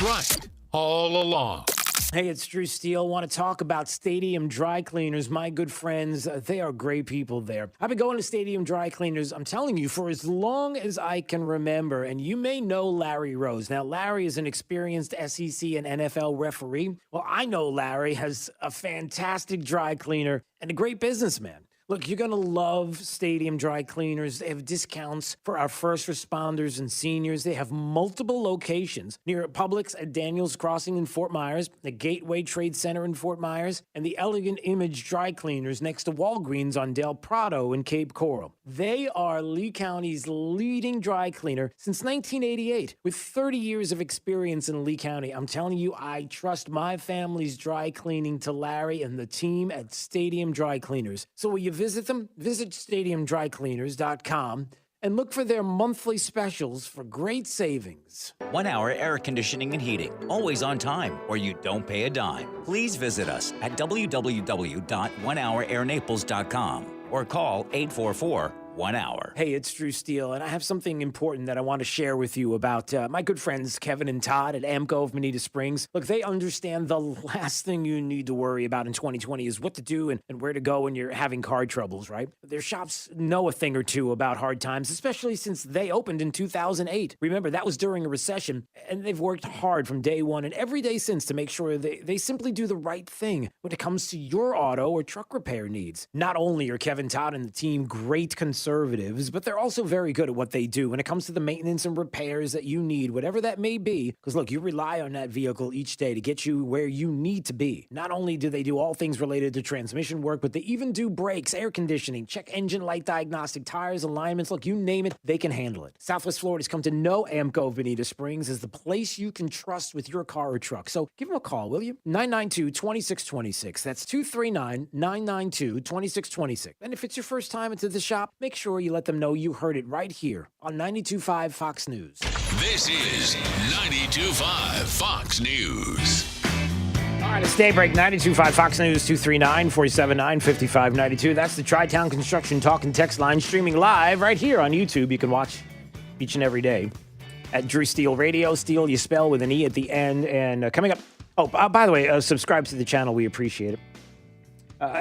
Right all along. Hey, it's Drew Steele. Want to talk about Stadium Dry Cleaners. My good friends, they are great people there. I've been going to Stadium Dry Cleaners, I'm telling you, for as long as I can remember. And you may know Larry Rose. Now, Larry is an experienced SEC and NFL referee. Well, I know Larry has a fantastic dry cleaner and a great businessman. Look, you're going to love Stadium Dry Cleaners. They have discounts for our first responders and seniors. They have multiple locations near Publix at Daniels Crossing in Fort Myers, the Gateway Trade Center in Fort Myers, and the Elegant Image Dry Cleaners next to Walgreens on Del Prado in Cape Coral. They are Lee County's leading dry cleaner since 1988. With 30 years of experience in Lee County, I'm telling you, I trust my family's dry cleaning to Larry and the team at Stadium Dry Cleaners. So will you visit them? Visit stadiumdrycleaners.com and look for their monthly specials for great savings. 1 hour air conditioning and heating, always on time, or you don't pay a dime. Please visit us at www.onehourairnaples.com or call 844-1 hour. Hey, it's Drew Steele, and I have something important that I want to share with you about my good friends Kevin and Todd at AMCO of Bonita Springs. Look, they understand the last thing you need to worry about in 2020 is what to do and where to go when you're having car troubles, right? Their shops know a thing or two about hard times, especially since they opened in 2008. Remember, that was during a recession, and they've worked hard from day one and every day since to make sure they simply do the right thing when it comes to your auto or truck repair needs. Not only are Kevin, Todd, and the team great conservatives, but they're also very good at what they do when it comes to the maintenance and repairs that you need, whatever that may be. Because look, you rely on that vehicle each day to get you where you need to be. Not only do they do all things related to transmission work, but they even do brakes, air conditioning, check engine light diagnostic, tires, alignments. Look, you name it, they can handle it. Southwest Florida's come to know AMCO of Bonita Springs as the place you can trust with your car or truck. So give them a call, will you? 992-2626. That's 239-992-2626. And if it's your first time into the shop, make sure you let them know you heard it right here on 92.5 Fox News. This is 92.5 Fox News. All right, it's Daybreak, 92.5 Fox News, 239-479-5592. That's the Tri-Town Construction Talk and Text line, streaming live right here on YouTube. You can watch each and every day at Drew Steele Radio. Steele, you spell with an E at the end. And coming up, by the way, subscribe to the channel. We appreciate it.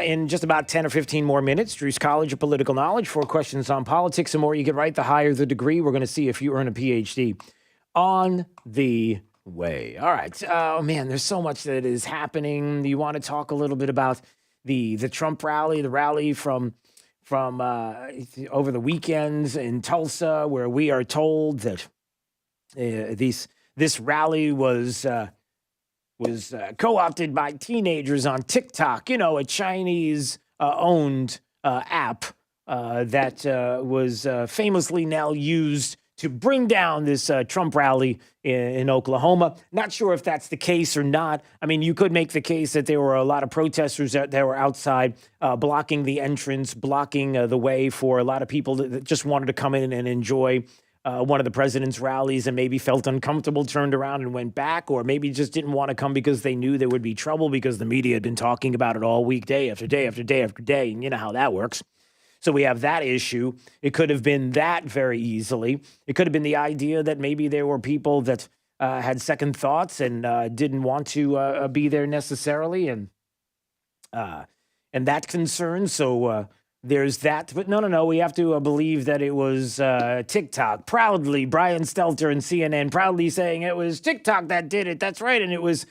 In just about 10 or 15 more minutes, Drew's College of Political Knowledge, 4 questions on politics. The more you get right, the higher the degree. We're going to see if you earn a PhD on the way. All right. Oh, man, there's so much that is happening. You want to talk a little bit about the Trump rally, the rally from over the weekends in Tulsa, where we are told that this rally was co-opted by teenagers on TikTok, a Chinese-owned app that was famously now used to bring down this Trump rally in Oklahoma. Not sure if that's the case or not. I mean, you could make the case that there were a lot of protesters that were outside blocking the entrance, blocking the way for a lot of people that just wanted to come in and enjoy one of the president's rallies and maybe felt uncomfortable, turned around and went back, or maybe just didn't want to come because they knew there would be trouble because the media had been talking about it all week, day after day after day after day, and you know how that works. So we have that issue. It could have been that very easily. It could have been the idea that maybe there were people that had second thoughts and didn't want to be there necessarily, and that concern. So there's that. But no. We have to believe that it was TikTok. Proudly, Brian Stelter and CNN proudly saying it was TikTok that did it. That's right. And it was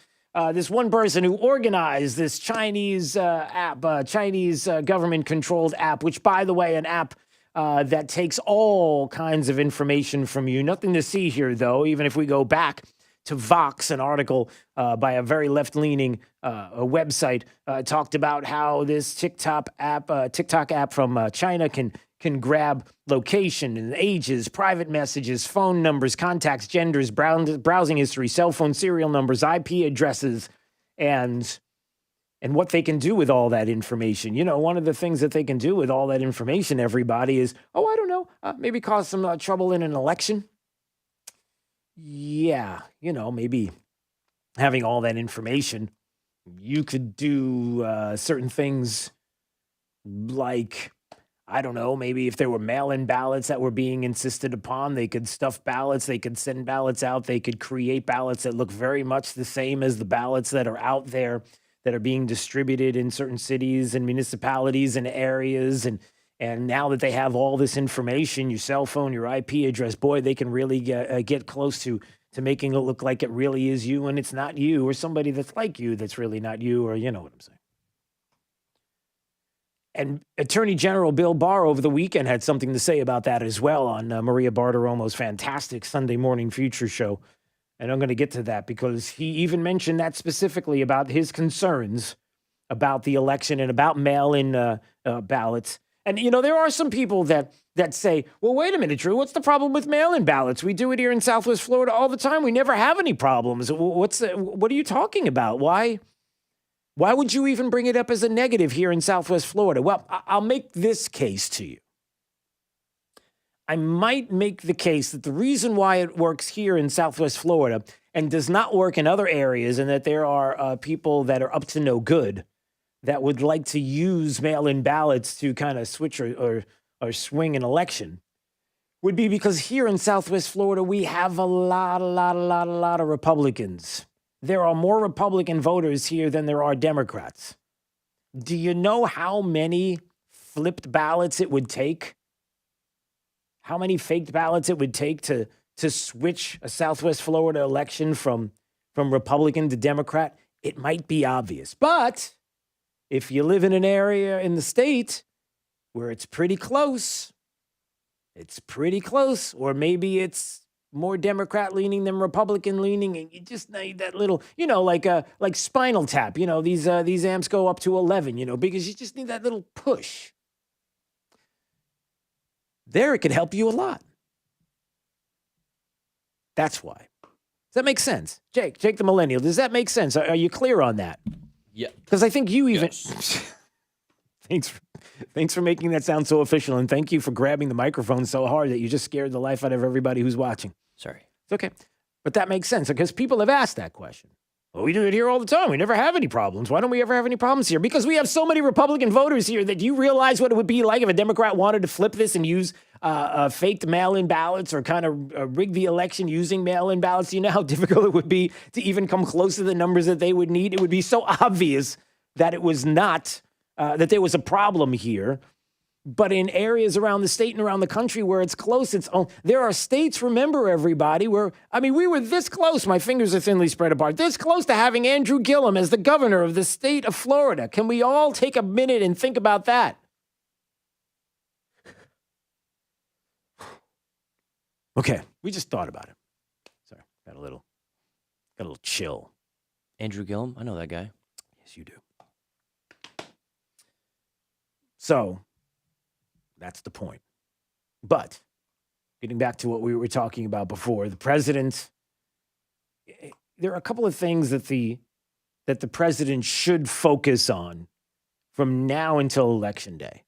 this one person who organized this Chinese app, Chinese government-controlled app, which, by the way, an app that takes all kinds of information from you. Nothing to see here, though, even if we go back to Vox, an article by a very left-leaning website, talked about how this TikTok app from China can grab location and ages, private messages, phone numbers, contacts, genders, browsing history, cell phone serial numbers, IP addresses, and what they can do with all that information. You know, one of the things that they can do with all that information, everybody, is, I don't know, maybe cause some trouble in an election. Yeah, maybe having all that information, you could do certain things like, I don't know, maybe if there were mail-in ballots that were being insisted upon, they could stuff ballots, they could send ballots out, they could create ballots that look very much the same as the ballots that are out there that are being distributed in certain cities and municipalities and areas. And now that they have all this information, your cell phone, your IP address, boy, they can really get close to making it look like it really is you and it's not you, or somebody that's like you that's really not you, or you know what I'm saying. And Attorney General Bill Barr over the weekend had something to say about that as well on Maria Bartiromo's fantastic Sunday Morning Future show. And I'm going to get to that because he even mentioned that specifically about his concerns about the election and about mail-in ballots. And, there are some people that say, well, wait a minute, Drew, what's the problem with mail-in ballots? We do it here in Southwest Florida all the time. We never have any problems. What are you talking about? Why would you even bring it up as a negative here in Southwest Florida? Well, I'll make this case to you. I might make the case that the reason why it works here in Southwest Florida and does not work in other areas, and that there are people that are up to no good that would like to use mail-in ballots to kind of switch or swing an election, would be because here in Southwest Florida, we have a lot of Republicans. There are more Republican voters here than there are Democrats. Do you know how many flipped ballots it would take? How many faked ballots it would take to switch a Southwest Florida election from Republican to Democrat? It might be obvious. But if you live in an area in the state where it's pretty close, or maybe it's more Democrat leaning than Republican leaning, and you just need that little, like Spinal Tap, these amps go up to 11, because you just need that little push. There, it could help you a lot. That's why. Does that make sense? Jake the Millennial, does that make sense? Are you clear on that? Yeah. Because I think you even... Yes. Thanks for making that sound so official, and thank you for grabbing the microphone so hard that you just scared the life out of everybody who's watching. Sorry. It's okay. But that makes sense, because people have asked that question. Well, we do it here all the time. We never have any problems. Why don't we ever have any problems here? Because we have so many Republican voters here that you realize what it would be like if a Democrat wanted to flip this and use faked mail-in ballots or kind of rig the election using mail-in ballots. You know how difficult it would be to even come close to the numbers that they would need? It would be so obvious that it was not, that there was a problem here. But in areas around the state and around the country where it's close, there are states, remember everybody, where, we were this close, my fingers are thinly spread apart, this close to having Andrew Gillum as the governor of the state of Florida. Can we all take a minute and think about that? Okay, we just thought about it. Sorry, got a little chill. Andrew Gillum, I know that guy. Yes, you do. So, that's the point. But getting back to what we were talking about before, the president, there are a couple of things that the president should focus on from now until Election Day.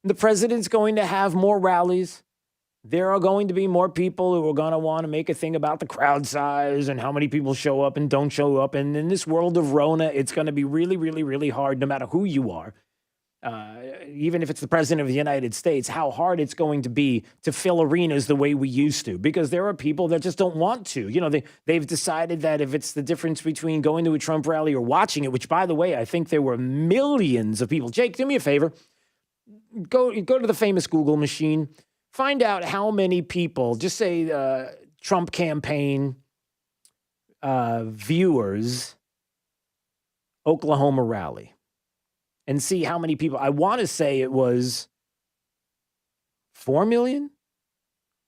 The president's going to have more rallies. There are going to be more people who are going to want to make a thing about the crowd size and how many people show up and don't show up. And in this world of Rona, it's going to be really, really, really hard, no matter who you are, even if it's the president of the United States, how hard it's going to be to fill arenas the way we used to, because there are people that just don't want to. You know, they've decided that if it's the difference between going to a Trump rally or watching it, which, by the way, I think there were millions of people. Jake, do me a favor. Go to the famous Google machine. Find out how many people, just say Trump campaign viewers, Oklahoma rally. And see how many people. I want to say it was 4 million?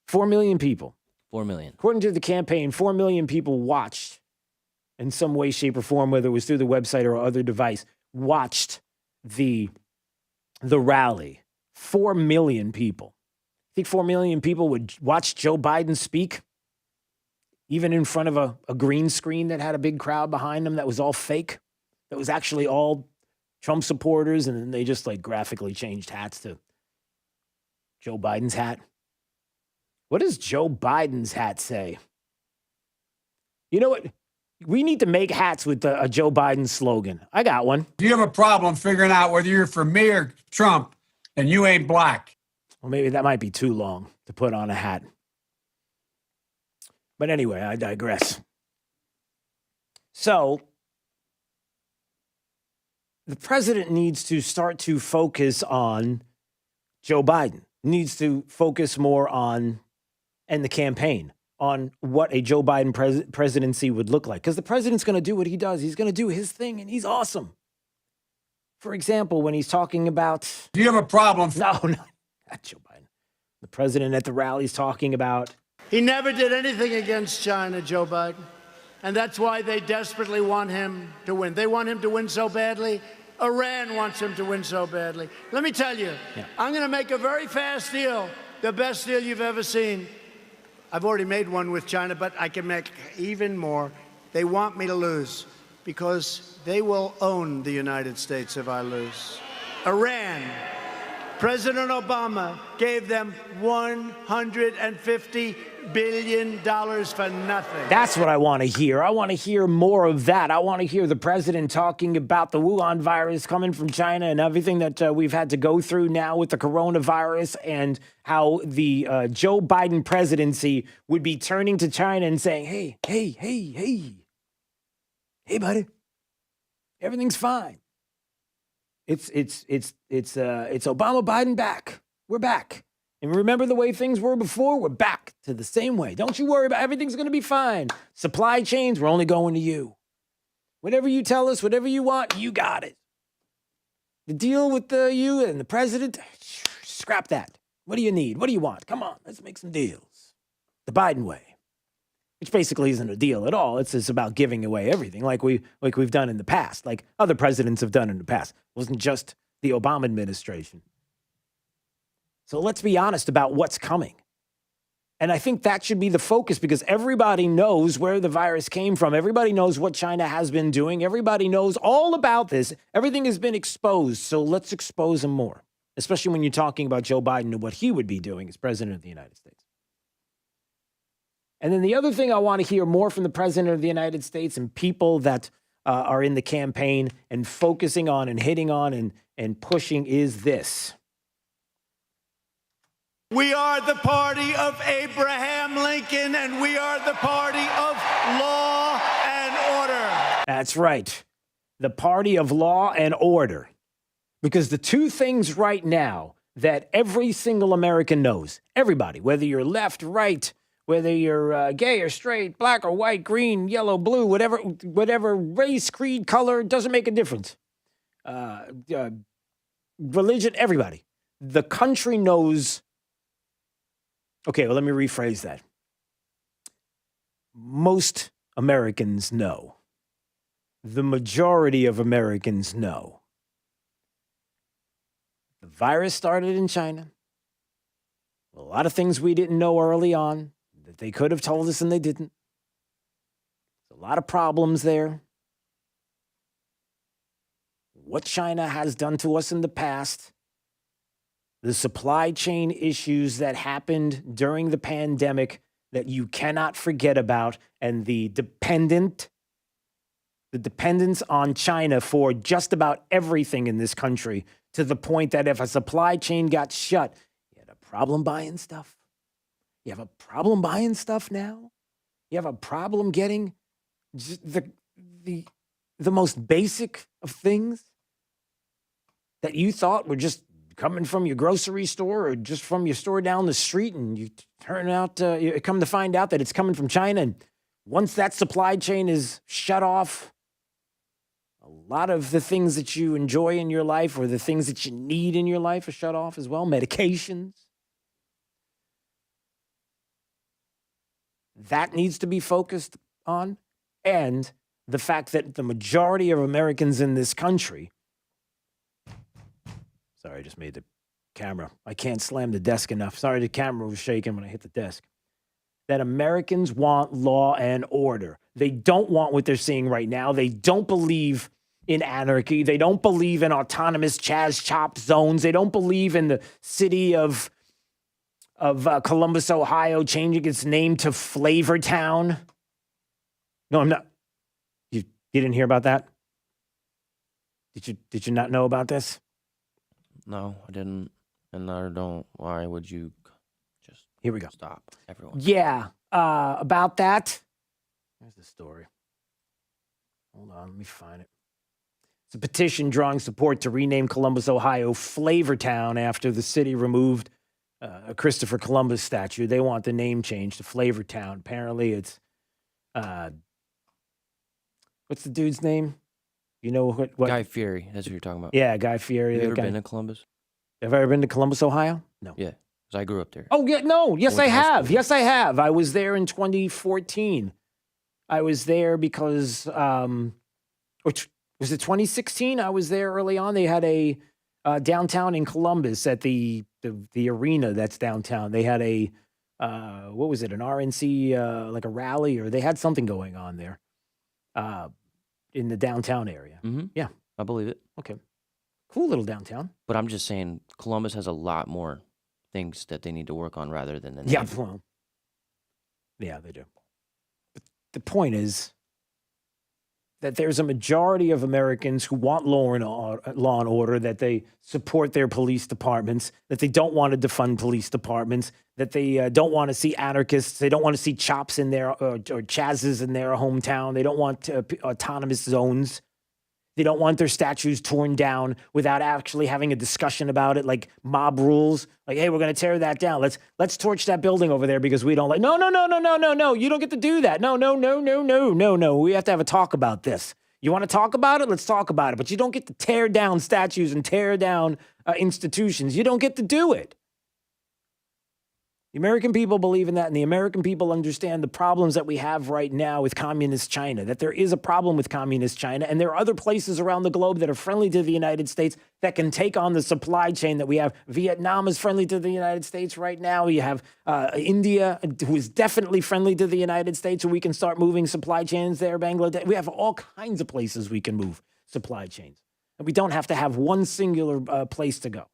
4 million people. 4 million. According to the campaign, 4 million people watched in some way, shape, or form, whether it was through the website or other device, watched the rally. 4 million people. I think 4 million people would watch Joe Biden speak, even in front of a green screen that had a big crowd behind them that was all fake, that was actually all Trump supporters, and then they just like graphically changed hats to Joe Biden's hat. What does Joe Biden's hat say? You know what? We need to make hats with a Joe Biden slogan. I got one. Do you have a problem figuring out whether you're for me or Trump and you ain't black? Well, maybe that might be too long to put on a hat. But anyway, I digress. So, the president needs to start to focus on Joe Biden, needs to focus more on, and the campaign, on what a Joe Biden presidency would look like. Because the president's going to do what he does. He's going to do his thing, and he's awesome. For example, when he's talking about... Do you have a problem? No, not Joe Biden. The president at the rally's talking about... He never did anything against China, Joe Biden. And that's why they desperately want him to win. They want him to win so badly. Iran wants him to win so badly. Let me tell you, I'm going to make a very fast deal, the best deal you've ever seen. I've already made one with China, but I can make even more. They want me to lose because they will own the United States if I lose. Iran, President Obama gave them $150 billion for nothing. That's what I want to hear. I want to hear more of that. I want to hear the president talking about the Wuhan virus coming from China and everything that we've had to go through now with the coronavirus, and how the Joe Biden presidency would be turning to China and saying, hey, buddy, everything's fine. It's Obama Biden back. We're back. And remember the way things were before? We're back to the same way. Don't you worry about it. Everything's going to be fine. Supply chains, we're only going to you. Whatever you tell us, whatever you want, you got it. The deal with you and the president, scrap that. What do you need? What do you want? Come on, let's make some deals. The Biden way, which basically isn't a deal at all. It's just about giving away everything like we've done in the past, like other presidents have done in the past. It wasn't just the Obama administration. So let's be honest about what's coming. And I think that should be the focus, because everybody knows where the virus came from. Everybody knows what China has been doing. Everybody knows all about this. Everything has been exposed. So let's expose them more, especially when you're talking about Joe Biden and what he would be doing as president of the United States. And then the other thing I want to hear more from the president of the United States and people that are in the campaign and focusing on and hitting on and pushing is this. We are the party of Abraham Lincoln, and we are the party of law and order. That's right. The party of law and order. Because the two things right now that every single American knows, everybody, whether you're left, right, whether you're gay or straight, black or white, green, yellow, blue, whatever race, creed, color, doesn't make a difference. Religion, everybody. The country knows. Okay, well, let me rephrase that. Most Americans know. The majority of Americans know. The virus started in China. A lot of things we didn't know early on that they could have told us and they didn't. A lot of problems there. What China has done to us in the past. The supply chain issues that happened during the pandemic that you cannot forget about, and the dependence on China for just about everything in this country to the point that if a supply chain got shut, you had a problem buying stuff. You have a problem buying stuff now. You have a problem getting the most basic of things that you thought were just coming from your grocery store or just from your store down the street, and you you come to find out that it's coming from China. And once that supply chain is shut off, a lot of the things that you enjoy in your life or the things that you need in your life are shut off as well. Medications. That needs to be focused on. And the fact that the majority of Americans in this country, sorry, I just made the camera. I can't slam the desk enough. Sorry, the camera was shaking when I hit the desk. That Americans want law and order. They don't want what they're seeing right now. They don't believe in anarchy. They don't believe in autonomous chop zones. They don't believe in the city of Columbus, Ohio, changing its name to Flavortown. No, I'm not. You didn't hear about that? Did you not know about this? No, I didn't. And I don't. Why would you just Here we go. Stop, everyone. Yeah, about that. Here's the story. Hold on, let me find it. It's a petition drawing support to rename Columbus, Ohio, Flavortown after the city removed a Christopher Columbus statue. They want the name changed to Flavortown. Apparently, it's what's the dude's name? You know what? Guy Fieri. That's what you're talking about. Yeah, Guy Fieri. Have you ever guy. been to Columbus? Have I ever been to Columbus, Ohio? No. Yeah, because I grew up there. Oh, yeah, no. Yes, I went to high have. school. Yes, I have. I was there in 2014. I was there because, was it 2016? I was there early on. They had a downtown in Columbus at the arena that's downtown. They had a, what was it, an RNC, like a rally, or they had something going on there in the downtown area. Mm-hmm. Yeah. I believe it. Okay. Cool little downtown. But I'm just saying, Columbus has a lot more things that they need to work on rather than the name. Yeah, well, yeah, they do. But the point is that there's a majority of Americans who want law and order, that they support their police departments, that they don't want to defund police departments, that they don't want to see anarchists, they don't want to see chops in their or chazzes in their hometown, they don't want autonomous zones. They don't want their statues torn down without actually having a discussion about it, like mob rules. Like, hey, we're going to tear that down. Let's torch that building over there because we don't like. No. You don't get to do that. No. We have to have a talk about this. You want to talk about it? Let's talk about it. But you don't get to tear down statues and tear down institutions. You don't get to do it. The American people believe in that, and the American people understand the problems that we have right now with communist China, that there is a problem with communist China, and there are other places around the globe that are friendly to the United States that can take on the supply chain that we have. Vietnam is friendly to the United States right now. You have India, who is definitely friendly to the United States, so we can start moving supply chains there, Bangladesh. We have all kinds of places we can move supply chains, and we don't have to have one singular place to go.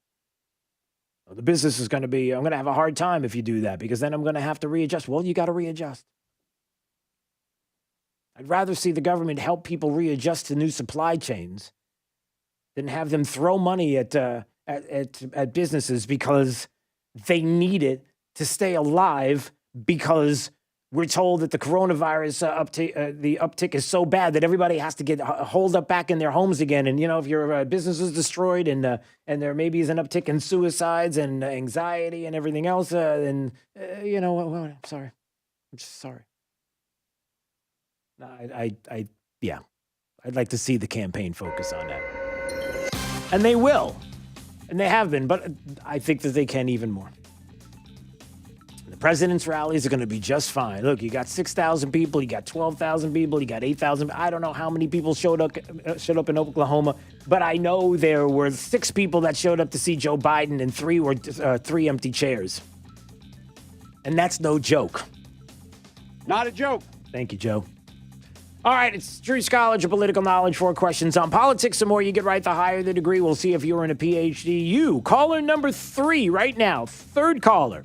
The business is going to be, I'm going to have a hard time if you do that because then I'm going to have to readjust. Well, you got to readjust. I'd rather see the government help people readjust to new supply chains than have them throw money at businesses because they need it to stay alive because we're told that the coronavirus the uptick is so bad that everybody has to get holed up back in their homes again. And, if your business is destroyed and there maybe is an uptick in suicides and anxiety and everything else, then, I'm sorry. I'm just sorry. Yeah, I'd like to see the campaign focus on that. And they will. And they have been, but I think that they can even more. The president's rallies are going to be just fine. Look, you got 6,000 people, you got 12,000 people, you got 8,000. I don't know how many people showed up in Oklahoma, but I know there were 6 people that showed up to see Joe Biden, and 3 were 3 empty chairs. And that's no joke. Not a joke. Thank you, Joe. All right, it's Drew's College of Political Knowledge. 4 questions on politics. The more you get right, the higher the degree. We'll see if you're in a PhD. You, caller number 3 right now, third caller.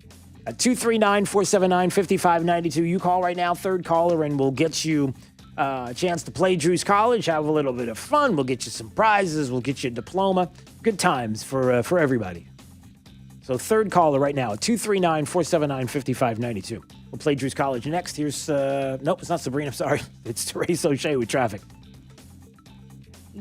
At 239-479-5592. You call right now, third caller, and we'll get you a chance to play Drew's College, have a little bit of fun. We'll get you some prizes. We'll get you a diploma. Good times for everybody. So third caller right now, 239-479-5592. We'll play Drew's College next. Here's, nope, it's not Sabrina, sorry. It's Therese O'Shea with traffic.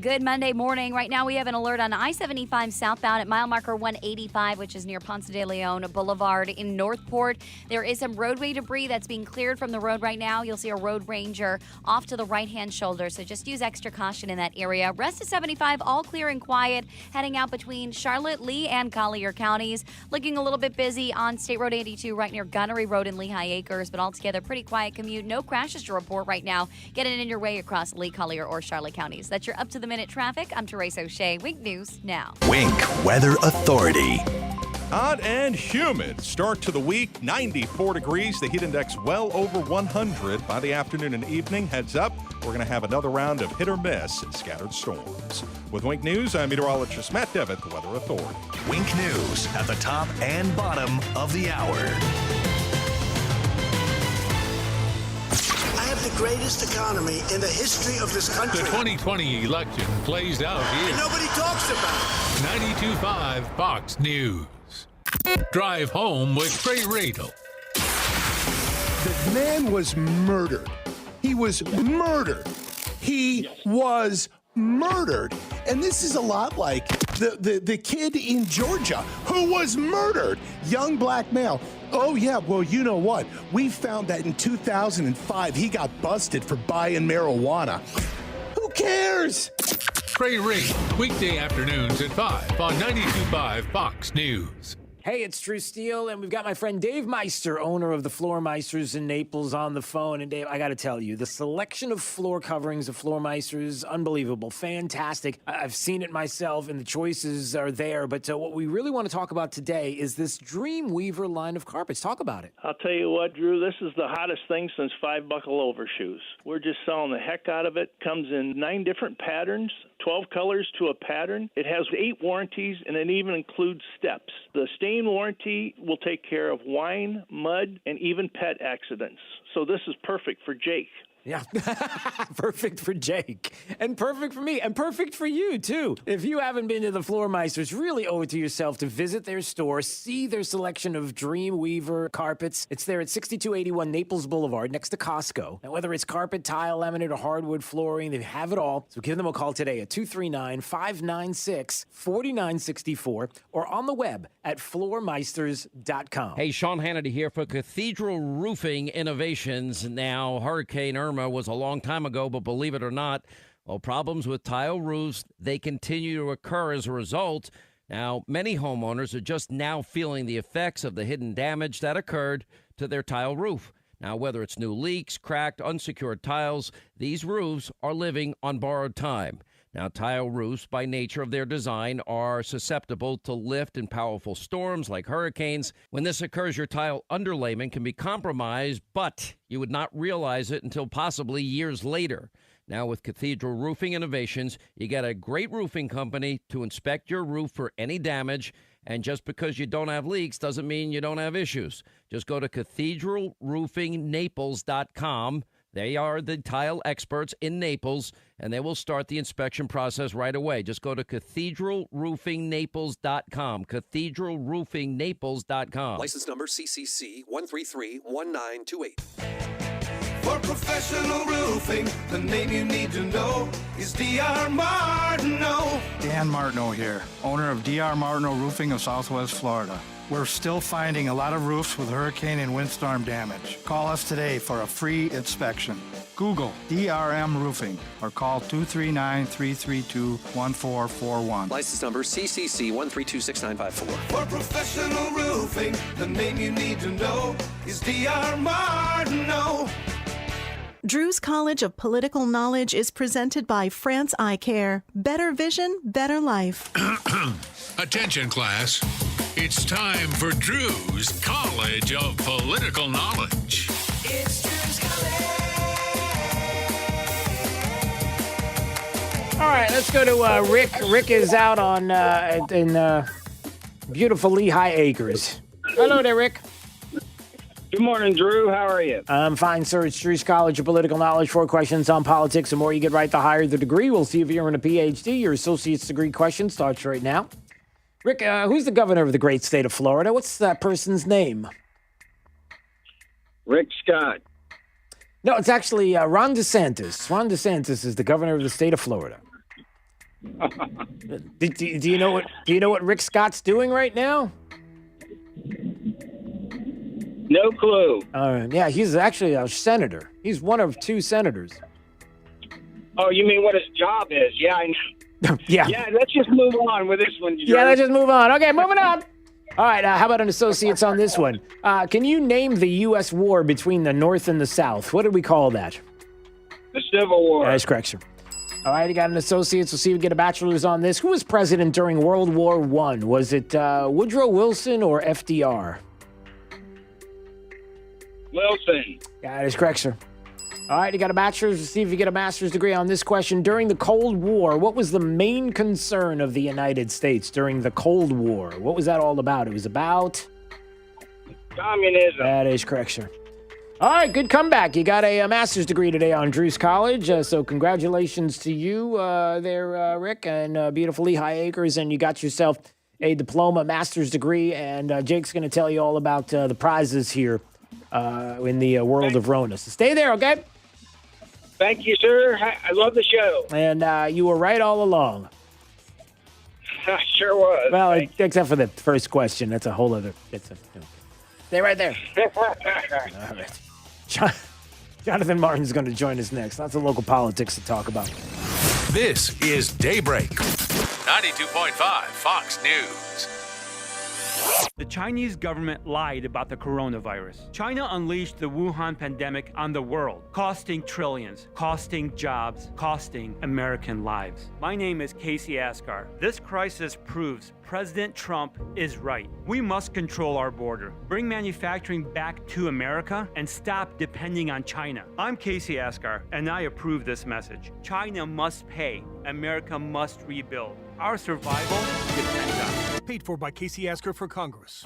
Good Monday morning. Right now we have an alert on I-75 southbound at mile marker 185, which is near Ponce de Leon Boulevard in Northport. There is some roadway debris that's being cleared from the road right now. You'll see a road ranger off to the right-hand shoulder, so just use extra caution in that area. Rest of 75, all clear and quiet, heading out between Charlotte, Lee, and Collier counties. Looking a little bit busy on State Road 82 right near Gunnery Road in Lehigh Acres, but altogether pretty quiet commute. No crashes to report right now. Get it in your way across Lee, Collier, or Charlotte counties. That's your up-to-the-minute traffic. I'm Therese O'Shea. Wink News now. Wink Weather Authority. Hot and humid start to the week. 94 degrees. The heat index well over 100 by the afternoon and evening. Heads up, we're going to have another round of hit or miss and scattered storms. With Wink News, I'm meteorologist Matt Devitt, the Weather Authority. Wink News at the top and bottom of the hour. I have the greatest economy in the history of this country. The 2020 election plays out here. And nobody talks about it. 92.5 Fox News. Drive home with Trey Radel. The man was murdered. He was murdered. He was murdered. And this is a lot like the kid in Georgia who was murdered. Young black male. Oh, yeah, well, you know what? We found that in 2005, he got busted for buying marijuana. Who cares? Trey Radel, weekday afternoons at 5 on 92.5 Fox News. Hey, it's Drew Steele, and we've got my friend Dave Meister, owner of the Floor Meisters in Naples, on the phone. And Dave, I got to tell you, the selection of floor coverings of Floor Meisters, unbelievable, fantastic. I've seen it myself, and the choices are there. But what we really want to talk about today is this Dreamweaver line of carpets. Talk about it. I'll tell you what, Drew, this is the hottest thing since 5 buckle overshoes. We're just selling the heck out of it. Comes in 9 different patterns, 12 colors to a pattern. It has 8 warranties, and it even includes steps. The stain warranty will take care of wine, mud, and even pet accidents. So this is perfect for Jake. Yeah, perfect for Jake, and perfect for me, and perfect for you, too. If you haven't been to the Floor Meisters, really owe it to yourself to visit their store, see their selection of Dreamweaver carpets. It's there at 6281 Naples Boulevard, next to Costco. And whether it's carpet, tile, laminate, or hardwood flooring, they have it all. So give them a call today at 239-596-4964 or on the web at floormeisters.com. Hey, Sean Hannity here for Cathedral Roofing Innovations. Now, Hurricane Irma was a long time ago, but believe it or not, well, problems with tile roofs, they continue to occur as a result. Now, many homeowners are just now feeling the effects of the hidden damage that occurred to their tile roof. Now, whether it's new leaks, cracked, unsecured tiles, these roofs are living on borrowed time. Now, tile roofs, by nature of their design, are susceptible to lift and powerful storms like hurricanes. When this occurs, your tile underlayment can be compromised, but you would not realize it until possibly years later. Now, with Cathedral Roofing Innovations, you get a great roofing company to inspect your roof for any damage. And just because you don't have leaks doesn't mean you don't have issues. Just go to cathedralroofingnaples.com. They are the tile experts in Naples, and they will start the inspection process right away. Just go to cathedralroofingnaples.com, cathedralroofingnaples.com. License number CCC 1331928. For professional roofing, the name you need to know is D.R. Martineau. Dan Martineau here, owner of D.R. Martineau Roofing of Southwest Florida. We're still finding a lot of roofs with hurricane and windstorm damage. Call us today for a free inspection. Google DRM Roofing or call 239-332-1441. License number CCC 1326954. For professional roofing, the name you need to know is D.R. Martineau. Drew's College of Political Knowledge is presented by France Eye Care. Better vision, better life. Attention, class. It's time for Drew's College of Political Knowledge. It's Drew's College. All right, let's go to Rick. Rick is out on in beautiful Lehigh Acres. Hello there, Rick. Good morning, Drew. How are you? I'm fine, sir. It's Drew's College of Political Knowledge. 4 questions on politics. The more you get right, the higher the degree. We'll see if you're in a PhD. Your associate's degree question starts right now. Rick, who's the governor of the great state of Florida? What's that person's name? Rick Scott. No, it's actually Ron DeSantis. Ron DeSantis is the governor of the state of Florida. Do you know what Rick Scott's doing right now? No clue. All right. Yeah, he's actually a senator. He's one of 2 senators. Oh, you mean what his job is? Yeah, I know. Yeah. Yeah, let's just move on with this one, Drew. Yeah, let's just move on. Okay, moving on. All right, how about an associate's on this one? Can you name the U.S. war between the North and the South? What did we call that? The Civil War. That's correct, sir. All right, you got an associate's. We'll see if we get a bachelor's on this. Who was president during World War I? Was it Woodrow Wilson or FDR? Wilson. That is correct, sir. All right, you got a bachelor's. We'll see if you get a master's degree on this question. During the Cold War, what was the main concern of the United States during the Cold War? What was that all about? It was about communism. That is correct, sir. All right, good comeback. You got a master's degree today on Drew's College, so congratulations to you there, Rick, and beautiful Lehigh Acres, and you got yourself a diploma, master's degree, and Jake's going to tell you all about the prizes here in the world of Rona. So stay there, okay? Thank you, sir. I love the show. And you were right all along. I sure was. Well, except for the first question. That's a whole other... Stay right there. All right. Jonathan Martin's going to join us next. Lots of local politics to talk about. This is Daybreak. 92.5 Fox News. The Chinese government lied about the coronavirus. China unleashed the Wuhan pandemic on the world, costing trillions, costing jobs, costing American lives. My name is Casey Askar. This crisis proves President Trump is right. We must control our border, bring manufacturing back to America, and stop depending on China. I'm Casey Askar, and I approve this message. China must pay. America must rebuild. Our survival depends on it. Paid for by Casey Asker for Congress.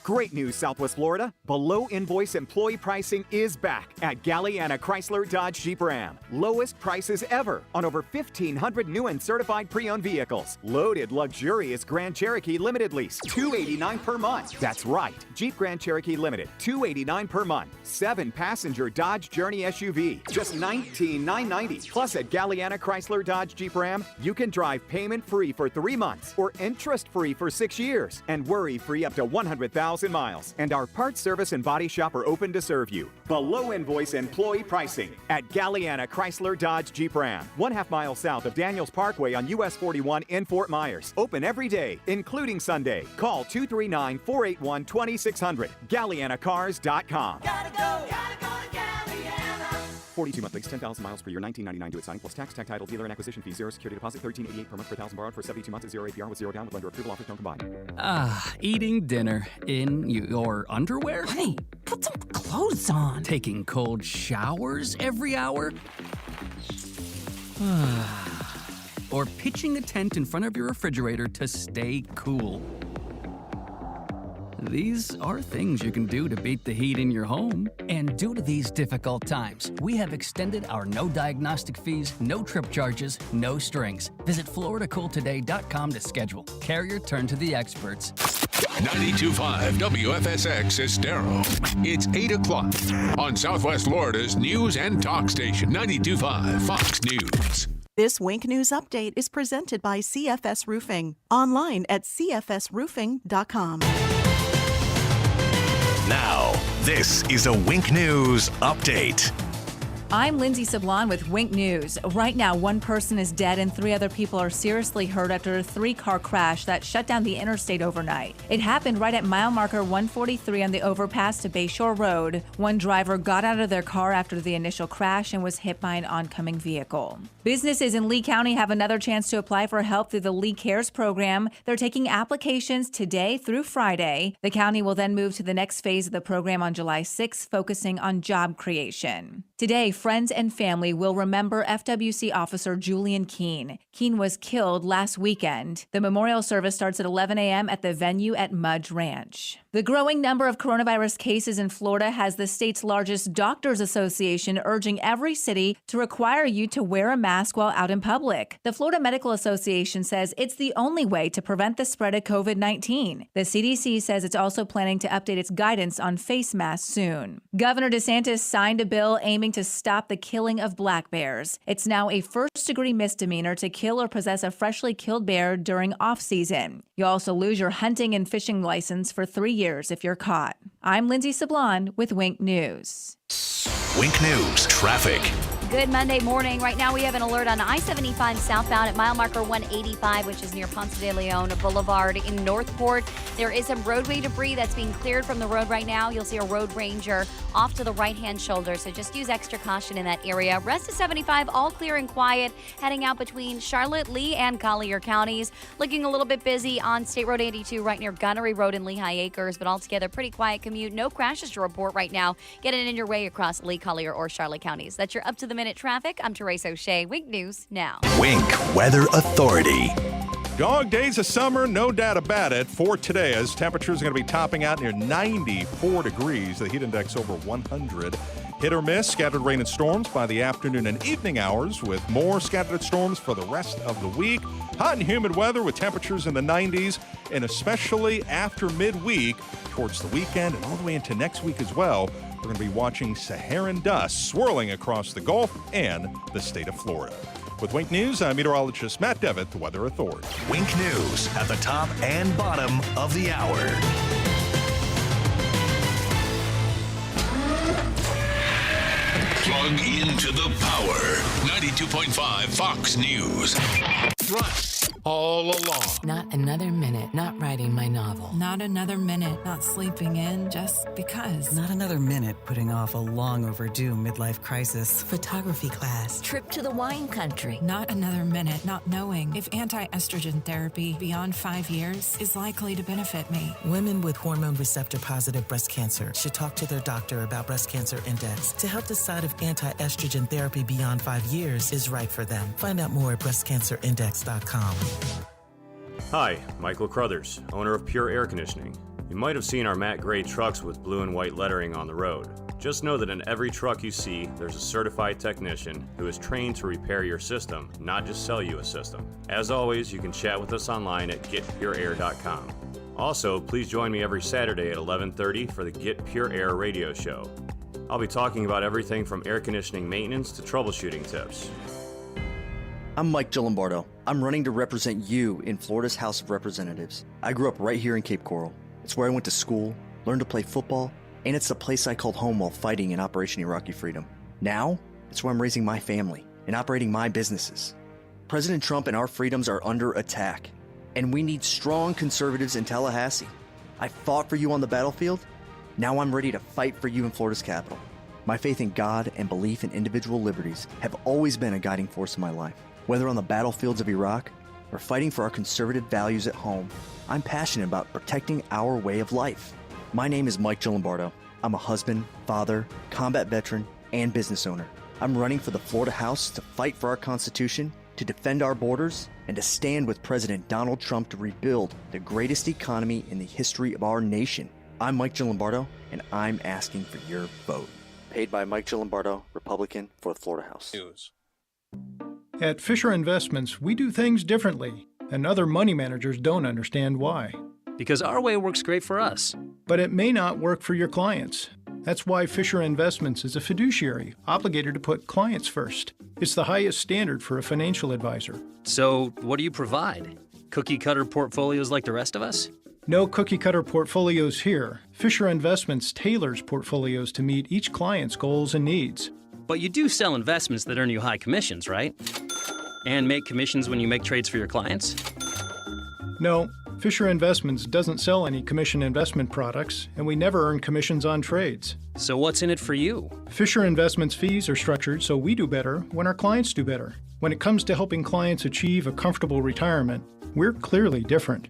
Great news, Southwest Florida. Below invoice employee pricing is back at Galliana Chrysler Dodge Jeep Ram. Lowest prices ever on over 1,500 new and certified pre-owned vehicles. Loaded luxurious Grand Cherokee Limited lease, $289 per month. That's right, Jeep Grand Cherokee Limited, $289 per month. 7-passenger Dodge Journey SUV, just $19,990. Plus at Galliana Chrysler Dodge Jeep Ram, you can drive payment-free for 3 months or interest-free for 6 years and worry-free up to 100,000 miles. And our parts service and body shop are open to serve you. Below invoice employee pricing at Galliana Chrysler Dodge Jeep Ram, 1/2 mile south of Daniels Parkway on US 41 in Fort Myers. Open every day, including Sunday. Call 239-481-2600. GallianaCars.com. 42-month lease, 10,000 miles per year, $19.99 to its signing, plus tax, tag title, dealer and acquisition fee, 0 security deposit, $13.88 per month per thousand borrowed for 72 months at 0 APR with 0 down with lender approval. Offers don't combine. Eating dinner in your underwear? Hey, put some clothes on. Taking cold showers every hour? Or pitching a tent in front of your refrigerator to stay cool. These are things you can do to beat the heat in your home. And due to these difficult times, we have extended our no diagnostic fees, no trip charges, no strings. Visit FloridaCoolToday.com to schedule. Carrier, turn to the experts. 92.5 WFSX Estero. It's 8 o'clock on Southwest Florida's news and talk station, 92.5 Fox News. This Wink News Update is presented by CFS Roofing. Online at cfsroofing.com. Now, this is a Wink News Update. I'm Lindsay Sablon with Wink News. Right now, 1 person is dead and 3 other people are seriously hurt after a 3-car crash that shut down the interstate overnight. It happened right at mile marker 143 on the overpass to Bayshore Road. 1 driver got out of their car after the initial crash and was hit by an oncoming vehicle. Businesses in Lee County have another chance to apply for help through the Lee Cares program. They're taking applications today through Friday. The county will then move to the next phase of the program on July 6th, focusing on job creation. Today, friends and family will remember FWC officer Julian Keene. Keene was killed last weekend. The memorial service starts at 11 a.m. at the venue at Mudge Ranch. The growing number of coronavirus cases in Florida has the state's largest doctors association urging every city to require you to wear a mask while out in public. The Florida Medical Association says it's the only way to prevent the spread of COVID-19. The CDC says it's also planning to update its guidance on face masks soon. Governor DeSantis signed a bill aiming to stop the killing of black bears. It's now a first-degree misdemeanor to kill or possess a freshly killed bear during off-season. You'll also lose your hunting and fishing license for 3 years if you're caught. I'm Lindsay Sablon with Wink News. Wink News traffic. Good Monday morning. Right now we have an alert on I-75 southbound at mile marker 185, which is near Ponce de Leon Boulevard in Northport. There is some roadway debris that's being cleared from the road right now. You'll see a road ranger off to the right-hand shoulder, so just use extra caution in that area. Rest of 75, all clear and quiet, heading out between Charlotte, Lee, and Collier counties. Looking a little bit busy on State Road 82 right near Gunnery Road in Lehigh Acres, but altogether pretty quiet commute. No crashes to report right now. Get it in your way across Lee, Collier, or Charlotte counties. That's your up-to-the-minute traffic. I'm Therese O'Shea. Wink News now. Wink Weather Authority. Dog days of summer, no doubt about it. For today, as temperatures are going to be topping out near 94 degrees, the heat index over 100. Hit or miss, scattered rain and storms by the afternoon and evening hours, with more scattered storms for the rest of the week. Hot and humid weather with temperatures in the 90s, and especially after midweek, towards the weekend and all the way into next week as well. We're going to be watching Saharan dust swirling across the Gulf and the state of Florida. With Wink News, I'm meteorologist Matt Devitt, the Weather Authority. Wink News at the top and bottom of the hour. Plug into the power. 92.5 Fox News. Right. All along. Not another minute not writing my novel. Not another minute not sleeping in just because. Not another minute putting off a long overdue midlife crisis. Photography class. Trip to the wine country. Not another minute not knowing if anti-estrogen therapy beyond 5 years is likely to benefit me. Women with hormone receptor positive breast cancer should talk to their doctor about Breast Cancer Index to help decide if anti-estrogen therapy beyond 5 years is right for them. Find out more at breastcancerindex.com. Hi, Michael Crothers, owner of Pure Air Conditioning. You might have seen our matte gray trucks with blue and white lettering on the road. Just know that in every truck you see, there's a certified technician who is trained to repair your system, not just sell you a system. As always, you can chat with us online at getpureair.com. Also, please join me every Saturday at 11:30 for the Get Pure Air radio show. I'll be talking about everything from air conditioning maintenance to troubleshooting tips. I'm Mike Gillimbardo. I'm running to represent you in Florida's House of Representatives. I grew up right here in Cape Coral. It's where I went to school, learned to play football, and it's the place I called home while fighting in Operation Iraqi Freedom. Now, it's where I'm raising my family and operating my businesses. President Trump and our freedoms are under attack, and we need strong conservatives in Tallahassee. I fought for you on the battlefield. Now I'm ready to fight for you in Florida's capital. My faith in God and belief in individual liberties have always been a guiding force in my life. Whether on the battlefields of Iraq or fighting for our conservative values at home, I'm passionate about protecting our way of life. My name is Mike Gillimbardo. I'm a husband, father, combat veteran, and business owner. I'm running for the Florida House to fight for our Constitution, to defend our borders, and to stand with President Donald Trump to rebuild the greatest economy in the history of our nation. I'm Mike Gillimbardo, and I'm asking for your vote. Paid by Mike Gillimbardo, Republican, for the Florida House. News. At Fisher Investments, we do things differently, and other money managers don't understand why. Because our way works great for us. But it may not work for your clients. That's why Fisher Investments is a fiduciary, obligated to put clients first. It's the highest standard for a financial advisor. So, what do you provide? Cookie-cutter portfolios like the rest of us? No cookie-cutter portfolios here. Fisher Investments tailors portfolios to meet each client's goals and needs. But you do sell investments that earn you high commissions, right? And make commissions when you make trades for your clients? No, Fisher Investments doesn't sell any commission investment products, and we never earn commissions on trades. So what's in it for you? Fisher Investments fees are structured so we do better when our clients do better. When it comes to helping clients achieve a comfortable retirement, we're clearly different.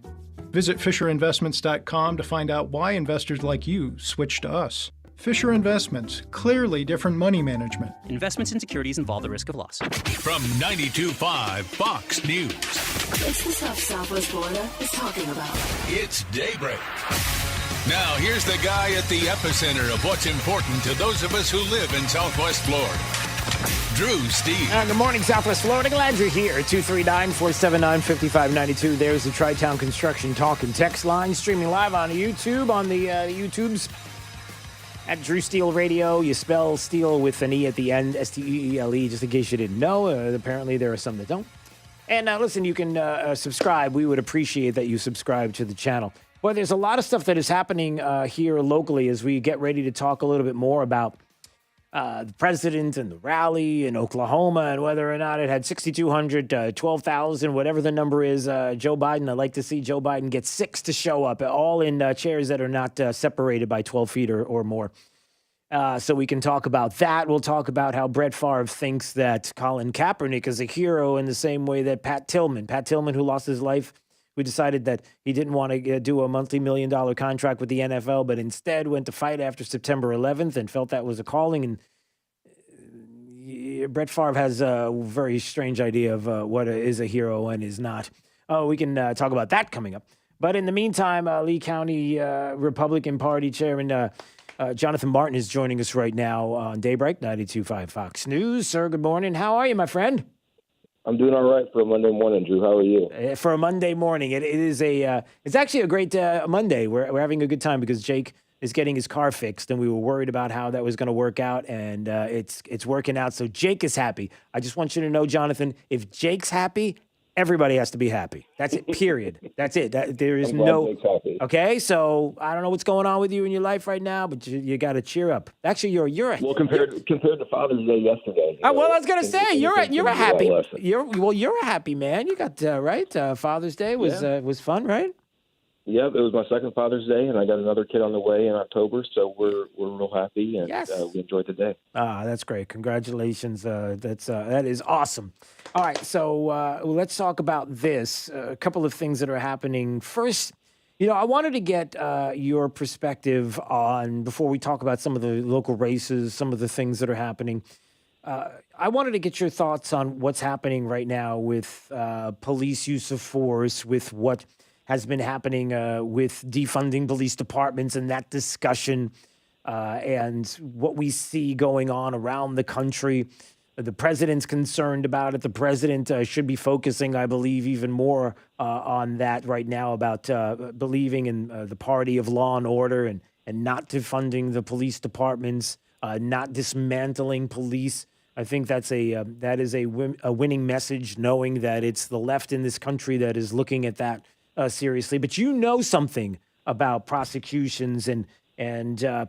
Visit FisherInvestments.com to find out why investors like you switch to us. Fisher Investments, clearly different money management. Investments in securities involve the risk of loss. From 92.5 Fox News. It's the stuff Southwest Florida is talking about. It's Daybreak. Now, here's the guy at the epicenter of what's important to those of us who live in Southwest Florida. Drew Steve. Good morning, Southwest Florida. Glad you're here. 239-479-5592. There's the Tri-Town Construction Talk and Text line. Streaming live on YouTube, on the YouTubes. At Drew Steele Radio. You spell Steele with an E at the end, S-T-E-E-L-E, just in case you didn't know. Apparently, there are some that don't. And listen, you can subscribe. We would appreciate that you subscribe to the channel. Well, there's a lot of stuff that is happening here locally as we get ready to talk a little bit more about the president and the rally in Oklahoma and whether or not it had 6,200, 12,000, whatever the number is. Joe Biden, I'd like to see Joe Biden get 6 to show up, all in chairs that are not separated by 12 feet or more. So we can talk about that. We'll talk about how Brett Favre thinks that Colin Kaepernick is a hero in the same way that Pat Tillman, who lost his life, who decided that he didn't want to do a multi-million-dollar contract with the NFL, but instead went to fight after September 11th and felt that was a calling. And Brett Favre has a very strange idea of what is a hero and is not. Oh, we can talk about that coming up. But in the meantime, Lee County Republican Party Chairman Jonathan Martin is joining us right now on Daybreak, 92.5 Fox News. Sir, good morning. How are you, my friend? I'm doing all right for a Monday morning, Drew. How are you? For a Monday morning, it is it's actually a great Monday. We're having a good time because Jake is getting his car fixed, and we were worried about how that was going to work out, and it's working out. So Jake is happy. I just want you to know, Jonathan, if Jake's happy, everybody has to be happy. That's it. Period. That's it. There is no. Okay, so I don't know what's going on with you in your life right now, but you got to cheer up. Actually, you're well compared to Father's Day yesterday. Well, I was gonna say you're a happy. You're a happy man. You got right. Father's Day was fun, right? Yep, it was my second Father's Day, and I got another kid on the way in October, so we're real happy, and we enjoyed the day. That's great. Congratulations. That is awesome. All right, so let's talk about this. A couple of things that are happening. First, I wanted to get your perspective on, before we talk about some of the local races, some of the things that are happening. I wanted to get your thoughts on what's happening right now with police use of force, with what has been happening with defunding police departments and that discussion and what we see going on around the country. The president's concerned about it. The president should be focusing, I believe, even more on that right now about believing in the party of law and order and not defunding the police departments, not dismantling police. I think that is a winning message, knowing that it's the left in this country that is looking at that seriously. But you know something about prosecutions and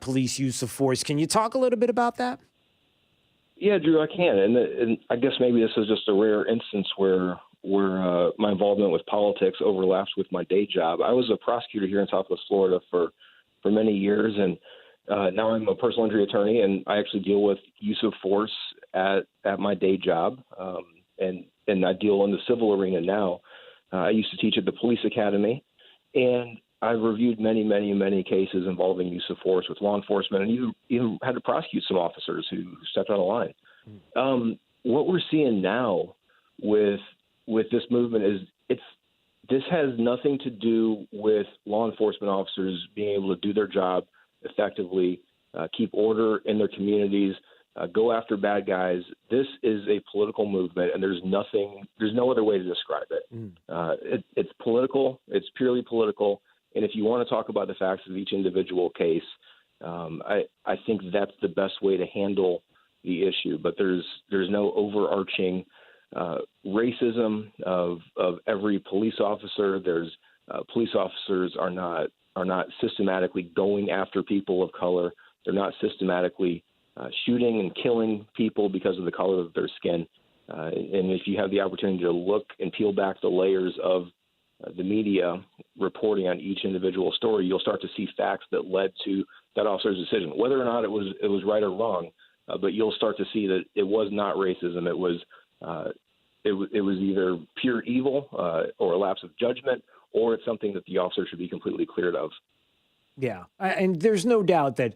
police use of force. Can you talk a little bit about that? Yeah, Drew, I can. And I guess maybe this is just a rare instance where my involvement with politics overlaps with my day job. I was a prosecutor here in Southwest Florida for many years, and now I'm a personal injury attorney, and I actually deal with use of force at my day job, and I deal in the civil arena now. I used to teach at the police academy, and I've reviewed many, many, many cases involving use of force with law enforcement, and even had to prosecute some officers who stepped out of line. What we're seeing now with this movement is this has nothing to do with law enforcement officers being able to do their job effectively, keep order in their communities, go after bad guys. This is a political movement, and there's no other way to describe it. It's political. It's purely political. And if you want to talk about the facts of each individual case, I think that's the best way to handle the issue. But there's no overarching racism of every police officer. Police officers are not systematically going after people of color. They're not systematically shooting and killing people because of the color of their skin. And if you have the opportunity to look and peel back the layers of the media reporting on each individual story, you'll start to see facts that led to that officer's decision, whether or not it was right or wrong. But you'll start to see that it was not racism. It was either pure evil or a lapse of judgment, or it's something that the officer should be completely cleared of. Yeah, and there's no doubt that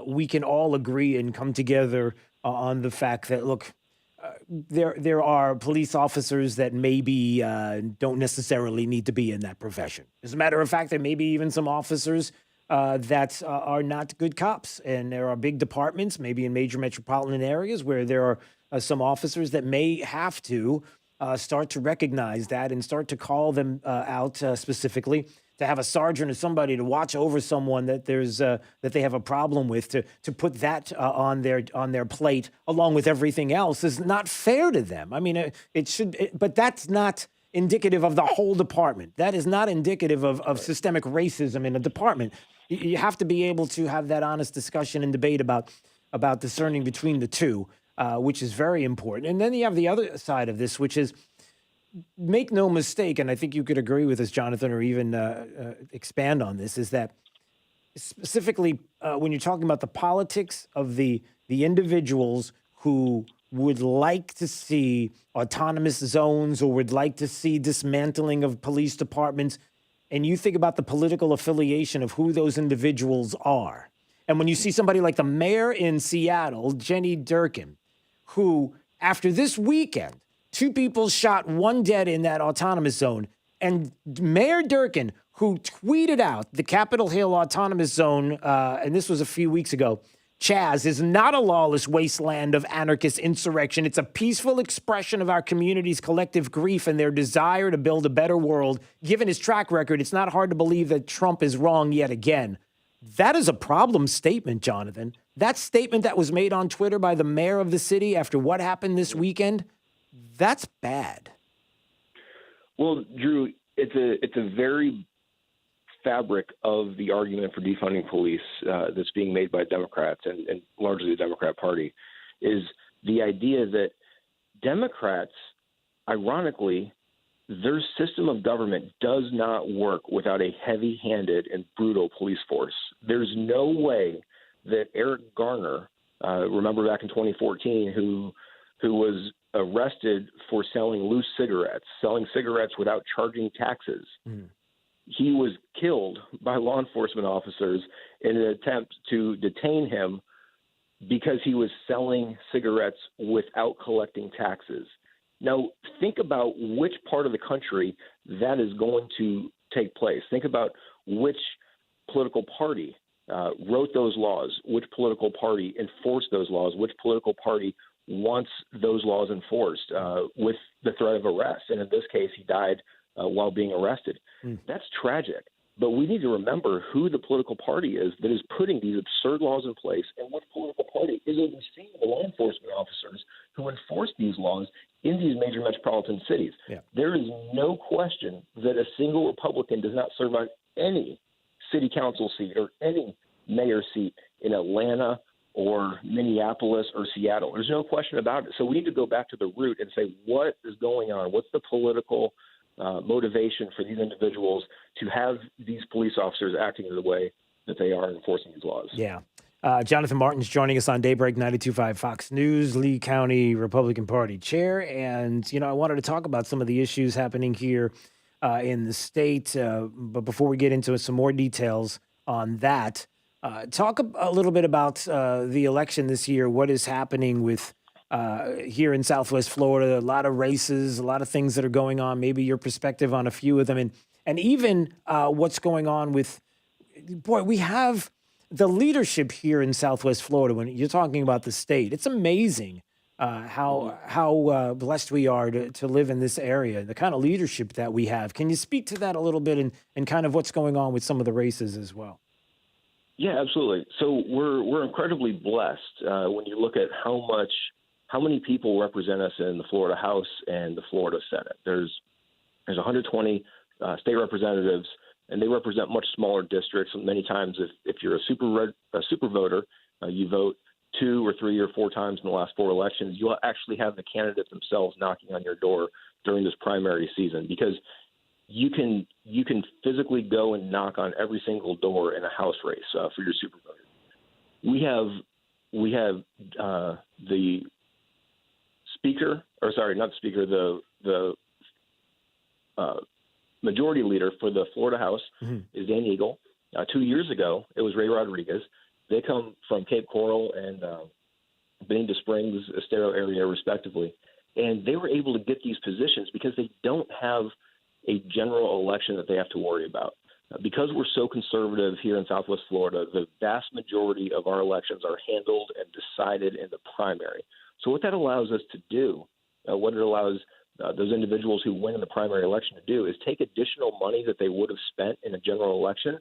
we can all agree and come together on the fact that, look, there are police officers that maybe don't necessarily need to be in that profession. As a matter of fact, there may be even some officers that are not good cops. And there are big departments, maybe in major metropolitan areas, where there are some officers that may have to start to recognize that and start to call them out specifically, to have a sergeant or somebody to watch over someone that that they have a problem with, to put that on their plate along with everything else is not fair to them. I mean, it should, but that's not indicative of the whole department. That is not indicative of systemic racism in a department. You have to be able to have that honest discussion and debate about discerning between the two, which is very important. And then you have the other side of this, which is, make no mistake, and I think you could agree with this, Jonathan, or even expand on this, is that specifically when you're talking about the politics of the individuals who would like to see autonomous zones or would like to see dismantling of police departments, and you think about the political affiliation of who those individuals are. And when you see somebody like the mayor in Seattle, Jenny Durkin, who after this weekend, 2 people shot, 1 dead in that autonomous zone. And Mayor Durkin, who tweeted out the Capitol Hill Autonomous Zone, and this was a few weeks ago, Chaz, is not a lawless wasteland of anarchist insurrection. It's a peaceful expression of our community's collective grief and their desire to build a better world. Given his track record, it's not hard to believe that Trump is wrong yet again. That is a problem statement, Jonathan. That statement that was made on Twitter by the mayor of the city after what happened this weekend, that's bad. Well, Drew, it's a very fabric of the argument for defunding police that's being made by Democrats and largely the Democrat Party is the idea that Democrats, ironically, their system of government does not work without a heavy-handed and brutal police force. There's no way that Eric Garner, remember back in 2014, who was arrested for selling loose cigarettes, selling cigarettes without charging taxes. Mm. He was killed by law enforcement officers in an attempt to detain him because he was selling cigarettes without collecting taxes. Now, think about which part of the country that is going to take place. Think about which political party wrote those laws, which political party enforced those laws, which political party wants those laws enforced with the threat of arrest. And in this case, he died while being arrested. Mm. That's tragic. But we need to remember who the political party is that is putting these absurd laws in place and what political party is overseeing the law enforcement officers who enforce these laws in these major metropolitan cities. Yeah. There is no question that a single Republican does not serve on any city council seat or any mayor seat in Atlanta or Minneapolis or Seattle. There's no question about it. So we need to go back to the root and say, what is going on? What's the political motivation for these individuals to have these police officers acting in the way that they are enforcing these laws? Yeah. Jonathan Martin's joining us on Daybreak 92.5 Fox News, Lee County Republican Party chair. And, I wanted to talk about some of the issues happening here in the state. But before we get into some more details on that, talk a little bit about the election this year, what is happening with here in Southwest Florida, a lot of races, a lot of things that are going on, maybe your perspective on a few of them, and even what's going on with, we have the leadership here in Southwest Florida. When you're talking about the state, it's amazing how blessed we are to live in this area, the kind of leadership that we have. Can you speak to that a little bit and kind of what's going on with some of the races as well? Yeah, absolutely. So we're incredibly blessed when you look at how many people represent us in the Florida House and the Florida Senate. There's 120 state representatives, and they represent much smaller districts. Many times, if you're a super voter, you vote 2 or 3 or 4 times in the last 4 elections. You'll actually have the candidates themselves knocking on your door during this primary season because you can physically go and knock on every single door in a House race for your super voter. We have the speaker, or sorry, not the speaker, the majority leader for the Florida House is Dan Eagle. 2 years ago, it was Ray Rodriguez. They come from Cape Coral and Benita Springs, Estero area, respectively. And they were able to get these positions because they don't have a general election that they have to worry about. Because we're so conservative here in Southwest Florida, the vast majority of our elections are handled and decided in the primary. So what that allows us to do, what it allows those individuals who win in the primary election to do, is take additional money that they would have spent in a general election,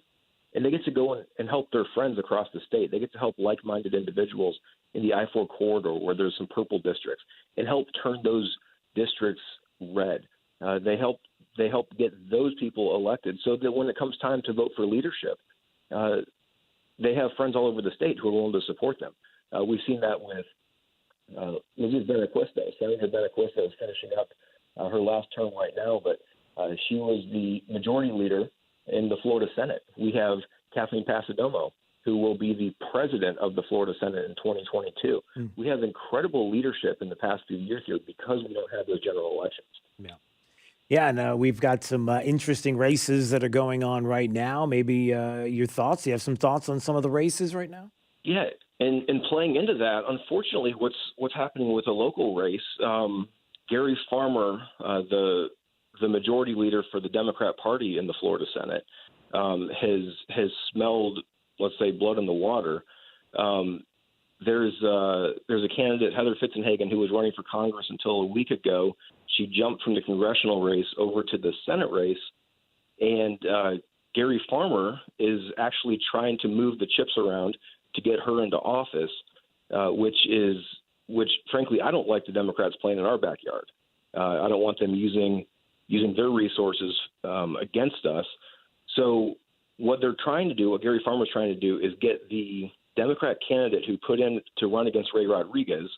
and they get to go and help their friends across the state. They get to help like-minded individuals in the I-4 corridor where there's some purple districts and help turn those districts red. They help get those people elected so that when it comes time to vote for leadership, they have friends all over the state who are willing to support them. We've seen that with Liz Benaquista. Senator Benaquista is finishing up her last term right now, but she was the majority leader in the Florida Senate. We have Kathleen Passidomo, who will be the president of the Florida Senate in 2022. We have incredible leadership in the past few years here because we don't have those general elections. Yeah, and we've got some interesting races that are going on right now. Maybe your thoughts? You have some thoughts on some of the races right now? Yeah, and playing into that, unfortunately, what's happening with a local race, Gary Farmer, the majority leader for the Democrat Party in the Florida Senate, has smelled, let's say, blood in the water. There's a candidate, Heather Fitzenhagen, who was running for Congress until a week ago. She jumped from the congressional race over to the Senate race, and Gary Farmer is actually trying to move the chips around to get her into office, which frankly I don't like the Democrats playing in our backyard. I don't want them using their resources against us. So what they're trying to do, what Gary Farmer's trying to do, is get the Democrat candidate who put in to run against Ray Rodriguez,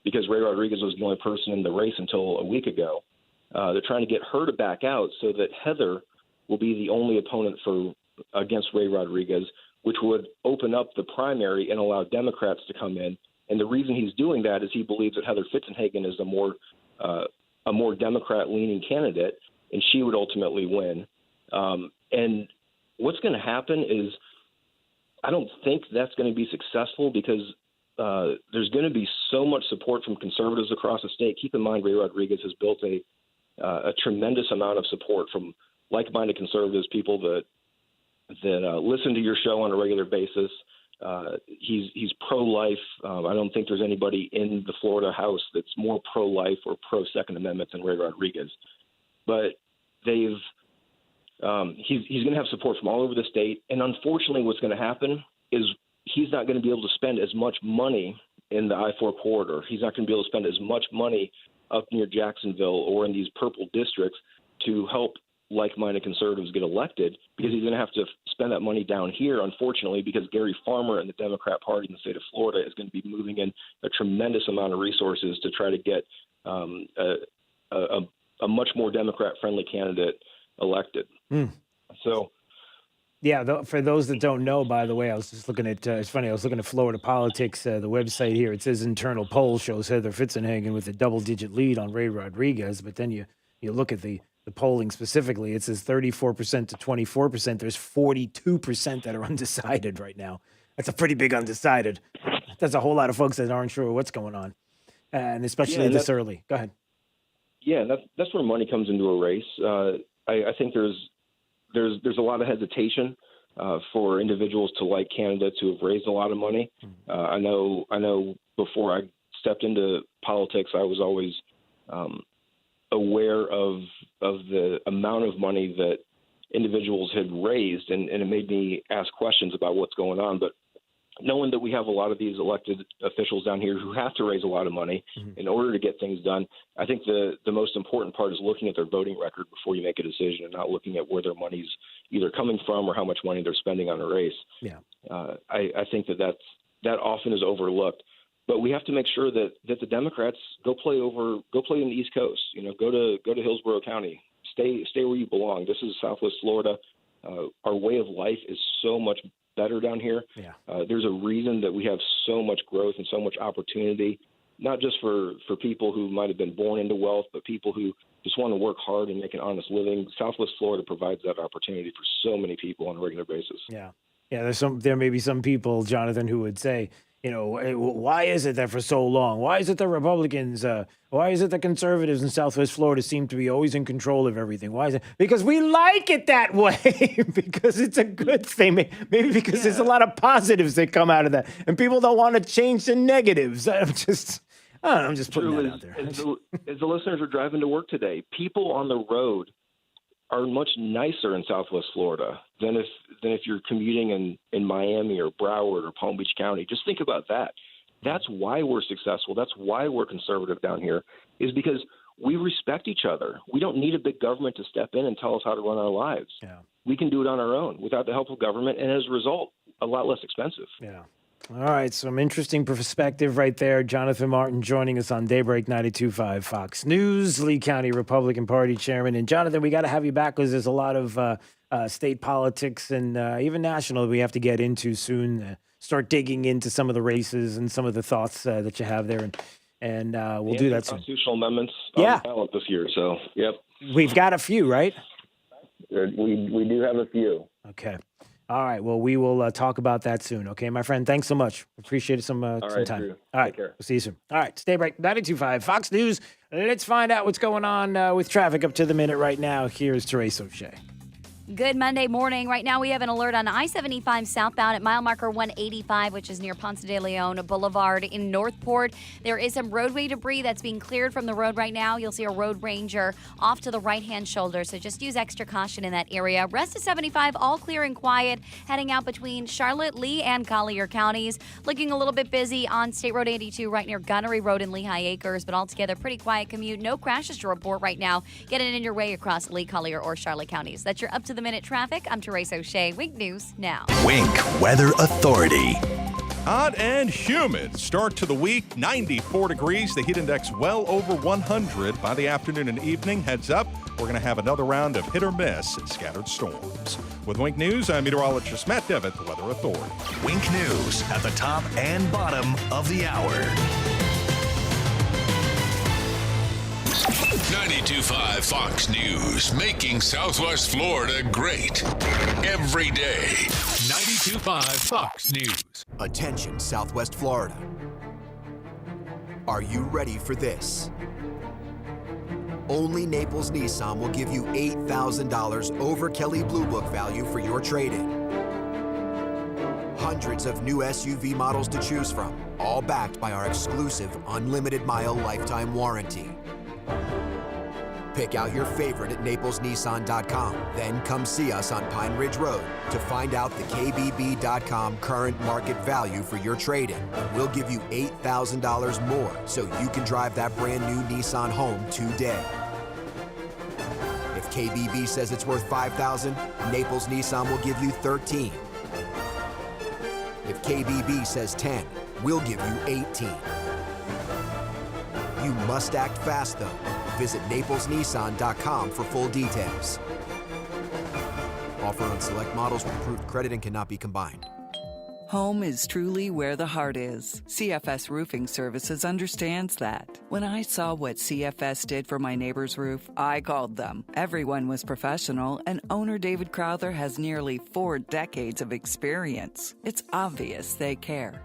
because Ray Rodriguez was the only person in the race until a week ago. They're trying to get her to back out so that Heather will be the only opponent against Ray Rodriguez, which would open up the primary and allow Democrats to come in. And the reason he's doing that is he believes that Heather Fitzenhagen is a more Democrat-leaning candidate, and she would ultimately win. And what's going to happen is I don't think that's going to be successful because there's going to be so much support from conservatives across the state. Keep in mind, Ray Rodriguez has built a tremendous amount of support from like-minded conservatives, people that listen to your show on a regular basis. He's pro-life. I don't think there's anybody in the Florida House that's more pro-life or pro-Second Amendment than Ray Rodriguez. But he's going to have support from all over the state. And unfortunately, what's going to happen is he's not going to be able to spend as much money in the I-4 corridor. He's not going to be able to spend as much money up near Jacksonville or in these purple districts to help like-minded conservatives get elected, because he's going to have to spend that money down here, unfortunately, because Gary Farmer and the Democrat Party in the state of Florida is going to be moving in a tremendous amount of resources to try to get a much more Democrat-friendly candidate elected. So, yeah, for those that don't know, by the way, I was just looking at, it's funny, I was looking at Florida Politics, the website here. It says internal poll shows Heather Fitzenhagen with a double-digit lead on Ray Rodriguez, but then you look at the polling specifically, it says 34% to 24%. There's 42% that are undecided right now. That's a pretty big undecided. That's a whole lot of folks that aren't sure what's going on, and especially this early. Go ahead. Yeah, that's where money comes into a race. I think there's a lot of hesitation for individuals to like candidates who have raised a lot of money. I know before I stepped into politics, I was always aware of the amount of money that individuals had raised, and it made me ask questions about what's going on. But knowing that we have a lot of these elected officials down here who have to raise a lot of money in order to get things done, I think the most important part is looking at their voting record before you make a decision, and not looking at where their money's either coming from or how much money they're spending on a race. Yeah, I think that often is overlooked. But we have to make sure that the Democrats go play in the East Coast. Go to Hillsborough County. Stay where you belong. This is Southwest Florida. Our way of life is so much better down here. Yeah. There's a reason that we have so much growth and so much opportunity, not just for people who might have been born into wealth, but people who just want to work hard and make an honest living. Southwest Florida provides that opportunity for so many people on a regular basis. Yeah. Yeah, there may be some people, Jonathan, who would say, why is it that for so long? Why is it the Republicans? Why is it the conservatives in Southwest Florida seem to be always in control of everything? Why is it? Because we like it that way. Because it's a good thing. Maybe because there's a lot of positives that come out of that, and people don't want to change the negatives. I'm just putting that out there. As the listeners are driving to work today, people on the road are much nicer in Southwest Florida than if you're commuting in Miami or Broward or Palm Beach County. Just think about that. That's why we're successful. That's why we're conservative down here, is because we respect each other. We don't need a big government to step in and tell us how to run our lives. Yeah. We can do it on our own without the help of government, and as a result, a lot less expensive. Yeah. All right, some interesting perspective right there. Jonathan Martin joining us on Daybreak 92.5 Fox News, Lee County Republican Party Chairman. And Jonathan, we got to have you back because there's a lot of state politics and even national we have to get into soon. Start digging into some of the races and some of the thoughts that you have there. And we'll do that soon. Constitutional amendments on the ballot this year, so, yep. We've got a few, right? We do have a few. Okay. All right. Well, we will talk about that soon. Okay, my friend. Thanks so much. Appreciate it some time. Drew. All right. Take care. We'll see you soon. All right. Stay break. 92.5 Fox News. Let's find out what's going on with traffic up to the minute right now. Here's Therese O'Shea. Good Monday morning. Right now we have an alert on I-75 southbound at mile marker 185, which is near Ponce de Leon Boulevard in Northport. There is some roadway debris that's being cleared from the road right now. You'll see a road ranger off to the right-hand shoulder, so just use extra caution in that area. Rest of 75, all clear and quiet, heading out between Charlotte, Lee, and Collier counties. Looking a little bit busy on State Road 82 right near Gunnery Road in Lehigh Acres, but altogether pretty quiet commute. No crashes to report right now. Get it in your way across Lee, Collier, or Charlotte counties. That's your up-to-the-minute traffic. I'm Therese O'Shea. Wink News now. Wink Weather Authority. Hot and humid start to the week. 94 degrees. The heat index well over 100 by the afternoon and evening. Heads up, we're going to have another round of hit or miss and scattered storms. With Wink News, I'm meteorologist Matt Devitt, the Weather Authority. Wink News at the top and bottom of the hour. 92.5 Fox News, making Southwest Florida great every day. 92.5 Fox News. Attention, Southwest Florida. Are you ready for this? Only Naples Nissan will give you $8,000 over Kelley Blue Book value for your trade-in. Hundreds of new SUV models to choose from, all backed by our exclusive unlimited mile lifetime warranty. Pick out your favorite at NaplesNissan.com. Then come see us on Pine Ridge Road to find out the KBB.com current market value for your trade-in. We'll give you $8,000 more so you can drive that brand new Nissan home today. If KBB says it's worth $5,000, Naples Nissan will give you $13,000. If KBB says $10,000, we'll give you $18,000. You must act fast, though. Visit NaplesNissan.com for full details. Offer on select models with approved credit and cannot be combined. Home is truly where the heart is. CFS Roofing Services understands that. When I saw what CFS did for my neighbor's roof, I called them. Everyone was professional, and owner David Crowther has nearly 4 decades of experience. It's obvious they care.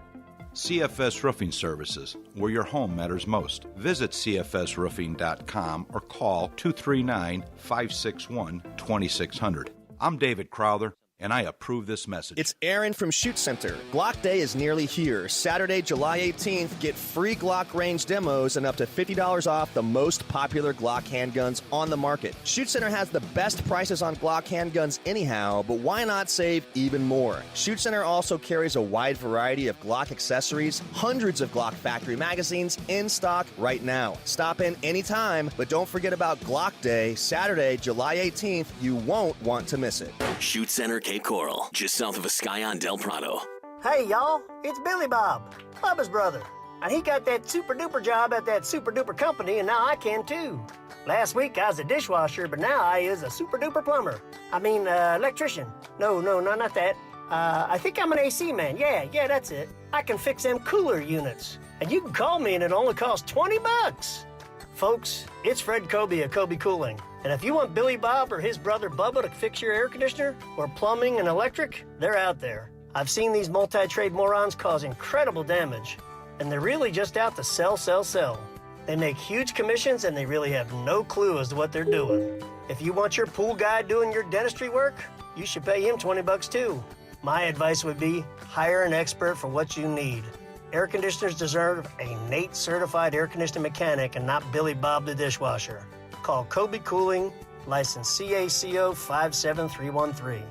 CFS Roofing Services, where your home matters most. Visit cfsroofing.com or call 239-561-2600. I'm David Crowther, and I approve this message. It's Aaron from Shoot Center. Glock Day is nearly here. Saturday, July 18th, get free Glock range demos and up to $50 off the most popular Glock handguns on the market. Shoot Center has the best prices on Glock handguns anyhow, but why not save even more? Shoot Center also carries a wide variety of Glock accessories, hundreds of Glock factory magazines in stock right now. Stop in anytime, but don't forget about Glock Day, Saturday, July 18th. You won't want to miss it. Shoot Center Cape Coral, just south of Escalon Del Prado. Hey, y'all, it's Billy Bob, Bubba's brother. And he got that super-duper job at that super-duper company, and now I can too. Last week I was a dishwasher, but now I is a super-duper plumber. I mean, electrician. No, not that. I think I'm an AC man. Yeah, that's it. I can fix them cooler units. And you can call me, and it only costs $20. Folks, it's Fred Kobe of Kobe Cooling. And if you want Billy Bob or his brother Bubba to fix your air conditioner or plumbing and electric, they're out there. I've seen these multi-trade morons cause incredible damage, and they're really just out to sell, sell, sell. They make huge commissions and they really have no clue as to what they're doing. If you want your pool guy doing your dentistry work, you should pay him $20 too. My advice would be hire an expert for what you need. Air conditioners deserve a NATE certified air conditioning mechanic and not Billy Bob the dishwasher. Call Kobe Cooling, license CACO 57313.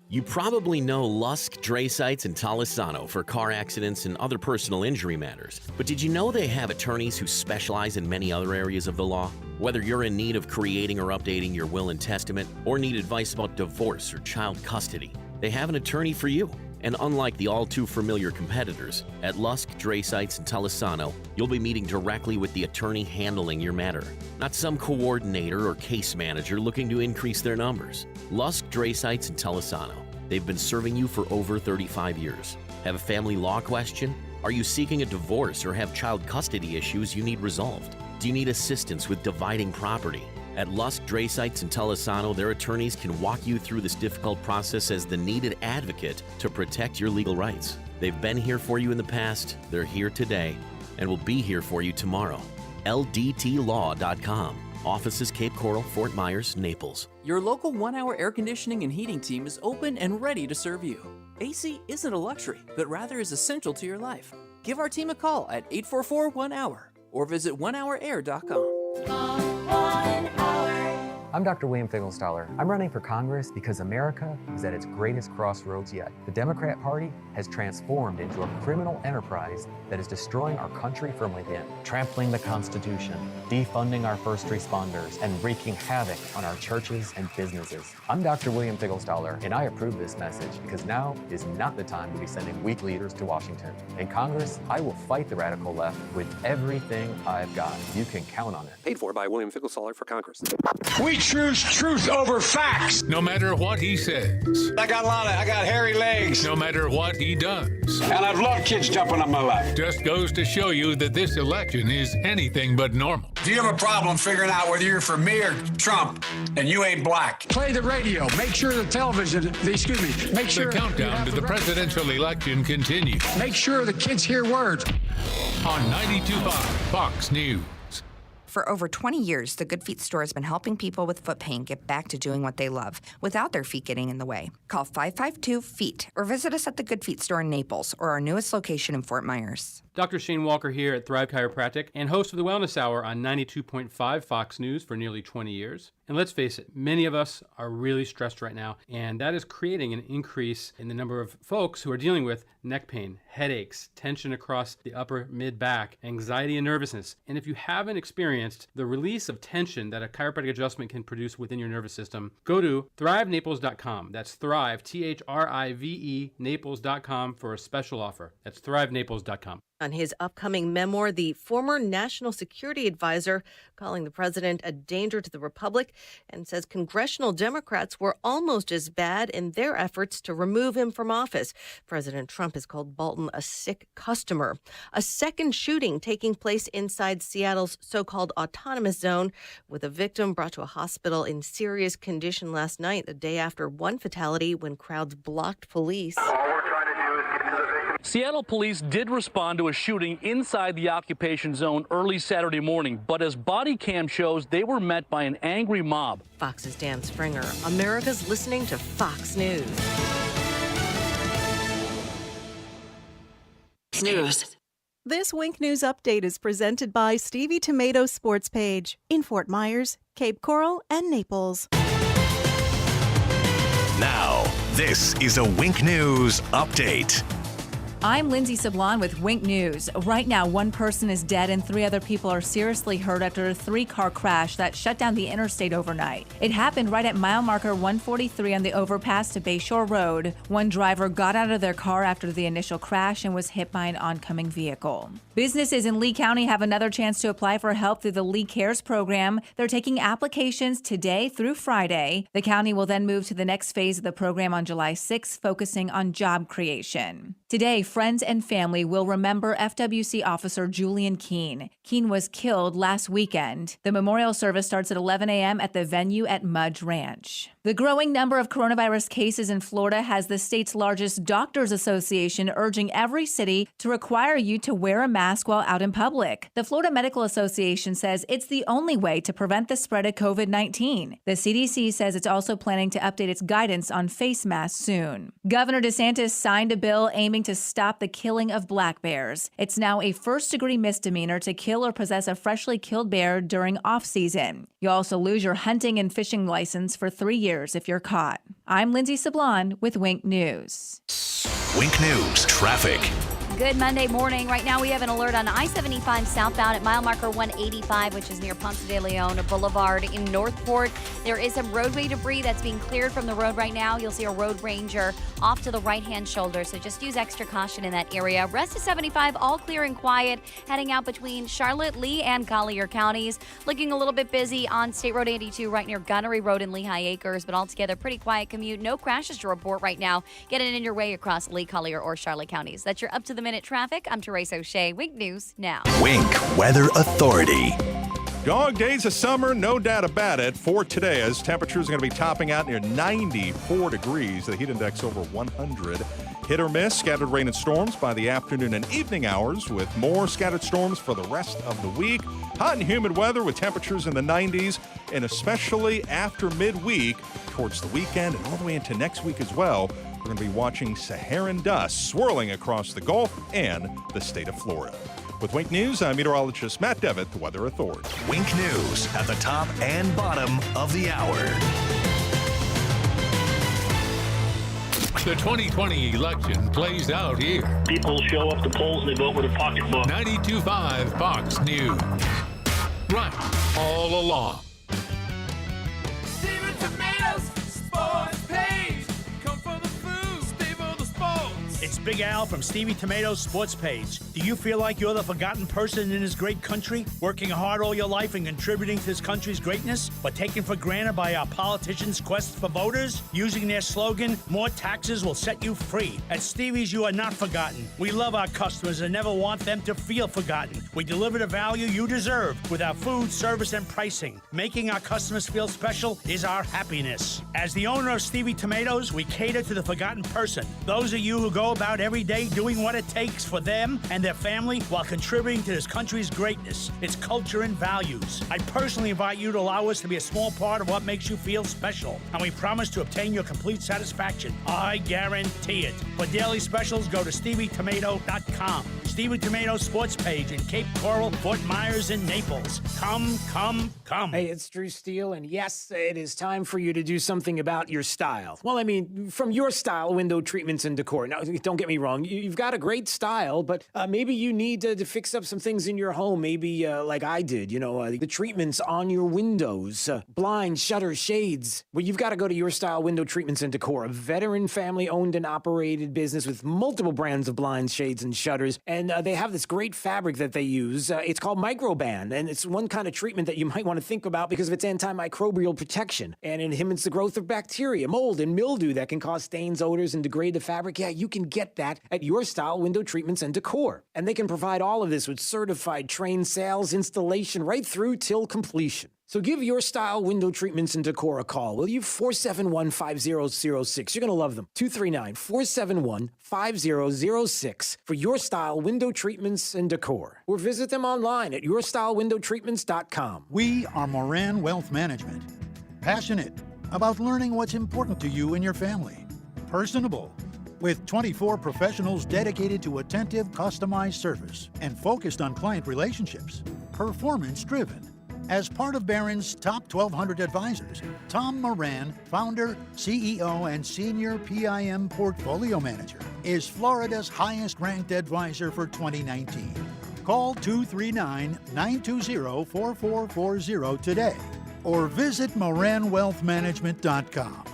You probably know Lusk, Dray Sites, and Talisano for car accidents and other personal injury matters. But did you know they have attorneys who specialize in many other areas of the law? Whether you're in need of creating or updating your will and testament, or need advice about divorce or child custody, they have an attorney for you. And unlike the all-too-familiar competitors, at Lusk, Dray Sites, and Talisano, you'll be meeting directly with the attorney handling your matter, not some coordinator or case manager looking to increase their numbers. Lusk, Dray Sites, and Talisano. They've been serving you for over 35 years. Have a family law question? Are you seeking a divorce or have child custody issues you need resolved? Do you need assistance with dividing property? At Lusk, Dray Sites, and Talisano, their attorneys can walk you through this difficult process as the needed advocate to protect your legal rights. They've been here for you in the past, they're here today, and will be here for you tomorrow. LDTlaw.com. Offices Cape Coral, Fort Myers, Naples. Your local 1-hour air conditioning and heating team is open and ready to serve you. AC isn't a luxury, but rather is essential to your life. Give our team a call at 844-1-HOUR or visit onehourair.com. I'm Dr. William Fingelstaller. I'm running for Congress because America is at its greatest crossroads yet. The Democrat Party has transformed into a criminal enterprise that is destroying our country from within, trampling the Constitution, defunding our first responders, and wreaking havoc on our churches and businesses. I'm Dr. William Fingelstaller, and I approve this message because now is not the time to be sending weak leaders to Washington. In Congress, I will fight the radical left with everything I've got. You can count on it. Paid for by William Fingelstaller for Congress. We choose truth over facts. No matter what he says. I got hairy legs. No matter what he does. And I've loved kids jumping on my lap. Just goes to show you that this election is anything but normal. If you have a problem figuring out whether you're for me or Trump, and you ain't black, play the radio. Make sure the television, make sure the countdown to the presidential election continues. Make sure the kids hear words. On 92.5 Fox News. For over 20 years, the Good Feet store has been helping people with foot pain get back to doing what they love without their feet getting in the way. Call 552-FEET or visit us at the Good Feet store in Naples or our newest location in Fort Myers. Dr. Shane Walker here at Thrive Chiropractic and host of the Wellness Hour on 92.5 Fox News for nearly 20 years. And let's face it, many of us are really stressed right now, and that is creating an increase in the number of folks who are dealing with neck pain, headaches, tension across the upper mid-back, anxiety and nervousness. And if you haven't experienced the release of tension that a chiropractic adjustment can produce within your nervous system, go to thrivenaples.com. That's Thrive, Thrive, Naples.com for a special offer. That's thrivenaples.com. On his upcoming memoir, the former national security advisor calling the president a danger to the republic and says congressional Democrats were almost as bad in their efforts to remove him from office. President Trump has called Bolton a sick customer. A second shooting taking place inside Seattle's so-called autonomous zone, with a victim brought to a hospital in serious condition last night, the day after one fatality when crowds blocked police. Seattle police did respond to a shooting inside the occupation zone early Saturday morning, but as body cam shows, they were met by an angry mob. Fox's Dan Springer. America's listening to Fox News. News. This Wink News update is presented by Stevie Tomato Sports Page in Fort Myers, Cape Coral, and Naples. Now, this is a Wink News update. I'm Lindsay Sablon with Wink News. Right now, one person is dead and 3 other people are seriously hurt after a 3-car crash that shut down the interstate overnight. It happened right at mile marker 143 on the overpass to Bayshore Road. One driver got out of their car after the initial crash and was hit by an oncoming vehicle. Businesses in Lee County have another chance to apply for help through the Lee Cares program. They're taking applications today through Friday. The county will then move to the next phase of the program on July 6th, focusing on job creation. Today, friends and family will remember FWC officer Julian Keene. Keene was killed last weekend. The memorial service starts at 11 a.m. at the venue at Mudge Ranch. The growing number of coronavirus cases in Florida has the state's largest doctors association urging every city to require you to wear a mask while out in public. The Florida Medical Association says it's the only way to prevent the spread of COVID-19. The CDC says it's also planning to update its guidance on face masks soon. Governor DeSantis signed a bill aiming to stop the killing of black bears. It's now a first-degree misdemeanor to kill or possess a freshly killed bear during off-season. You also lose your hunting and fishing license for 3 years if you're caught. I'm Lindsay Sablon with Wink News. Wink News traffic. Good Monday morning. Right now we have an alert on I-75 southbound at mile marker 185, which is near Ponce de Leon Boulevard in Northport. There is some roadway debris that's being cleared from the road right now. You'll see a road ranger off to the right-hand shoulder, so just use extra caution in that area. Rest of 75, all clear and quiet, heading out between Charlotte, Lee, and Collier counties. Looking a little bit busy on State Road 82 right near Gunnery Road in Lehigh Acres, but altogether pretty quiet commute. No crashes to report right now. Get it in your way across Lee, Collier, or Charlotte counties. That's your up-to-the-minute traffic. I'm Teresa O'Shea. Wink News now. Wink Weather Authority. Dog days of summer, no doubt about it, for today, as temperatures are going to be topping out near 94 degrees. The heat index over 100. Hit or miss, scattered rain and storms by the afternoon and evening hours, with more scattered storms for the rest of the week. Hot and humid weather with temperatures in the 90s, and especially after midweek, towards the weekend and all the way into next week as well. We're going to be watching Saharan dust swirling across the Gulf and the state of Florida. With Wink News, I'm meteorologist Matt Devitt, the Weather Authority. Wink News at the top and bottom of the hour. The 2020 election plays out here. People show up to polls and they vote with a pocketbook. 92.5 Fox News. Right all along. It's Big Al from Stevie Tomato's Sports Page. Do you feel like you're the forgotten person in this great country, working hard all your life and contributing to this country's greatness, but taken for granted by our politicians' quest for voters? Using their slogan, more taxes will set you free. At Stevie's, you are not forgotten. We love our customers and never want them to feel forgotten. We deliver the value you deserve with our food, service, and pricing. Making our customers feel special is our happiness. As the owner of Stevie Tomatoes, we cater to the forgotten person. Those of you who go about every day doing what it takes for them and their family while contributing to this country's greatness, its culture and values. I personally invite you to allow us to be a small part of what makes you feel special, and we promise to obtain your complete satisfaction. I guarantee it. For daily specials, go to StevieTomato.com. Stevie Tomato Sports Page in Cape Coral, Fort Myers, and Naples. Come, come, come. Hey, it's Drew Steele, and yes, it is time for you to do something about your style. Well, I mean, from your style, window treatments and decor. Now, don't get me wrong, you've got a great style, but maybe you need to fix up some things in your home, maybe like I did, the treatments on your windows, blinds, shutters, shades. Well, you've got to go to Your Style Window Treatments and Decor, a veteran family-owned and operated business with multiple brands of blinds, shades, and shutters, and they have this great fabric that they use. It's called Microban, and it's one kind of treatment that you might want to think about because of its antimicrobial protection, and it inhibits the growth of bacteria, mold, and mildew that can cause stains, odors, and degrade the fabric. Yeah, you can get that at Your Style Window Treatments and Decor. And they can provide all of this with certified trained sales, installation, right through till completion. So give Your Style Window Treatments and Decor a call, will you? 471-5006. You're going to love them. 239-471-5006 for Your Style Window Treatments and Decor. Or visit them online at yourstylewindowtreatments.com. We are Moran Wealth Management. Passionate about learning what's important to you and your family. Personable, with 24 professionals dedicated to attentive, customized service and focused on client relationships. Performance-driven. As part of Barron's top 1,200 advisors, Tom Moran, founder, CEO, and senior PIM portfolio manager, is Florida's highest-ranked advisor for 2019. Call 239-920-4440 today or visit MoranWealthManagement.com.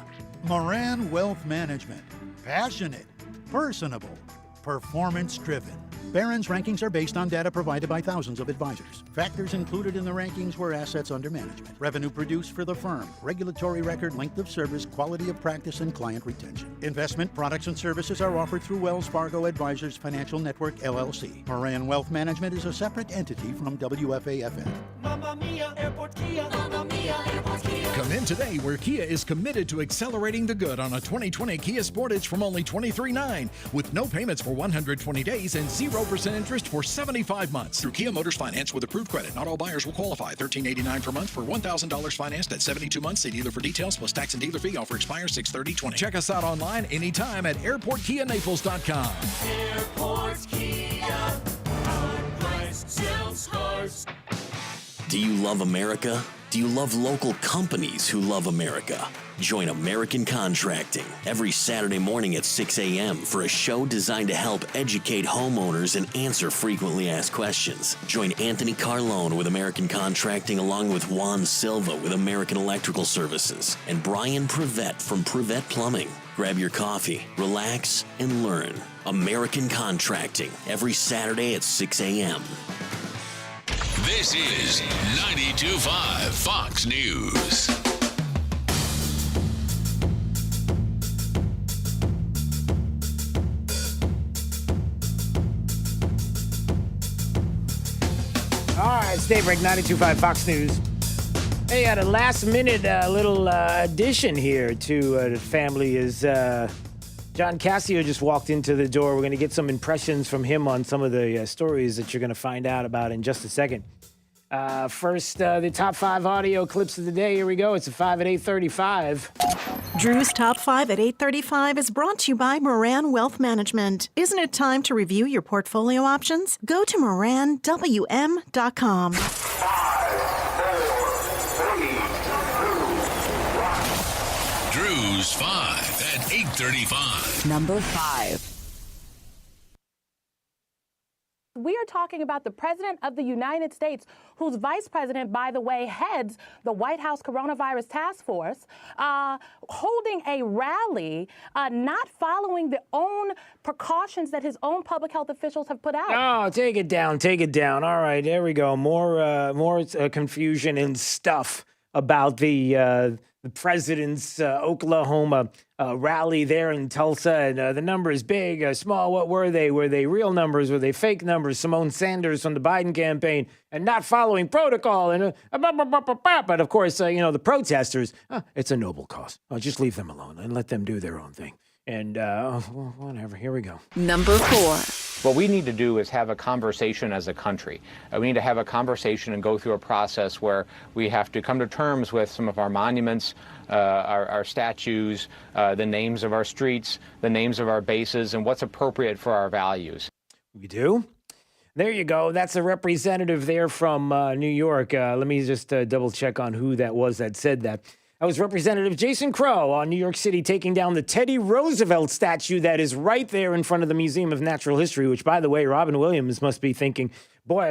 Moran Wealth Management. Passionate, personable, performance-driven. Barron's rankings are based on data provided by thousands of advisors. Factors included in the rankings were assets under management, revenue produced for the firm, regulatory record, length of service, quality of practice, and client retention. Investment products and services are offered through Wells Fargo Advisors Financial Network, LLC. Moran Wealth Management is a separate entity from WFAFN. Mamma Mia, Airport Kia. Mamma Mia, Airport Kia. Come in today where Kia is committed to accelerating the good on a 2020 Kia Sportage from only $23,900 with no payments for 120 days and 0% interest for 75 months. Through Kia Motors Finance with approved credit. Not all buyers will qualify. $13.89 per month for $1,000 financed at 72 months. See dealer for details plus tax and dealer fee. Offer expires 6/30/20. Check us out online anytime at airportkianaples.com. Airport Kia. Our price sells cars. Do you love America? Do you love local companies who love America? Join American Contracting every Saturday morning at 6 a.m. for a show designed to help educate homeowners and answer frequently asked questions. Join Anthony Carlone with American Contracting along with Juan Silva with American Electrical Services and Brian Prevette from Prevette Plumbing. Grab your coffee, relax, and learn. American Contracting every Saturday at 6 a.m. This is 92.5 Fox News. All right, it's Daybreak 92.5 Fox News. Hey, at a last-minute little addition here to the family is John Cassio just walked into the door. We're going to get some impressions from him on some of the stories that you're going to find out about in just a second. First, the top 5 audio clips of the day. Here we go. It's a 5 at 8:35. Drew's Top 5 at 8:35 is brought to you by Moran Wealth Management. Isn't it time to review your portfolio options? Go to moranwm.com. 5, 4, 3, 2, 1. Drew's 5 at 8:35. Number 5. We are talking about the President of the United States, whose Vice President, by the way, heads the White House Coronavirus Task Force, holding a rally, not following the own precautions that his own public health officials have put out. Oh, take it down. Take it down. All right, there we go. More confusion and stuff about the president's Oklahoma rally there in Tulsa. And the number is big, small. What were they? Were they real numbers? Were they fake numbers? Simone Sanders from the Biden campaign and not following protocol. And but of course, the protesters, it's a noble cause. Just leave them alone and let them do their own thing. And whatever. Here we go. Number 4. What we need to do is have a conversation as a country. We need to have a conversation and go through a process where we have to come to terms with some of our monuments, our statues, the names of our streets, the names of our bases, and what's appropriate for our values. We do? There you go. That's a representative there from New York. Let me just double check on who that was that said that. That was Representative Jason Crow on New York City taking down the Teddy Roosevelt statue that is right there in front of the Museum of Natural History, which, by the way, Robin Williams must be thinking, boy,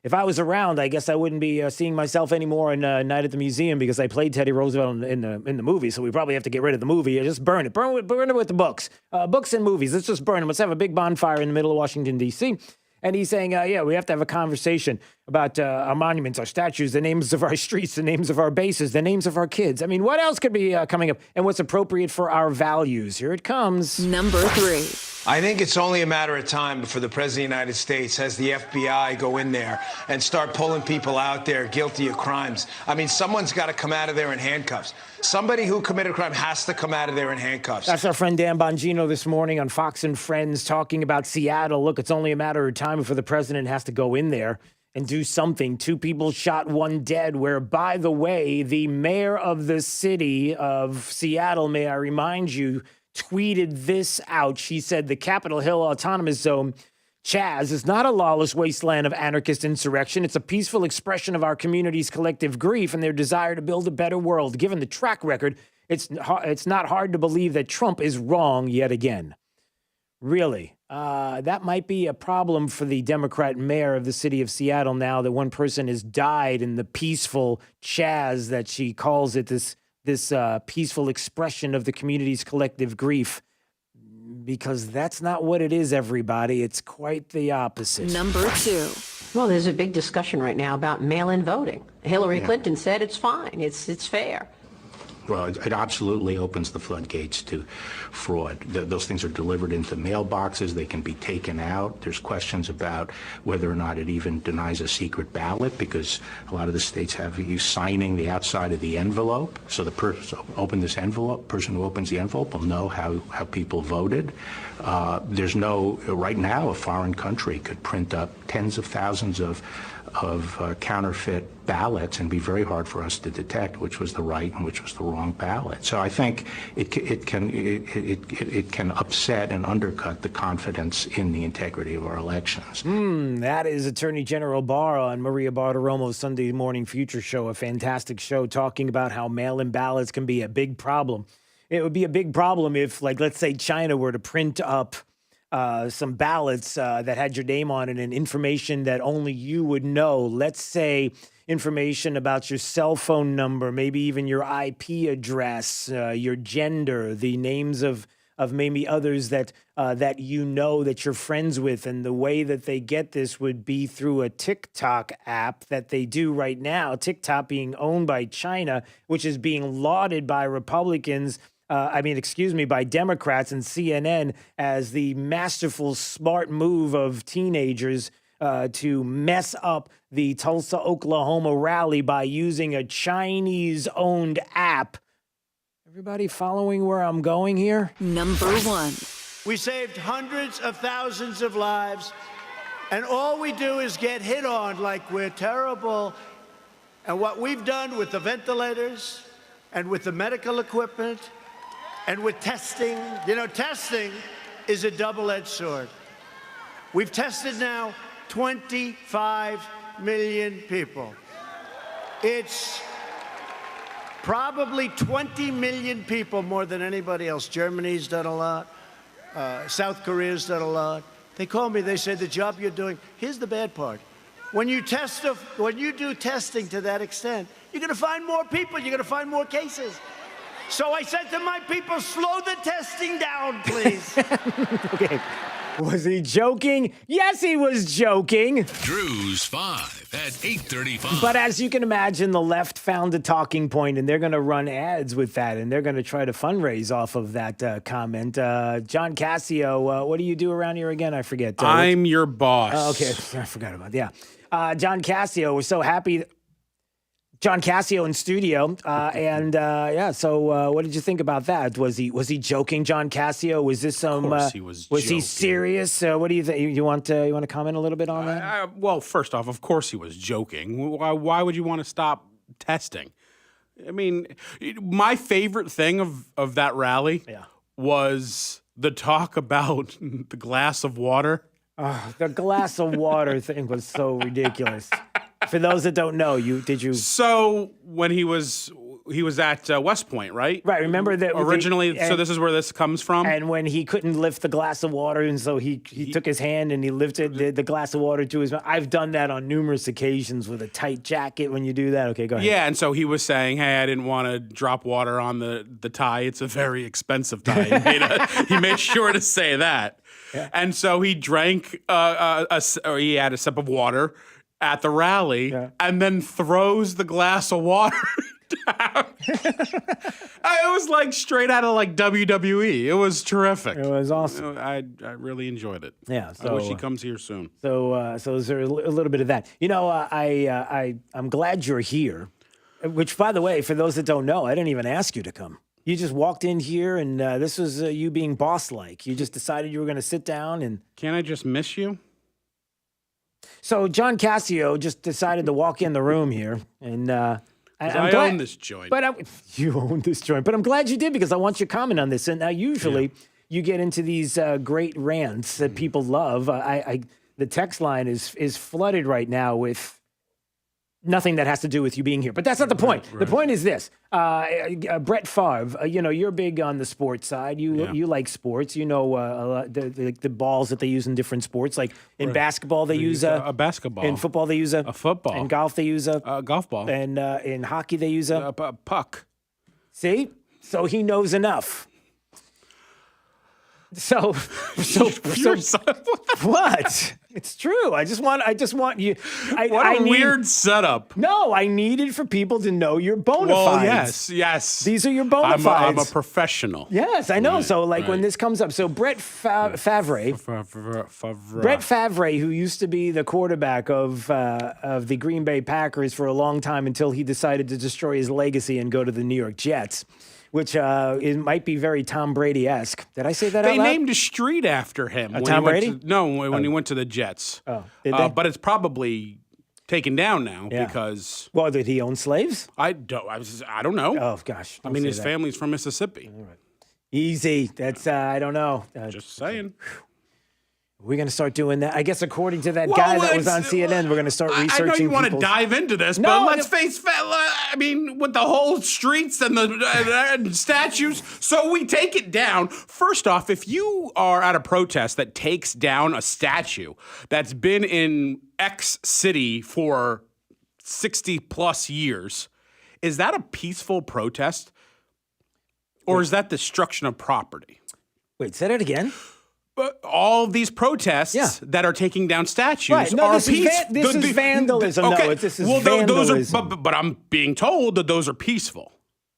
if I was around, I guess I wouldn't be seeing myself anymore in Night at the Museum because I played Teddy Roosevelt in the movie, so we probably have to get rid of the movie. Just burn it. Burn it with the books. Books and movies. Let's just burn them. Let's have a big bonfire in the middle of Washington, D.C., and he's saying, we have to have a conversation about our monuments, our statues, the names of our streets, the names of our bases, the names of our kids. I mean, what else could be coming up? And what's appropriate for our values? Here it comes. Number 3. I think it's only a matter of time before the President of the United States has the FBI go in there and start pulling people out there guilty of crimes. I mean, someone's got to come out of there in handcuffs. Somebody who committed a crime has to come out of there in handcuffs. That's our friend Dan Bongino this morning on Fox and Friends talking about Seattle. Look, it's only a matter of time before the president has to go in there and do something. 2 people shot, 1 dead, where, by the way, the mayor of the city of Seattle, may I remind you, tweeted this out. She said the Capitol Hill Autonomous Zone, Chaz, is not a lawless wasteland of anarchist insurrection. It's a peaceful expression of our community's collective grief and their desire to build a better world. Given the track record, it's not hard to believe that Trump is wrong yet again. Really? That might be a problem for the Democrat mayor of the city of Seattle now that one person has died in the peaceful Chaz that she calls it, this peaceful expression of the community's collective grief. because that's not what it is, everybody. It's quite the opposite. Number 2. Well, there's a big discussion right now about mail-in voting. Hillary Clinton said it's fine, it's fair. Well, it absolutely opens the floodgates to fraud. Those things are delivered into mailboxes. They can be taken out. There's questions about whether or not it even denies a secret ballot, because a lot of the states have you signing the outside of the envelope. So the person who opens the envelope will know how people voted. There's no, right now, a foreign country could print up tens of thousands of counterfeit ballots and be very hard for us to detect which was the right and which was the wrong ballot. So I think it can upset and undercut the confidence in the integrity of our elections. That is Attorney General Barr on Maria Bartiromo's Sunday Morning Future Show, a fantastic show talking about how mail-in ballots can be a big problem. It would be a big problem if, like, let's say China were to print up some ballots that had your name on it and information that only you would know. Let's say information about your cell phone number, maybe even your IP address, your gender, the names of maybe others that you know that you're friends with. And the way that they get this would be through a TikTok app that they do right now. TikTok being owned by China, which is being lauded by Republicans. By Democrats and CNN as the masterful, smart move of teenagers to mess up the Tulsa, Oklahoma rally by using a Chinese-owned app. Everybody following where I'm going here? Number 1. We saved hundreds of thousands of lives, and all we do is get hit on like we're terrible. And what we've done with the ventilators and with the medical equipment and with testing, testing is a double-edged sword. We've tested now 25 million people. It's probably 20 million people more than anybody else. Germany's done a lot. South Korea's done a lot. They call me, they say, the job you're doing, here's the bad part. When you do testing to that extent, you're gonna find more people, you're gonna find more cases. So I said to my people, slow the testing down, please. Okay. Was he joking? Yes, he was joking. Drew's 5 at 8:35. But as you can imagine, the left found a talking point, and they're going to run ads with that, and they're going to try to fundraise off of that comment. John Cassio, what do you do around here again? I forget. I'm your boss. Okay, I forgot about that. Yeah. John Cassio was so happy. John Cassio in studio, So, what did you think about that? Was he joking, John Cassio? Was this some? Of course he was. Was he serious? What do you think? You want to comment a little bit on that? Well, first off, of course he was joking. Why would you want to stop testing? I mean, my favorite thing of that rally was the talk about the glass of water. The glass of water thing was so ridiculous. For those that don't know, did you? So when he was at West Point, right? Right. Remember that originally. So this is where this comes from. And when he couldn't lift the glass of water, and so he took his hand and he lifted the glass of water to his mouth. I've done that on numerous occasions with a tight jacket. When you do that, okay, go ahead. Yeah, and so he was saying, "Hey, I didn't want to drop water on the tie. It's a very expensive tie." He made sure to say that. Yeah. And so he drank. He had a sip of water at the rally, and then throws the glass of water down. It was like straight out of like WWE. It was terrific. It was awesome. I really enjoyed it. Yeah. So, I wish he comes here soon. So is there a little bit of that? I'm glad you're here. Which, by the way, for those that don't know, I didn't even ask you to come. You just walked in here, and this was you being boss-like. You just decided you were going to sit down and. Can't I just miss you? So John Cassio just decided to walk in the room here, and I own this joint. But you own this joint. But I'm glad you did, because I want your comment on this. And now usually you get into these great rants that people love. The text line is flooded right now with nothing that has to do with you being here. But that's not the point. Right. The point is this. Brett Favre, you're big on the sports side. You like sports. You know the balls that they use in different sports. Like in basketball, they use a basketball. In football, they use a football. In golf, they use a golf ball. And in hockey, they use a puck. See? So he knows enough. So what? It's true. I just want you. What a weird setup. No, I needed for people to know your bona fides. Yes. These are your bona fides. I'm a professional. Yes, I know. Right, So, like, when right. this comes up, so Brett Favre, Brett Favre, who used to be the quarterback of the Green Bay Packers for a long time until he decided to destroy his legacy and go to the New York Jets, which it might be very Tom Brady-esque. Did I say that out loud? They named a street after him. When Tom he went Brady? when he went to the Jets. Oh, did they? But it's probably taken down now because. Well, did he own slaves? I don't know. Oh gosh! I mean, his family's from Mississippi. All right. Easy. That's I don't know. Just saying. We're going to start doing that. I guess according to that guy that was on CNN, we're going to start researching. I know you want to people's- dive into this, No, but let's face I mean, with the whole streets and the statues, so we take it down. First off, if you are at a protest that takes down a statue that's been in X city for 60 plus years, is that a peaceful protest? Or is that destruction of property? Wait, say that again. All of these protests that are taking down statues Right. No, are this is vandalism. Okay. No, this is well, vandalism. those are, but I'm being told that those are peaceful.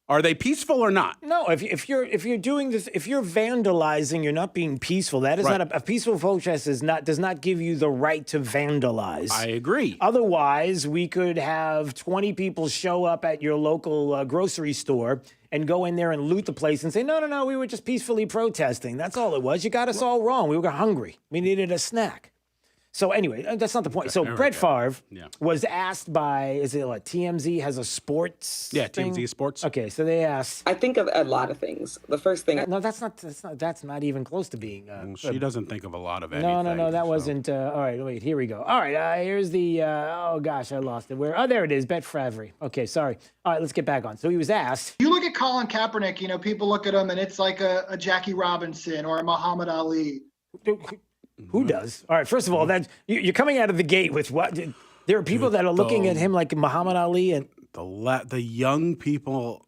Are they peaceful or not? No, if you're doing this, if you're vandalizing, you're not being peaceful. That is not a peaceful protest. Does not give you the right to vandalize. I agree. Otherwise, we could have 20 people show up at your local grocery store and go in there and loot the place and say, no, we were just peacefully protesting. That's all it was. You got us all wrong. We were hungry. We needed a snack. So anyway, that's not the point. So Brett Favre was asked by, is it like TMZ has a sports thing? TMZ Sports. Okay, so they asked. I think of a lot of things. The first thing. No, that's not even close to being. She doesn't think of a lot of anything. No, that wasn't. All right, wait, here we go. All right, here's the. Oh gosh, I lost it. Where? Oh, there it is. Brett Favre. Okay, sorry. All right, let's get back on. So he was asked. You look at Colin Kaepernick. People look at him and it's like a Jackie Robinson or a Muhammad Ali. Who does? All right, first of all, that you're coming out of the gate with what? There are people that are looking at him like Muhammad Ali, and the young people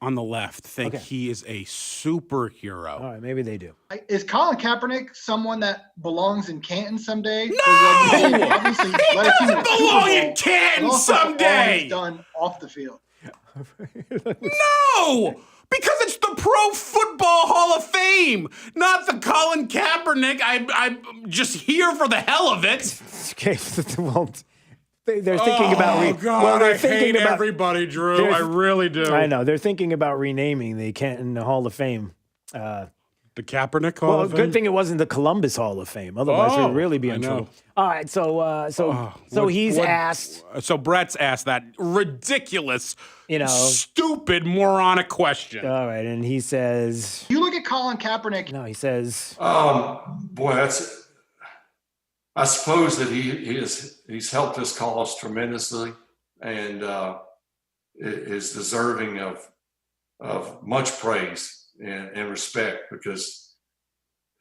on the left think he is a superhero. All right, maybe they do. Is Colin Kaepernick someone that belongs in Canton someday? No! Obviously, He doesn't belong in Canton someday! He's done off the field. No! Because it's the Pro Football Hall of Fame, not the Colin Kaepernick. I'm just here for the hell of it. Okay, well, they're thinking about. I hate everybody, Drew. I really do. I know they're thinking about renaming the Canton Hall of Fame. The Kaepernick Hall of Fame? Good thing it wasn't the Columbus Hall of Fame. Otherwise, we'd really be in trouble. All right, so he's asked. So Brett's asked that ridiculous, stupid, moronic question. All right, and he says. You look at Colin Kaepernick. No, he says. Boy, I suppose that he's helped this cause tremendously, and is deserving of much praise and respect, because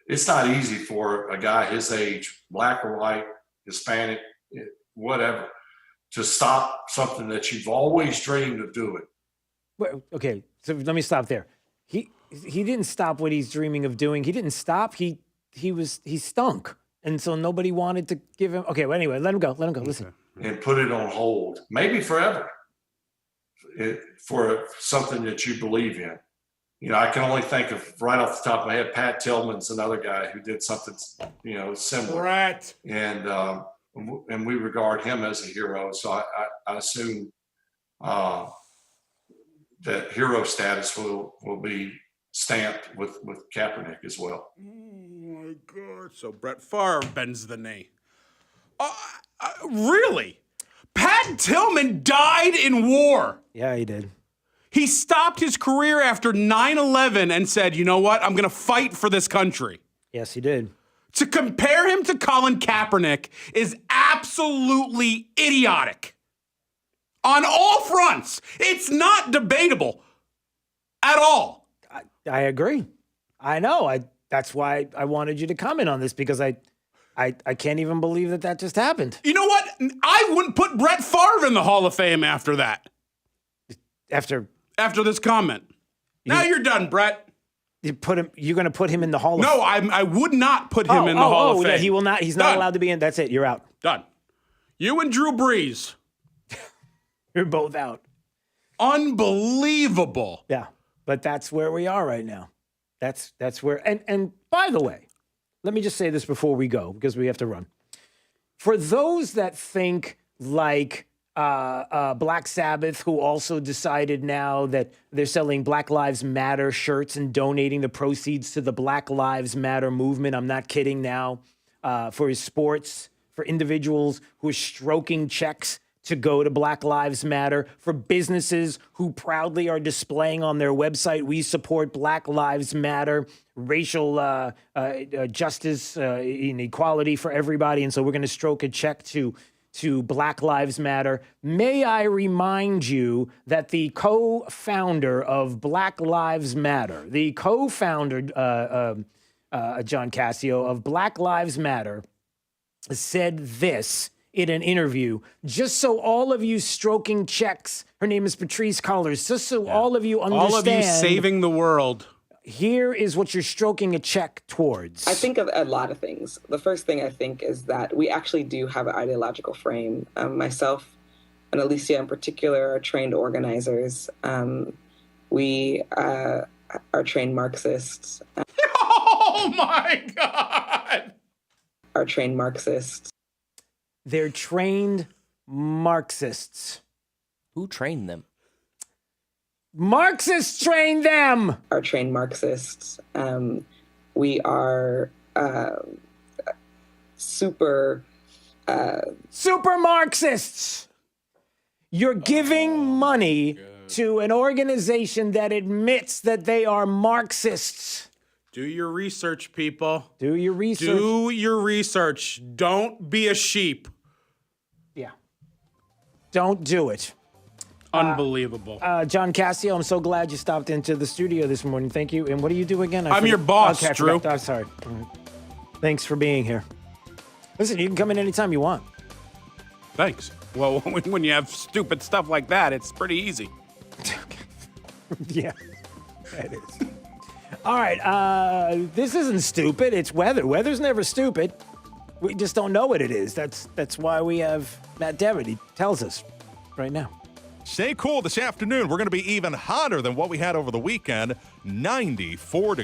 it's not easy for a guy his age, black or white, Hispanic, whatever, to stop something that you've always dreamed of doing. Okay, so let me stop there. He didn't stop what he's dreaming of doing. He didn't stop. He stunk, and so nobody wanted to give him. Okay, well, anyway, let him go. Listen. And put it on hold, maybe forever, for something that you believe in. I can only think of, right off the top of my head, Pat Tillman's another guy who did something, similar. Right. And we regard him as a hero. So I assume that hero status will be stamped with Kaepernick as well. Oh my God! So Brett Favre bends the knee. Really? Pat Tillman died in war. Yeah, he did. He stopped his career after 9/11 and said, you know what? I'm going to fight for this country. Yes, he did. To compare him to Colin Kaepernick is absolutely idiotic. On all fronts. It's not debatable at all. I agree. I know. That's why I wanted you to comment on this, because I can't even believe that just happened. You know what? I wouldn't put Brett Favre in the Hall of Fame after that. After this comment. Now you're done, Brett. You're going to put him in the Hall of No, I would not put him in the Hall of Fame. Yeah, he will not. He's not allowed to be in. That's it. You're out. Done. You and Drew Brees. You're both out. Unbelievable. Yeah, but that's where we are right now. That's where. And by the way, let me just say this before we go because we have to run. For those that think like Black Sabbath, who also decided now that they're selling Black Lives Matter shirts and donating the proceeds to the Black Lives Matter movement. I'm not kidding now. For his sports, for individuals who are stroking checks to go to Black Lives Matter, for businesses who proudly are displaying on their website, we support Black Lives Matter, racial justice, inequality for everybody. And so we're going to stroke a check to Black Lives Matter. May I remind you that the co-founder of Black Lives Matter, the co-founder, John Cassio, of Black Lives Matter, said this in an interview, just so all of you stroking checks, her name is Patrice Cullors, just so all of you understand. All of you saving the world. Here is what you're stroking a check towards. I think of a lot of things. The first thing I think is that we actually do have an ideological frame. Myself and Alicia in particular are trained organizers. We are trained Marxists. Oh my God! Are trained Marxists. They're trained Marxists. Who trained them? Marxists trained them. Are trained Marxists. We are super Marxists. You're giving money to an organization that admits that they are Marxists. Do your research, people. Do your research. Do your research. Don't be a sheep. Yeah. Don't do it. Unbelievable. John Cassio, I'm so glad you stopped into the studio this morning. Thank you. And what do you do again? I'm your boss, okay, Drew. I'm sorry. Thanks for being here. Listen, you can come in anytime you want. Thanks. Well, when you have stupid stuff like that, it's pretty easy. Yeah, it is. All right, this isn't stupid. It's weather. Weather's never stupid. We just don't know what it is. That's why we have Matt Devitt. He tells us right now. Stay cool this afternoon. We're going to be even hotter than what we had over the weekend. 94 degrees.